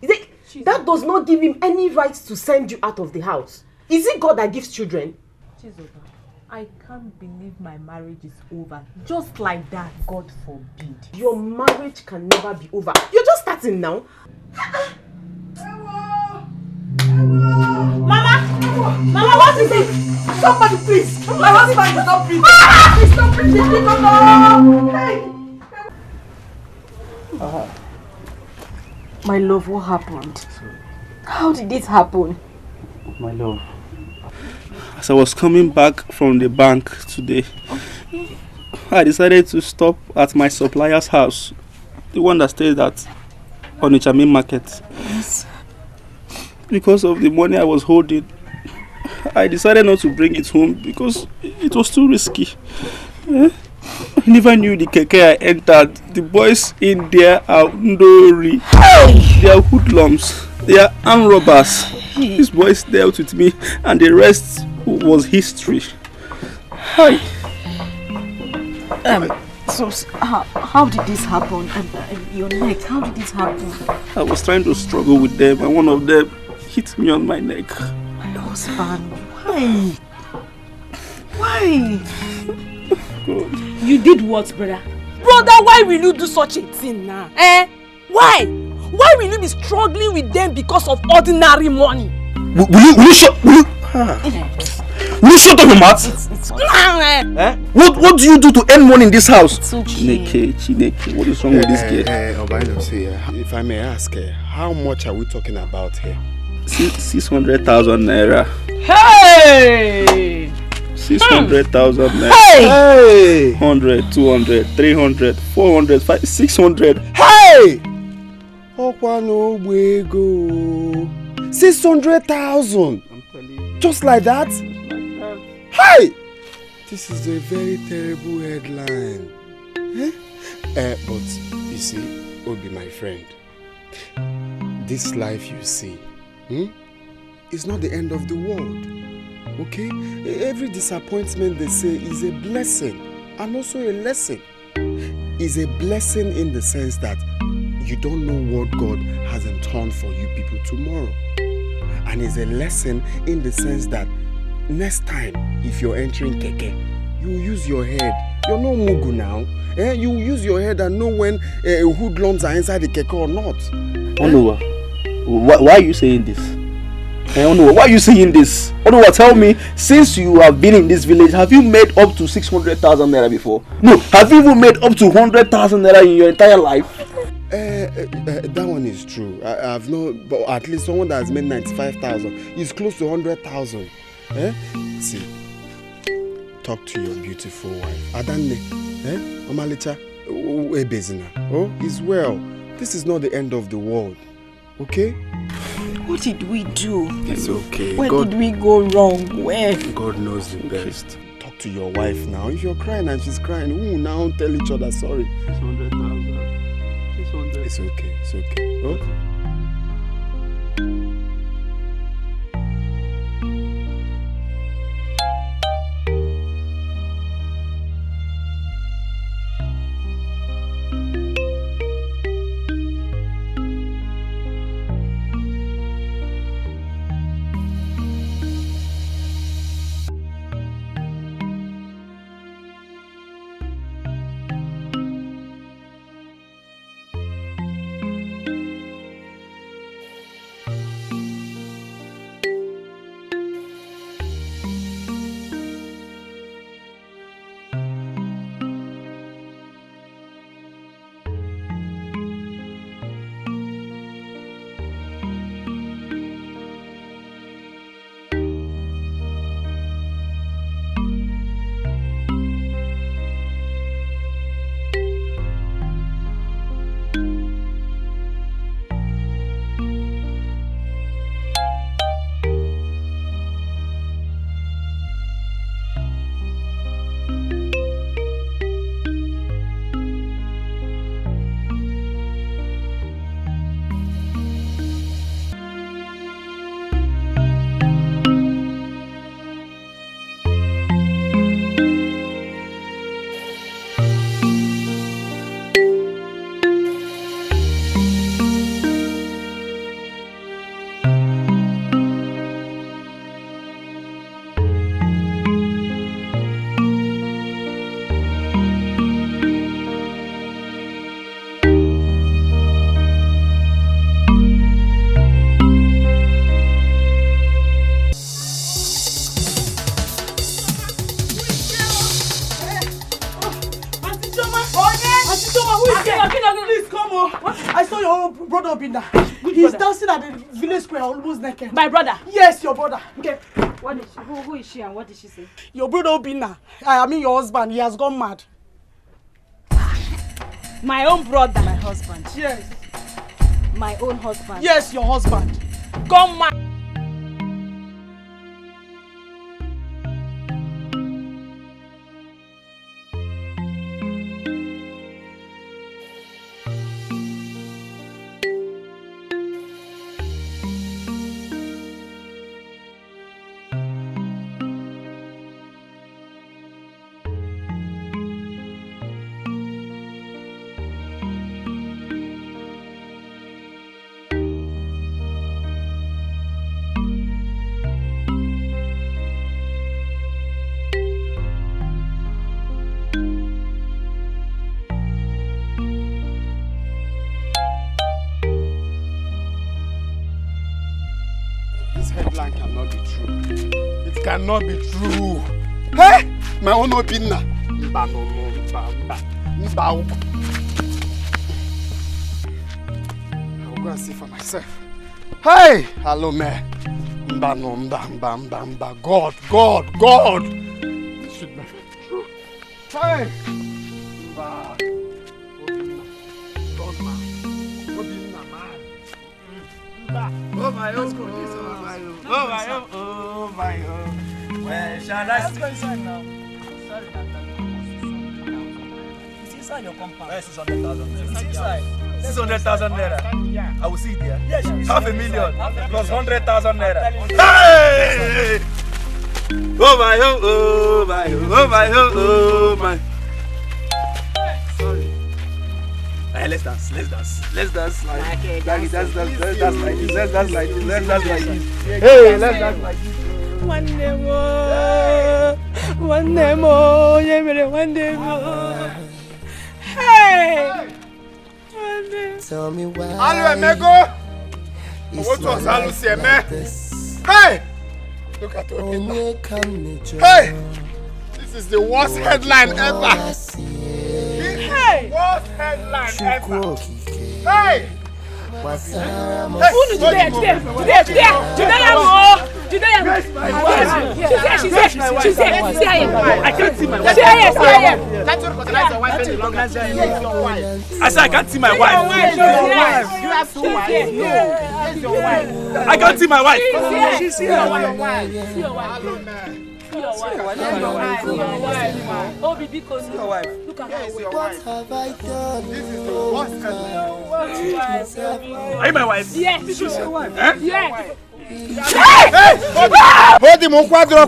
That does not give him any right to send you out of the house. Is it God that gives children? Chizoba, I can't believe my marriage is over. Just like that, God forbid. Your marriage can never be over. You're just starting now. Mama! Mama, what is it? Somebody please! My husband is not breathing! He's not breathing! No! Hey! My love, what happened? How did it happen? My love, as I was coming back from the bank today, I decided to stop at my supplier's house, the one that stays at Onitsha Market. Yes. Because of the money I was holding, I decided not to bring it home because it was too risky. I never knew the keke I entered. The boys in there are ndori. They are hoodlums. They are armed robbers. These boys dealt with me and the rest was history. Hi. So how did this happen? Your neck, how did this happen? I was trying to struggle with them and one of them hit me on my neck. My husband, why? Why? God. You did what, brother? Brother, why will you do such a thing now? Why? Why will you be struggling with them because of ordinary money? Will you shut up your mouth? What do you do to earn money in this house? Chineke, what is wrong with this girl? Obina, if I may ask, how much are we talking about here? 600,000 naira. Hey! 600,000 naira. Hey! 100, 200, 300, 400, 500, 600. Hey! Okwano wego. 600,000. I'm telling you. Just like that? Hey! This is a very terrible headline. But you see, Obi, my friend, this life you see is not the end of the world. Okay? Every disappointment they say is a blessing and also a lesson. Is a blessing in the sense that you don't know what God has in store for you people tomorrow. And is a lesson in the sense that next time, if you're entering keke, you use your head. You're no mugu now. You use your head and know when hoodlums are inside the keke or not. Onuwa, why are you saying this? Onuwa, why are you saying this? Onuwa, tell me, since you have been in this village, have you made up to 600,000 naira before? No, have you even made up to 100,000 naira in your entire life? That one is true. I've not, but at least someone that has made 95,000 is close to 100,000. See, talk to your beautiful wife. Adanne, Omalicha, Ebezina. Oh, he's well. This is not the end of the world. Okay? What did we do? It's okay. Where did we go wrong? Where? God knows the best. Talk to your wife now. If you're crying and she's crying, who now tell each other sorry? 600,000. 600. It's okay. It's okay. Oh? Please come on. I saw your own brother Obina. He's dancing at the village square almost naked. My brother? Yes, your brother. Okay. What is she? Who is she and what did she say? Your brother Obina. I mean your husband. He has gone mad. My own brother. My husband. Yes. My own husband. Yes, your husband. Gone mad. Cannot be true. Hey, my own Obina. I'll go and see for myself. Hey, hello, man. God. This should be true. Hey, Oh my Where shall I go inside now? Sorry, it's inside your compound. Where is 600,000? It's inside. 600,000 naira. I will see it there. Yes, half a million plus 100,000 naira. Hey! Oh my. Sorry. Hey, let's dance. Let's dance like this. Hey, let's dance like this. One day more, Hey! Tell me why. Hey! Look at Obina. Hey! This is the worst headline ever. Hey! Worst headline ever. Hey! Who today? She's here. I can't see my wife. Let's recognize your wife and recognize your wife. I said I can't see my wife. You have two wives. I can't see my wife. She's here. Oh, baby, look at her. What have I done? This is the worst headline. Are you my wife? Yes. This is your wife? Yes. Hold him, Okwadro.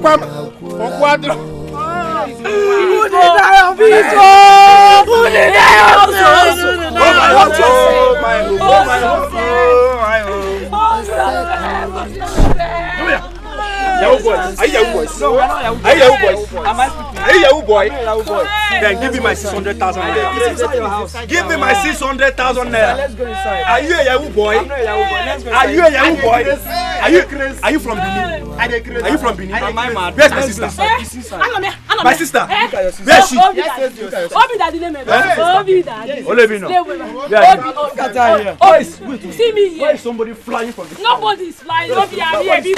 Yahoo boys. Are you Yahoo boys? No, we're not Yahoo boys. Are you Yahoo boys? Am I speaking? Are you Yahoo boy? Then give me my 600,000 naira. Give me my 600,000 naira. Let's go inside. Are you a Yahoo boy? I'm not a Yahoo boy. Let's go inside. Are you a Yahoo boy? Are you from Benin? Are you from Benin? Am I mad? Where's my sister? My sister? Where is she? Obi daddy name. Obi daddy. Olebino. See me here. Why is somebody flying from this? Nobody is flying. Obi, I'm here. Obi,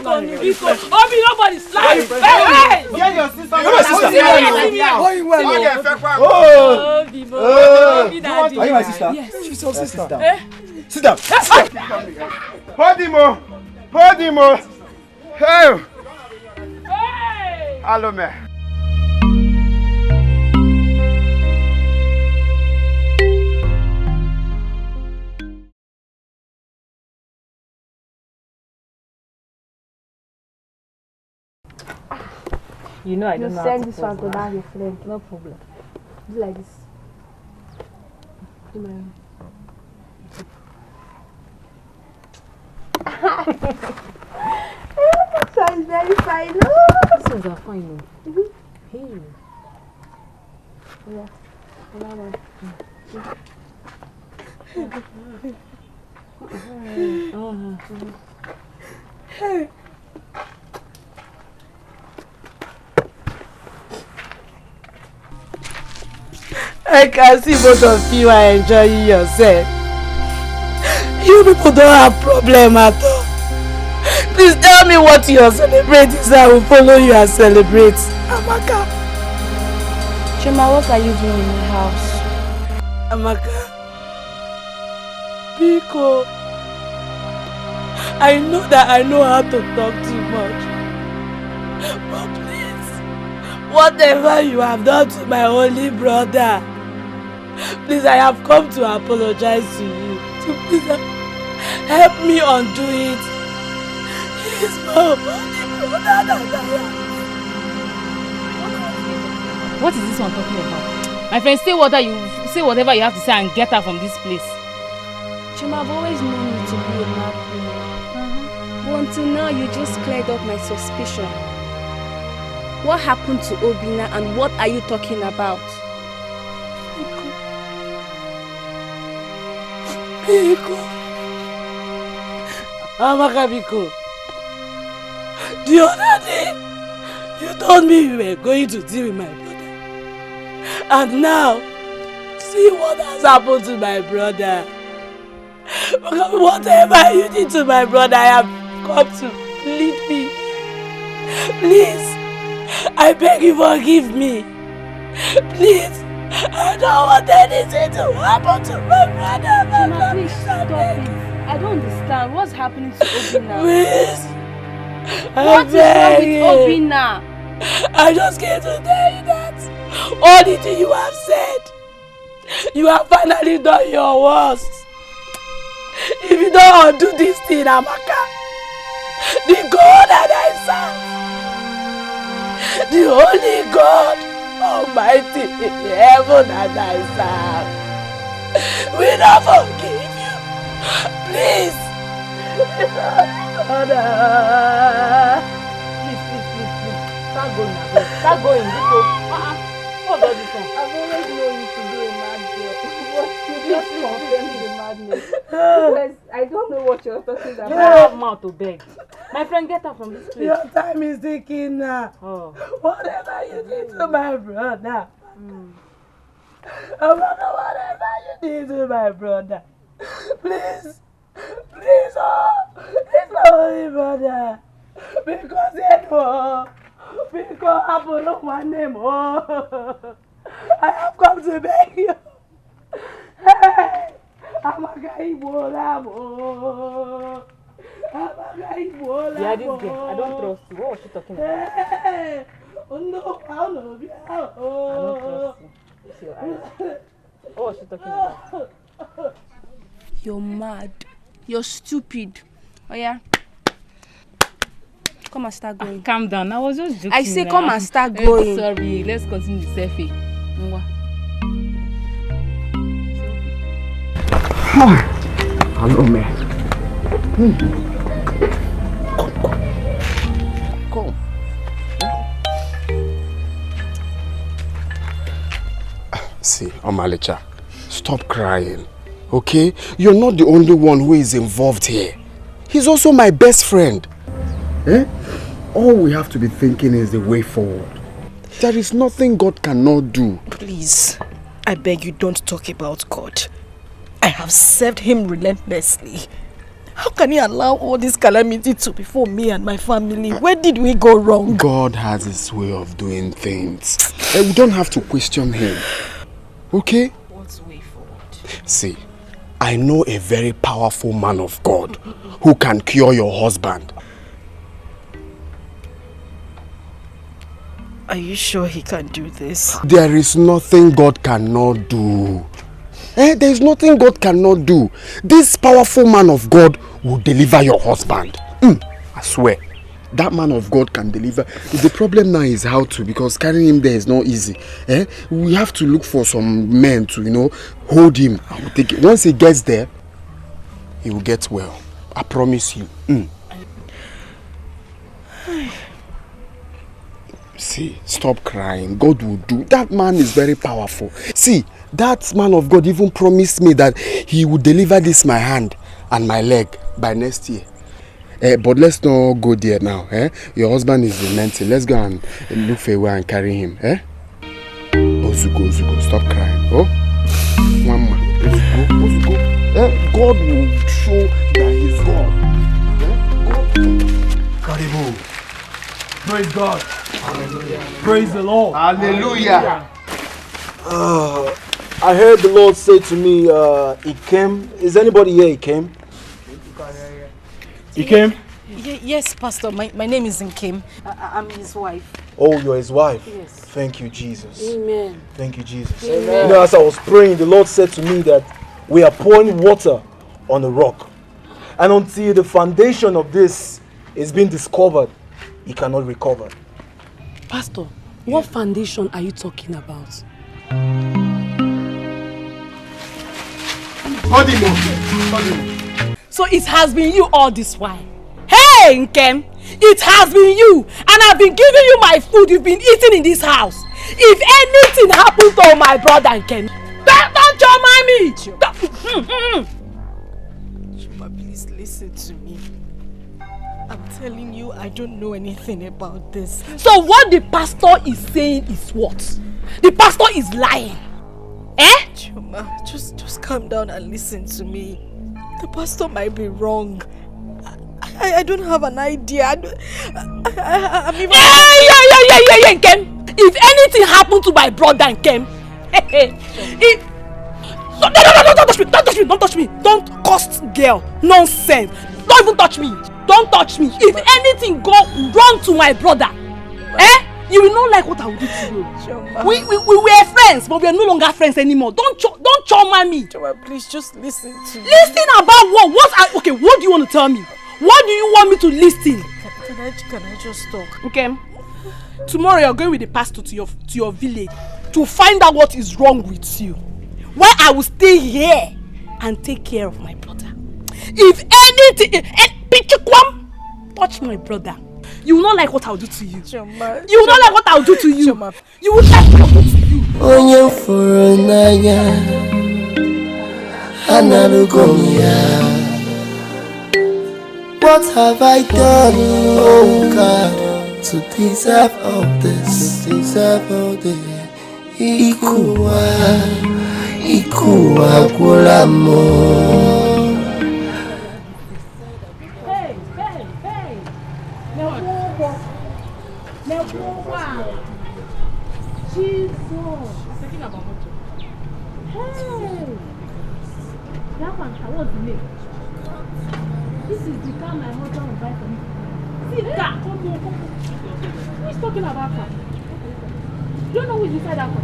nobody is flying. Hey! Get your sister. You're my sister. Obi daddy. Are you my sister? Yes. She's your sister. Sit down. Hold him. Hey! Hello, man. You know I don't know how send to this one to that your friend. No problem. Do like this. Do my own. This one is very fine. This ones are fine. Hey. Yeah. Another one. Hey. I can see both of you are enjoying yourself. You people don't have problem at all. Please tell me what you are celebrating so I will follow you and celebrate. Amaka. Chima, what are you doing in my house? Amaka. Biko. I know that I know how to talk too much. But please, whatever you have done to my only brother, please, I have come to apologize to you. So please, help me undo it. He is my only brother that I have. What is this one talking about? My friend, say whatever you have to say and get out from this place. Chima, I've always known you to be a mad woman. But until now, you just cleared up my suspicion. What happened to Obina and what are you talking about? Biko. Amaka Biko. The other day, you told me you were going to deal with my brother. And now, see what has happened to my brother. Whatever you did to my brother, I have come to plead me. Please, I beg you, forgive me. Please, I don't want anything to happen to my brother. Chima, please stop it. I don't understand. What's happening to Obina? Please, what is wrong with Obina? I just came to tell you that all the things you have said, you have finally done your worst. If you don't undo this thing, Amaka, the God that I serve, the only God Almighty in heaven that I serve, will not forgive you. Please. Please. Start going now. Start going. What about this one? I've always known you to be a mad girl. But you just confirmed the madness. Because I don't know what you're talking about. You don't have mouth to beg. My friend, get out from this place. Your time is ticking now. Whatever you did to my brother. Whatever you did to my brother. Please, oh, it's my only brother. Because I follow my name, oh. I have come to beg you. Hey, Amaka Ibola, oh. Amaka Ibola. Yeah, this girl, I don't trust you. What was she talking about? Hey, oh no, I love you. I don't trust you. See your eyes. What was she talking about? You're mad. You're stupid. Oh yeah. Come and start going. Calm down. I was just joking. I say come and start going. Sorry. Let's continue the selfie. Hello, man. Come. See, Omalicha, stop crying, okay? You're not the only one who is involved here. He's also my best friend. Eh? All we have to be thinking is the way forward. There is nothing God cannot do. Please, I beg you, don't talk about God. I have served him relentlessly. How can he allow all this calamity to befall me and my family? Where did we go wrong? God has his way of doing things. We don't have to question him. Okay? What's the way forward? See, I know a very powerful man of God who can cure your husband. Are you sure he can do this? There is nothing God cannot do. There is nothing God cannot do. This powerful man of God will deliver your husband. I swear. That man of God can deliver. The problem now is how to, because carrying him there is not easy. We have to look for some men to, hold him. Take it. Once he gets there, he will get well. I promise you. See, stop crying. God will do. That man is very powerful. See, that man of God even promised me that he would deliver this my hand and my leg by next year. But let's not go there now. Your husband is demented. Let's go and look for a way and carry him. Zuko, stop crying. Oh? Mama, Zuko. God will show that he's God. Karibu. Praise God. Hallelujah. Praise the Lord. Hallelujah. I heard the Lord say to me, he came. Is anybody here he came? He came? Yes, Pastor. My name is Nkem. I'm his wife. Oh, you're his wife? Yes. Thank you, Jesus. Amen. Thank you, Jesus. Amen. You know, as I was praying, the Lord said to me that we are pouring water on a rock. And until the foundation of this is being discovered, it cannot recover. Pastor, what foundation are you talking about? So it has been you all this while. Hey, Nkem! It has been you, and I've been giving you my food you've been eating in this house. If anything happens to my brother Nkem, don't your mommy! Chuma, please listen to me. I'm telling you, I don't know anything about this. So what the pastor is saying is what? The pastor is lying. Eh? Chuma, just calm down and listen to me. The pastor might be wrong. I don't have an idea. I'm even... Yeah, Nkem. If anything happened to my brother Nkem, don't touch me. Don't cost girl. Nonsense. Don't even touch me. Don't touch me. If anything go wrong to my brother, you will not like what I will do to you. Choma. We were friends, but we are no longer friends anymore. Don't choma me. Choma, please just listen to me. Listen about what? Okay, what do you want to tell me? What do you want me to listen? Can I just talk? Okay. Tomorrow you're going with the pastor to your village to find out what is wrong with you. While I will stay here and take care of my brother. If anything, touch my brother, you will not like what I'll do to you. Choma, you will not like what I'll do to you. Choma. You will like what I'll do to you. Onye furu n'anya, analugonia. What have I done, oh God, to deserve all this? Deserve all this. Ikuwa kulamo. Hey. Jesus. Talking about motor. Hey. That one, what's the name? This is the car my husband will buy for me. See the car. Who is talking about car? You don't know who is inside that car?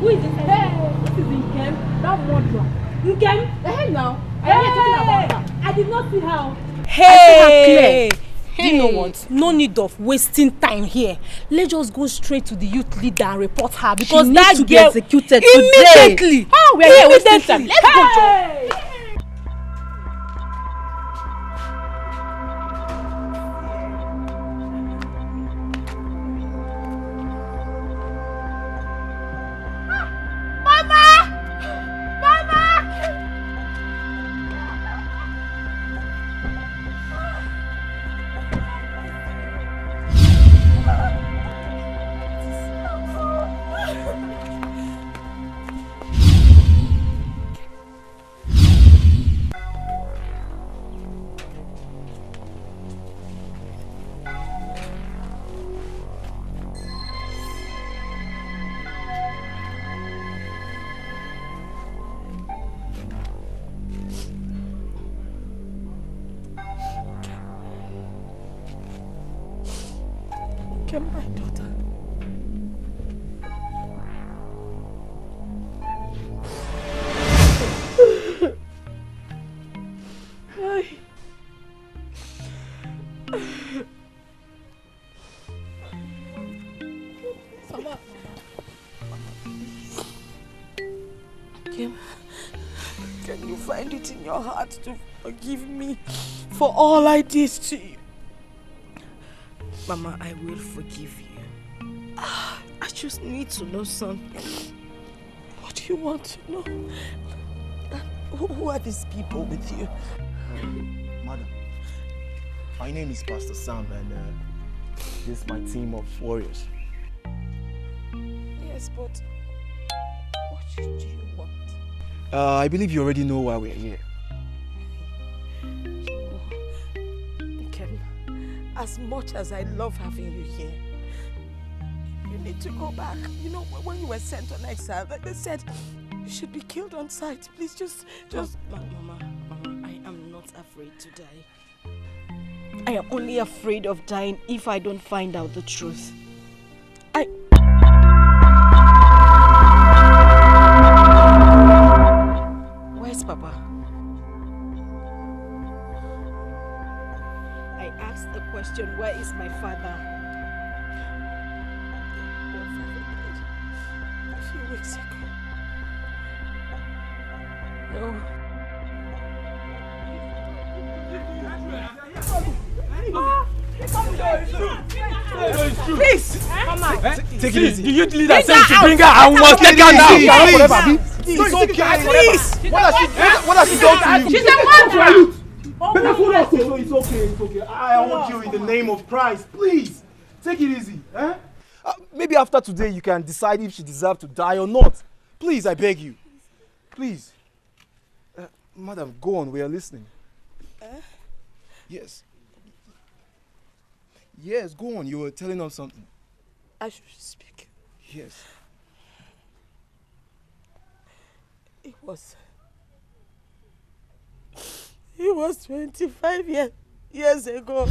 Who is inside? Hey, this is Nkem. That murderer. Nkem? Hey now. I am talking about her. I did not see her. Hey. Do you know what? No need of wasting time here. Let's just go straight to the youth leader and report her because she that needs to be girl executed immediately. Today. Oh, we are here wasting time. Let's go, Joe. Get my daughter. Hi. Kim, can you find it in your heart to forgive me for all I did to you? Mama, I will forgive you. I just need to know something. What do you want to know? Who are these people with you? Madam, my name is Pastor Sam and this is my team of warriors. Yes, but I believe you already know why we're here. Ken, as much as I love having you here, you need to go back. You know, when you were sent on exile, they said you should be killed on sight. Please just... Mama, I am not afraid to die. I am only afraid of dying if I don't find out the truth. Where's Papa? I asked the question, where is my father? Your father died a few weeks ago. No. Please! Mama! Take it easy. The youth leader said to bring her and we must take her now. It's okay. Please! What has she done to you? She's a murderer! It's okay. I want you in the name of Christ. Please, take it easy. Maybe after today you can decide if she deserves to die or not. Please, I beg you. Please. Madam, go on. We are listening. Yes. Yes, go on. You were telling us something. I should speak. Yes. It was 25 years ago.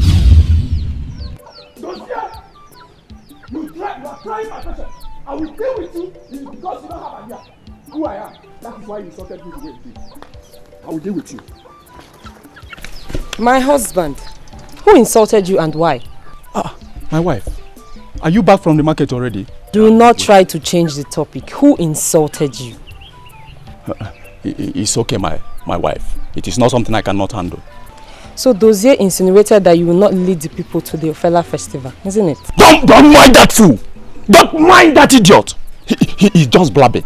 Don't fear! You are trying my patience. I will deal with you because you don't have an idea who I am. That is why you insulted me the way you did. I will deal with you. My husband, who insulted you and why? My wife. Are you back from the market already? Do not try to change the topic. Who insulted you? It's okay, my wife. It is not something I cannot handle. So Dozier insinuated that you will not lead the people to the Ofela festival, isn't it? Don't mind that fool! Don't mind that idiot! He is just blabbing.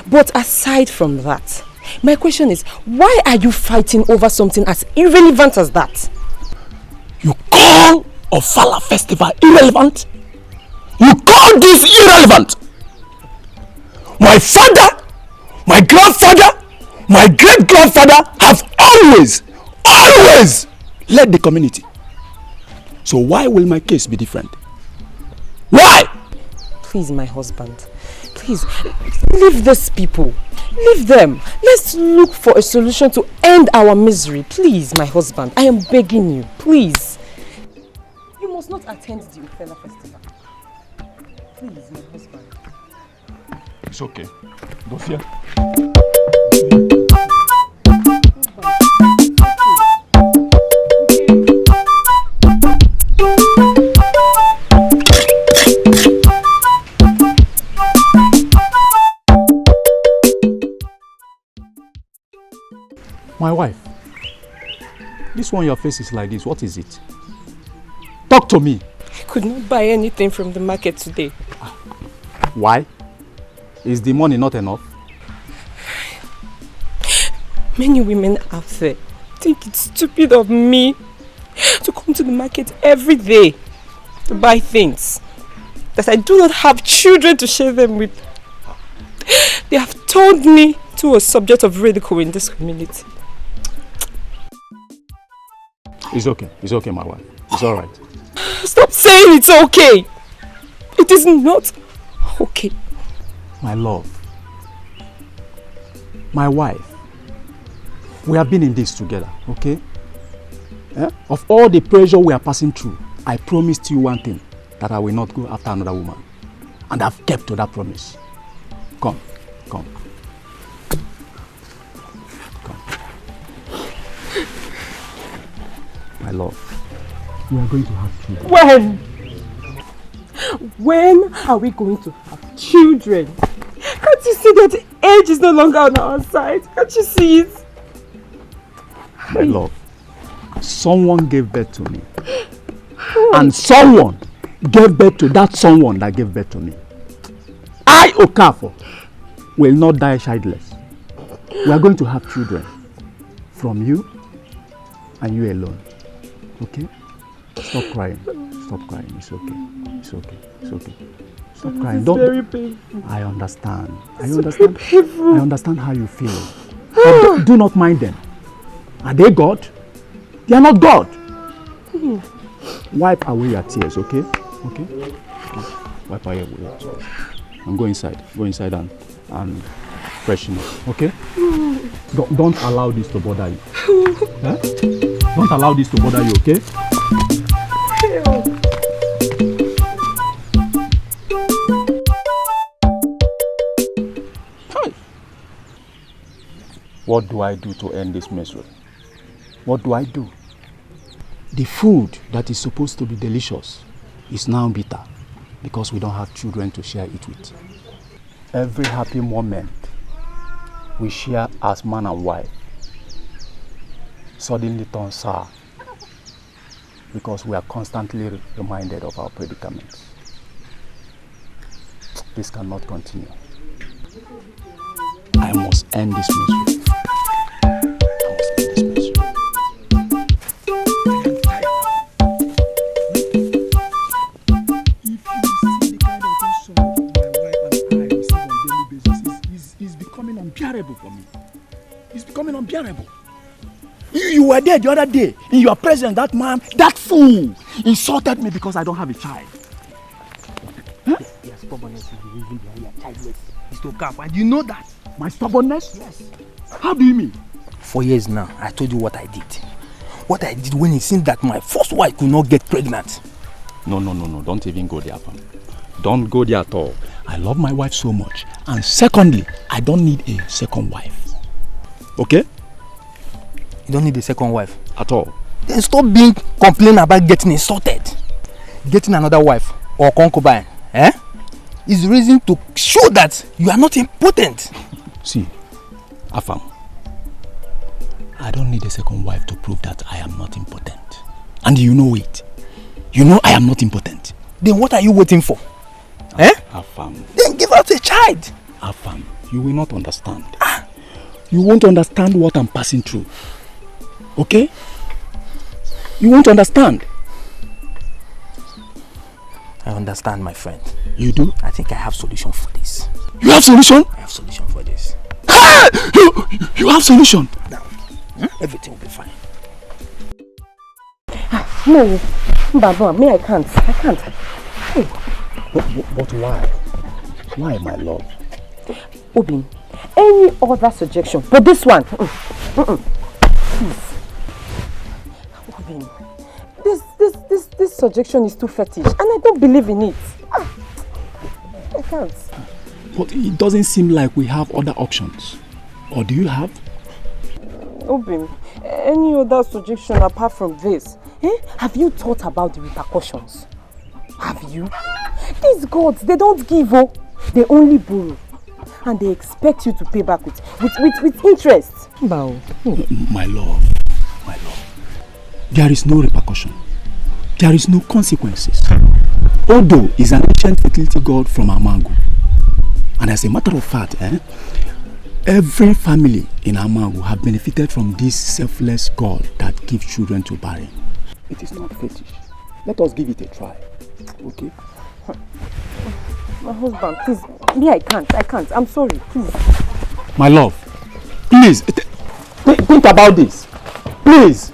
But aside from that, my question is, why are you fighting over something as irrelevant as that? You call Ofala festival irrelevant? You call this irrelevant? My father, my grandfather, my great-grandfather have always led the community. So why will my case be different? Why? Please, my husband. Please, leave these people. Leave them. Let's look for a solution to end our misery. Please, my husband. I am begging you. Please. You must not attend the Ofela festival. Please, my husband. It's okay. Don't fear. My wife, this one your face is like this. What is it? Talk to me. I could not buy anything from the market today. Why? Is the money not enough? Many women out there think it's stupid of me to come to the market every day to buy things that I do not have children to share them with. They have turned me to a subject of ridicule in this community. It's okay, my wife. It's alright. Stop saying it's okay. It is not okay. My love, my wife, we have been in this together, okay? Of all the pressure we are passing through, I promised you one thing, that I will not go after another woman. And I've kept to that promise. Come. My love, we are going to have children. When? When are we going to have children? Can't you see that age is no longer on our side? Can't you see it? My love, someone gave birth to me. And someone gave birth to that someone that gave birth to me. I, Okafor, will not die childless. We are going to have children from you and you alone. Okay? Stop crying. Stop crying. It's okay. Stop crying. Very painful. I understand. I understand understand how you feel. But do not mind them. Are they God? They are not God. Wipe away your tears, okay? Okay? Wipe away your tears. And go inside. Go inside and freshen up, okay? Don't allow this to bother you. Huh? Don't allow this to bother you, okay? What do I do to end this misery? What do I do? The food that is supposed to be delicious is now bitter because we don't have children to share it with. Every happy moment we share as man and wife suddenly turns sour because we are constantly reminded of our predicaments. This cannot continue. I must end this misery. For me. It's becoming unbearable. You were there the other day. In your presence, that man, that fool, insulted me because I don't have a child. Huh? Your stubbornness is the reason behind your childless. It's to cap. And you know that? My stubbornness? Yes. How do you mean? 4 years now, I told you what I did. What I did when it seemed that my first wife could not get pregnant. No. Don't even go there, fam. Don't go there at all. I love my wife so much. And secondly, I don't need a second wife. Okay? You don't need a second wife? At all. Then stop being complaining about getting insulted. Getting another wife or concubine, is the reason to show that you are not important. See, Afam, I don't need a second wife to prove that I am not important. And you know it. You know I am not important. Then what are you waiting for? Afam. Then give out a child. Afam, you will not understand. You won't understand what I'm passing through. Okay? You won't understand. I understand, my friend. You do? I think I have solution for this. You have solution? I have solution for this. You have solution? Now, everything will be fine. No, Baba, me, I can't. But why? Why, my love? Obin, any other suggestion, but this one, please. Obin, this suggestion is too fetish, and I don't believe in it. I can't. But it doesn't seem like we have other options. Or do you have? Obin, any other suggestion apart from this? Have you thought about the repercussions? Have you? These gods, they don't give, they only borrow. And they expect you to pay back with interest. Bow. My love. There is no repercussion. There is no consequences. Odo is an ancient fertility god from Amangu. And as a matter of fact, every family in Amangu have benefited from this selfless god that gives children to barren. It is not fetish. Let us give it a try. Okay? My husband, please. Me, I can't. I'm sorry, please. My love, please, think about this. Please.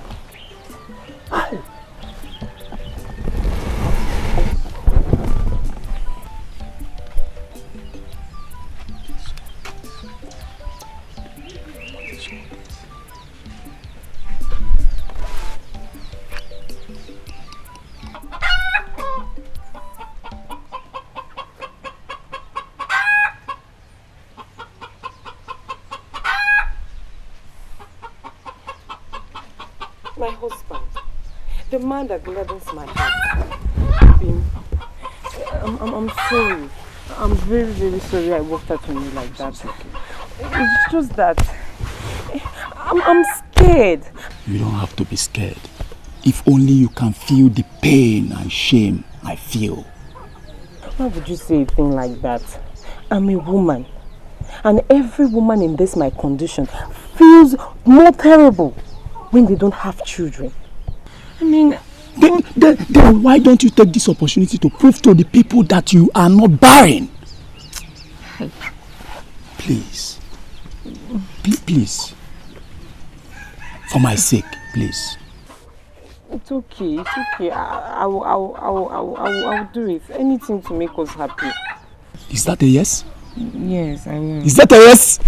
My husband, the man that gladdens my heart. I'm sorry. I'm very, very sorry I walked out on you like that. It's just that I'm scared. You don't have to be scared. If only you can feel the pain and shame I feel. Why would you say a thing like that? I'm a woman. And every woman in this my condition feels more terrible when they don't have children. I mean... Then why don't you take this opportunity to prove to the people that you are not barren? Please. Please. For my sake, please. It's okay. It's okay. I will do it. Anything to make us happy. Is that a yes? Yes, I will. Is that a yes?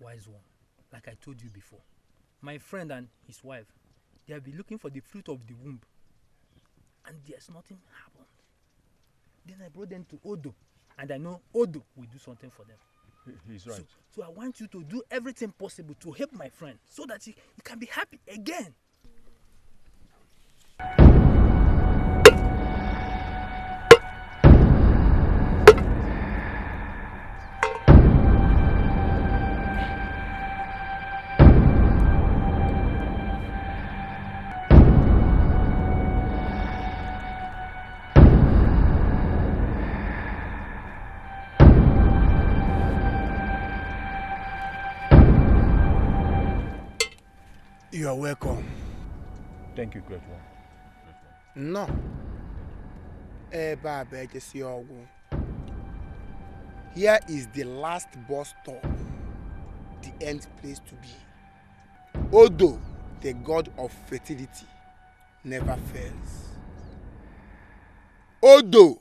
Wise one, like I told you before, my friend and his wife, they have been looking for the fruit of the womb, and there's nothing happened. Then I brought them to Odo, and I know Odo will do something for them. He's right. So I want you to do everything possible to help my friend, so that he can be happy again. You are welcome. Thank you, great one. No. Here is the last bus stop, the end place to be. Odo, the god of fertility, never fails. Odo,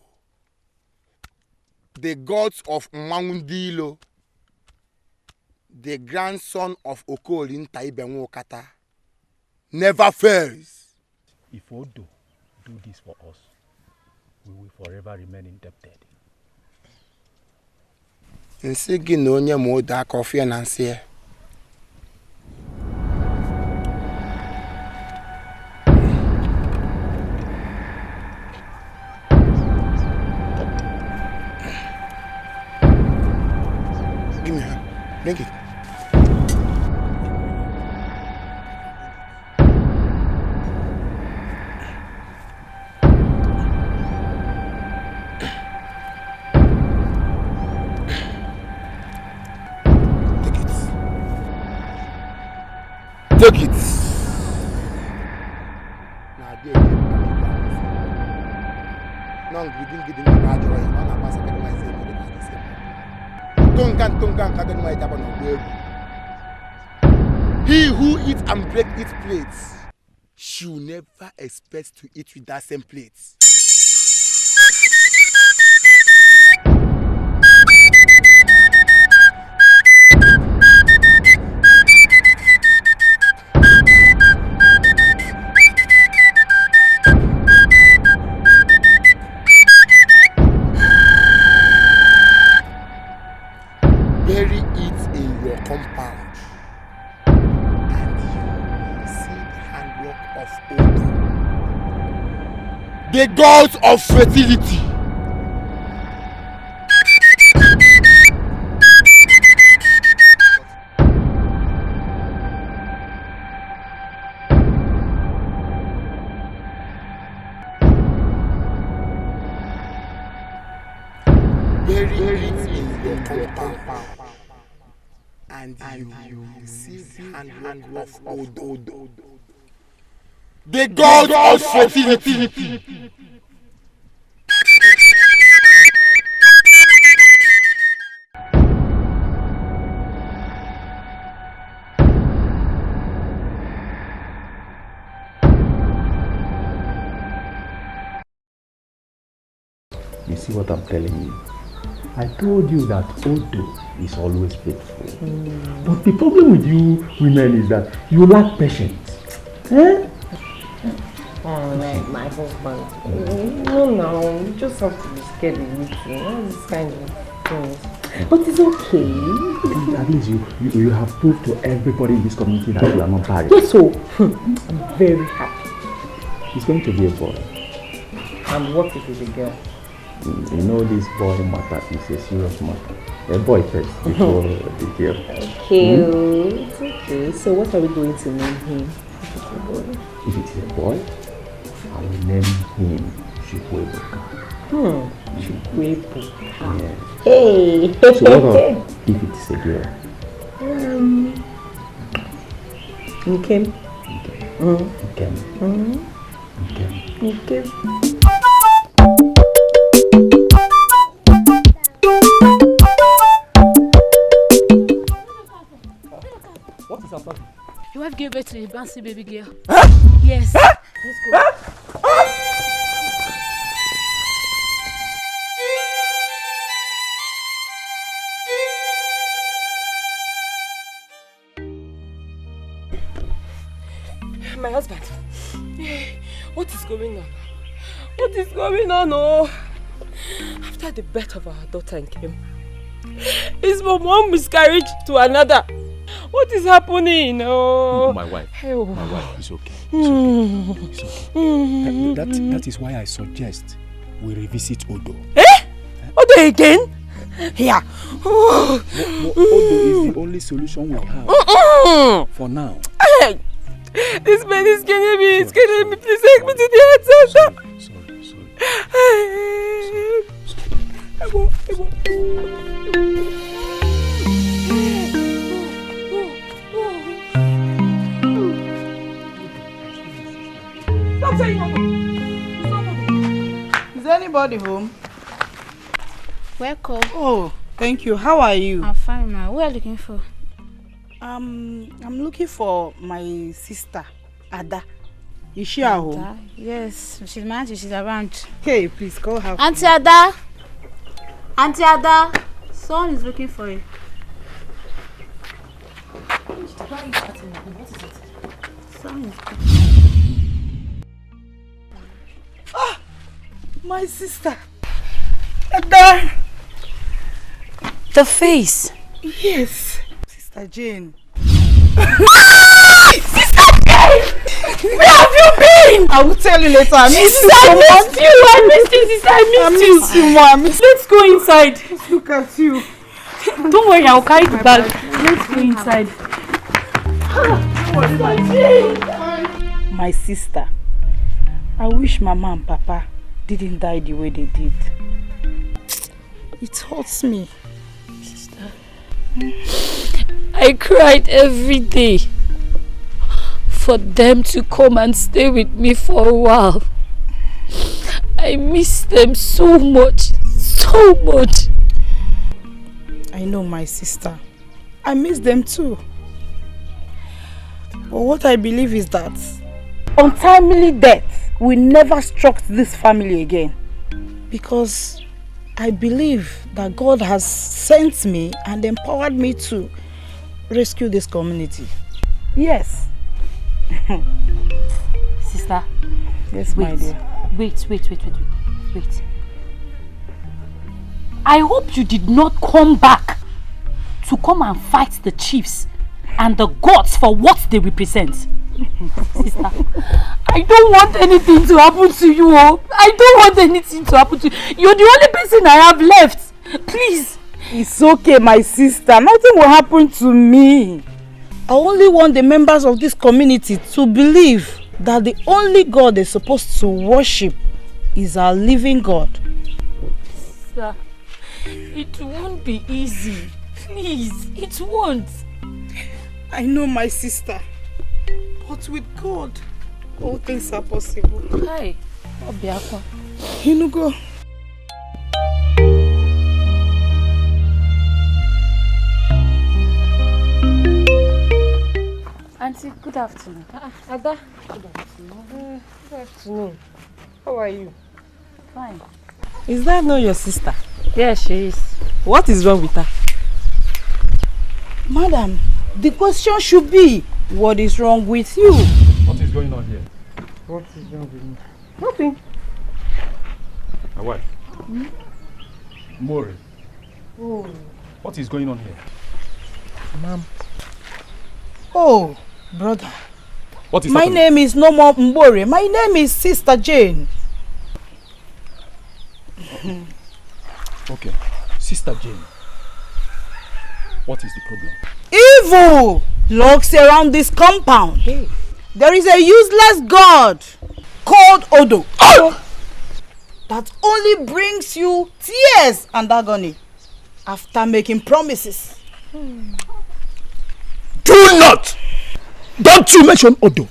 the gods of Mangundilo, the grandson of Okolin Taibenwokata, never fails. If Odo do this for us, we will forever remain indebted. Nsi gị na onye ma Odo aka ọfịa na nsị ya. Give me her. Drink it. Take it. Now, there you non giving the bad joy, non a pass a He who eats and breaks its plates should never expect to eat with that same plates. Bury it in your compound, and you will see the handwork of Odo, the gods of fertility. Bury it in your compound, and you will see the handwork of Odo, the god of fertility. You see what I'm telling you? I told you that Odo is always faithful. But the problem with you women is that you lack patience. Eh? Oh, like my husband. No, you just have to be scared of meeting. All this kind of things. But it's okay. At least you have proved to everybody in this community that you are not married. Yes, so I'm very happy. It's going to be a boy. And what if it's a girl? You know this boy matter is a serious matter. A boy first before the girl. Okay, it's okay. So what are we going to name him? If it's a boy, I will name him Chukwuebuka. Chukwuebuka. Yeah. Hey! So what if it's a girl? Nkem. Nkem. Nkem. What is happening? Your wife gave birth to a bouncy baby girl. Huh? Yes. Huh? Let's go. My husband, what is going on? What is going on? Oh, after the birth of our daughter Nkem, is from one miscarriage to another. What is happening? Oh, my wife. Oh. My wife is okay. It's okay. It's okay. That is why I suggest we revisit Odo. Eh? Odo again? Yeah. Odo is the only solution we have for now. Hey, this man is killing me. It's killing me. Please take me to the head center. Stop saying Odo. Is anybody home? Welcome. Oh, thank you. How are you? I'm fine now. What are you looking for? I'm looking for my sister, Ada. Is she at home? Yes, she's my auntie. She's around. Hey, please call her. Auntie Ada. Auntie Ada. Someone is looking for you. Ah, my sister. Ada. The face. Yes. Sister Jane. Sister Jane! Where have you been? I will tell you later. I miss you I so much. missed you. I missed you, sister. I missed you more. Let's go inside. Look at you. Don't worry, I'll carry the bag. Let's go inside. My sister. I wish Mama and Papa didn't die the way they did. It hurts me. Sister. I cried every day for them to come and stay with me for a while. I miss them so much, so much. I know, my sister. I miss them too. But what I believe is that untimely death will never struck this family again. Because I believe that God has sent me and empowered me to rescue this community. Yes. Sister. Yes, my dear. Wait. I hope you did not come back to come and fight the chiefs and the gods for what they represent. Sister, I don't want anything to happen to you. Oh. I don't want anything to happen to you. You're the only person I have left. Please. It's okay, my sister. Nothing will happen to me. I only want the members of this community to believe that the only God they're supposed to worship is our living God. Sir, it won't be easy. Please, it won't. I know, my sister. But with God, all things are possible. Hi, Obiako. You go. Auntie, good afternoon. Ada. Good afternoon. Good afternoon. How are you? Fine. Is that not your sister? Yes, she is. What is wrong with her? Madam, the question should be, what is wrong with you? What is going on here? What is wrong with me? Nothing. My wife. Mori. Oh. What is going on here? Ma'am. Oh, brother. What is My happening? name is no more Mbore. My name is Sister Jane. Okay. Sister Jane, what is the problem? Evil lurks around this compound. There is a useless god called Odo that only brings you tears and agony after making promises. Do not! Don't you mention Odo.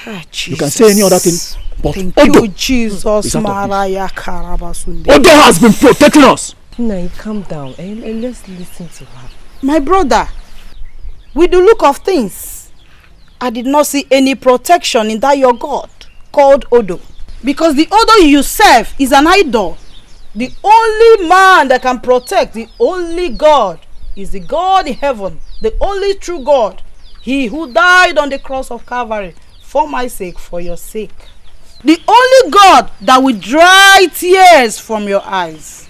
You can say any other thing, but Thank Odo you, Jesus. is out of Maraya Karabasunde. Odo has been protecting us. Now calm down and let's listen to her. My brother, with the look of things, I did not see any protection in that your God called Odo. Because the Odo you serve is an idol. The only man that can protect, the only God, is the God in heaven, the only true God. He who died on the cross of Calvary for my sake, for your sake. The only God that will dry tears from your eyes.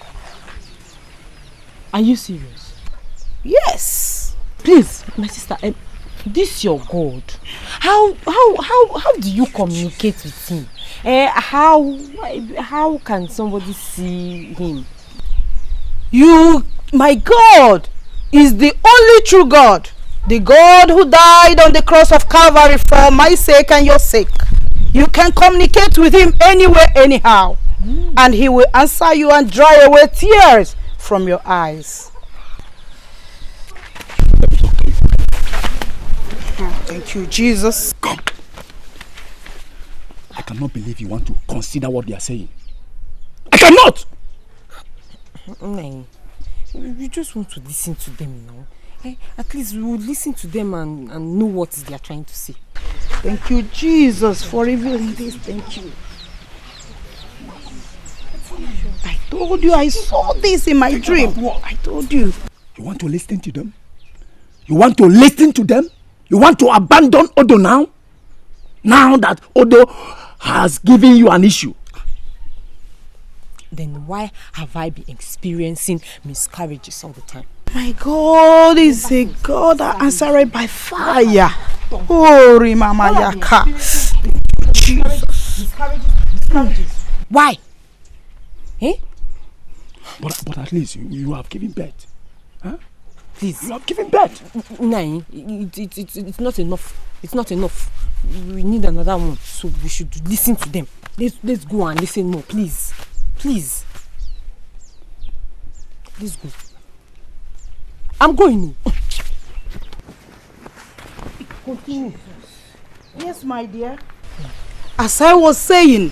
Are you serious? Yes. Please, my sister, this your God. How do you communicate with him? How can somebody see him? You, my God, is the only true God. The God who died on the cross of Calvary for my sake and your sake. You can communicate with him anywhere, anyhow. And he will answer you and dry away tears from your eyes. Thank you, Jesus. Come. I cannot believe you want to consider what they are saying. I cannot! No. You just want to listen to them now. At least we will listen to them and know what they are trying to say. Thank you, Jesus, for revealing this. Thank you. I told you I saw this in my dream. I told you. You want to listen to them? You want to listen to them? You want to abandon Odo now? Now that Odo has given you an issue. Then why have I been experiencing miscarriages all the time? My God is a God that answered by fire. Oh, Mama Yaka. Jesus. Miscarriages. Why? But at least you have given birth. Huh? Please. You have given birth. No, it's not enough. It's not enough. We need another one. So we should listen to them. Let's go and listen more, please. Please. Let's go. I'm going. Yes, my dear. As I was saying,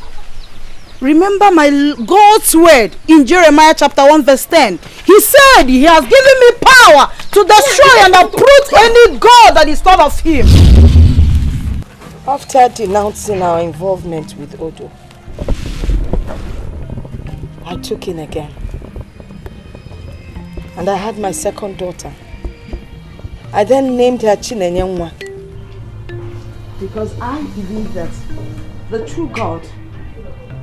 remember my God's word in Jeremiah chapter 1 verse 10. He said he has given me power to destroy and uproot any God that is not of him. After denouncing our involvement with Odo, I took in again. And I had my second daughter. I then named her Chinelo. Because I believe that the true God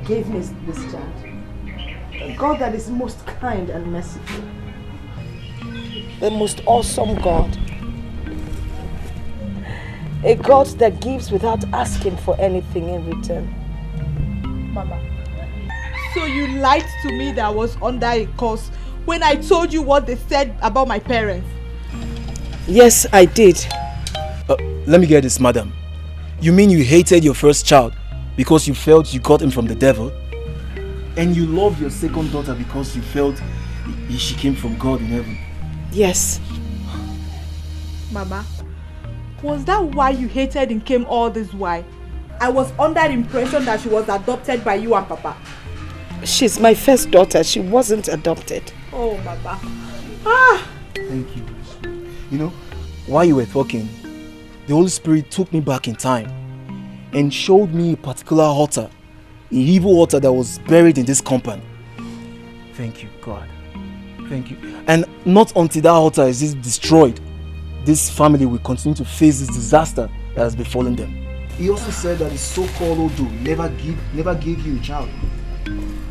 gave me this child. A God that is most kind and merciful. The most awesome God. A God that gives without asking for anything in return. Mama, so you lied to me that I was under a curse when I told you what they said about my parents? Yes, I did. Let me get this, madam. You mean you hated your first child because you felt you got him from the devil? And you love your second daughter because you felt she came from God in heaven? Yes. Mama, was that why you hated and came all this while? I was under the impression that she was adopted by you and Papa. She's my first daughter. She wasn't adopted. Oh, Mama. Thank you. You know, while you were talking, the Holy Spirit took me back in time and showed me a particular altar, an evil altar that was buried in this compound. Thank you, God. Thank you. And not until that altar is destroyed, this family will continue to face this disaster that has befallen them. He also said that his so-called Odo never gave you a child.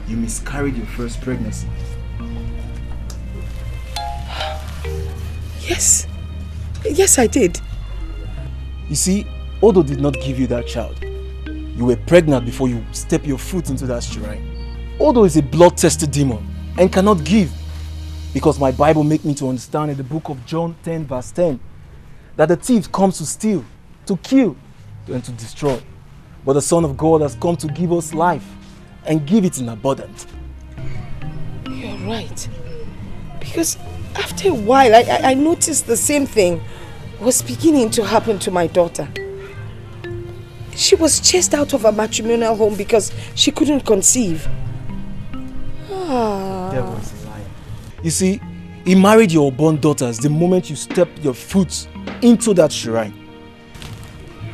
You miscarried your first pregnancy. Yes. Yes, I did. You see, Odo did not give you that child. You were pregnant before you stepped your foot into that shrine. Odo is a blood-tested demon. and cannot give. Because my Bible make me to understand in the book of John 10 verse 10 that the thief comes to steal, to kill, and to destroy. But the Son of God has come to give us life and give it in abundance. You're right. Because after a while, I noticed the same thing was beginning to happen to my daughter. She was chased out of a matrimonial home because she couldn't conceive. Devil is a liar. You see, he married your unborn daughters the moment you stepped your foot into that shrine.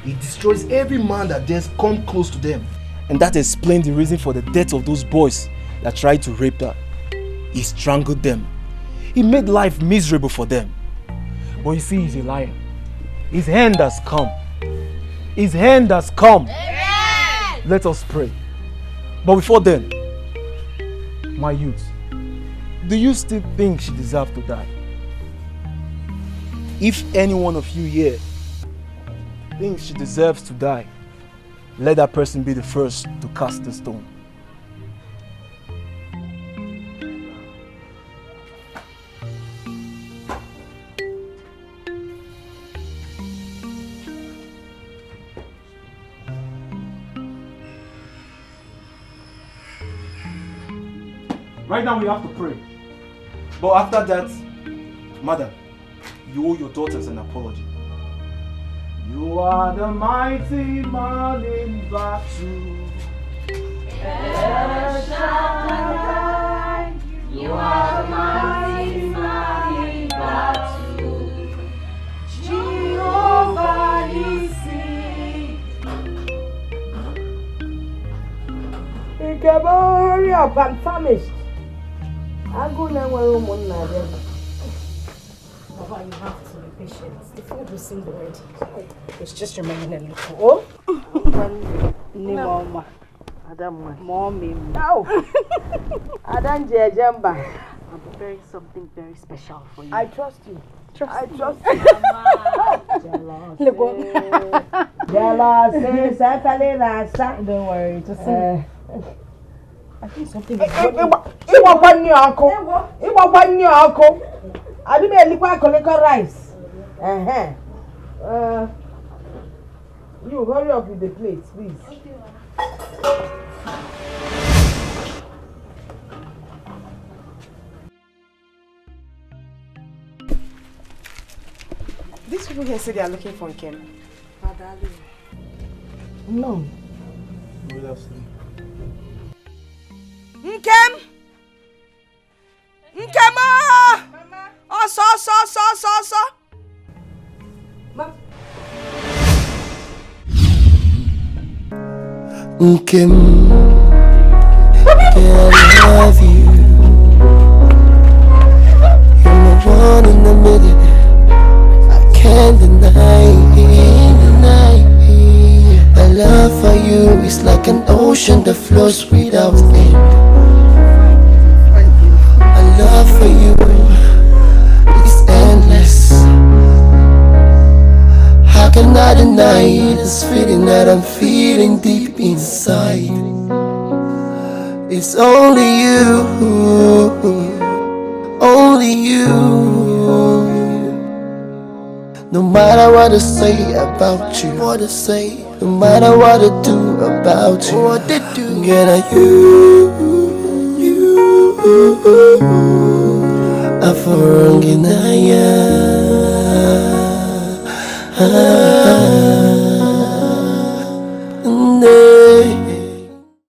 He destroys every man that dares come close to them. And that explains the reason for the death of those boys that tried to rape her. He strangled them. He made life miserable for them. But you see, he's a liar. His hand has come. His hand has come. Amen. Let us pray. But before then, my youth, do you still think she deserves to die? If any one of you here thinks she deserves to die, let that person be the first to cast the stone. Right now we have to pray. But after that, Mother, you owe your daughters an apology. You are the mighty man in battle. El Shaddai, you are the mighty man in battle. Jehovah Nissi. Hurry up, I'm famished. I'll go now where I'm not there. Baba, you have to be patient. The food will soon be ready. It's just remaining a little. Oh? Mama. Mommy. No. Adan Jamba. I'm preparing something very special for you. I trust you. I trust you. Don't worry. Just I think something is going on. I didn't make rice. You hurry up with the plates, please. These people here say they are looking for Nkem. No. Nkem! Nkema! So. Nkem, can I love you? You're my one in a million. I can't deny. My love for you is like an ocean that flows without end. My love for you is endless. How can I deny this feeling that I'm feeling deep inside? It's only you. No matter what I say about you, no matter what I do about you, girl, I'm for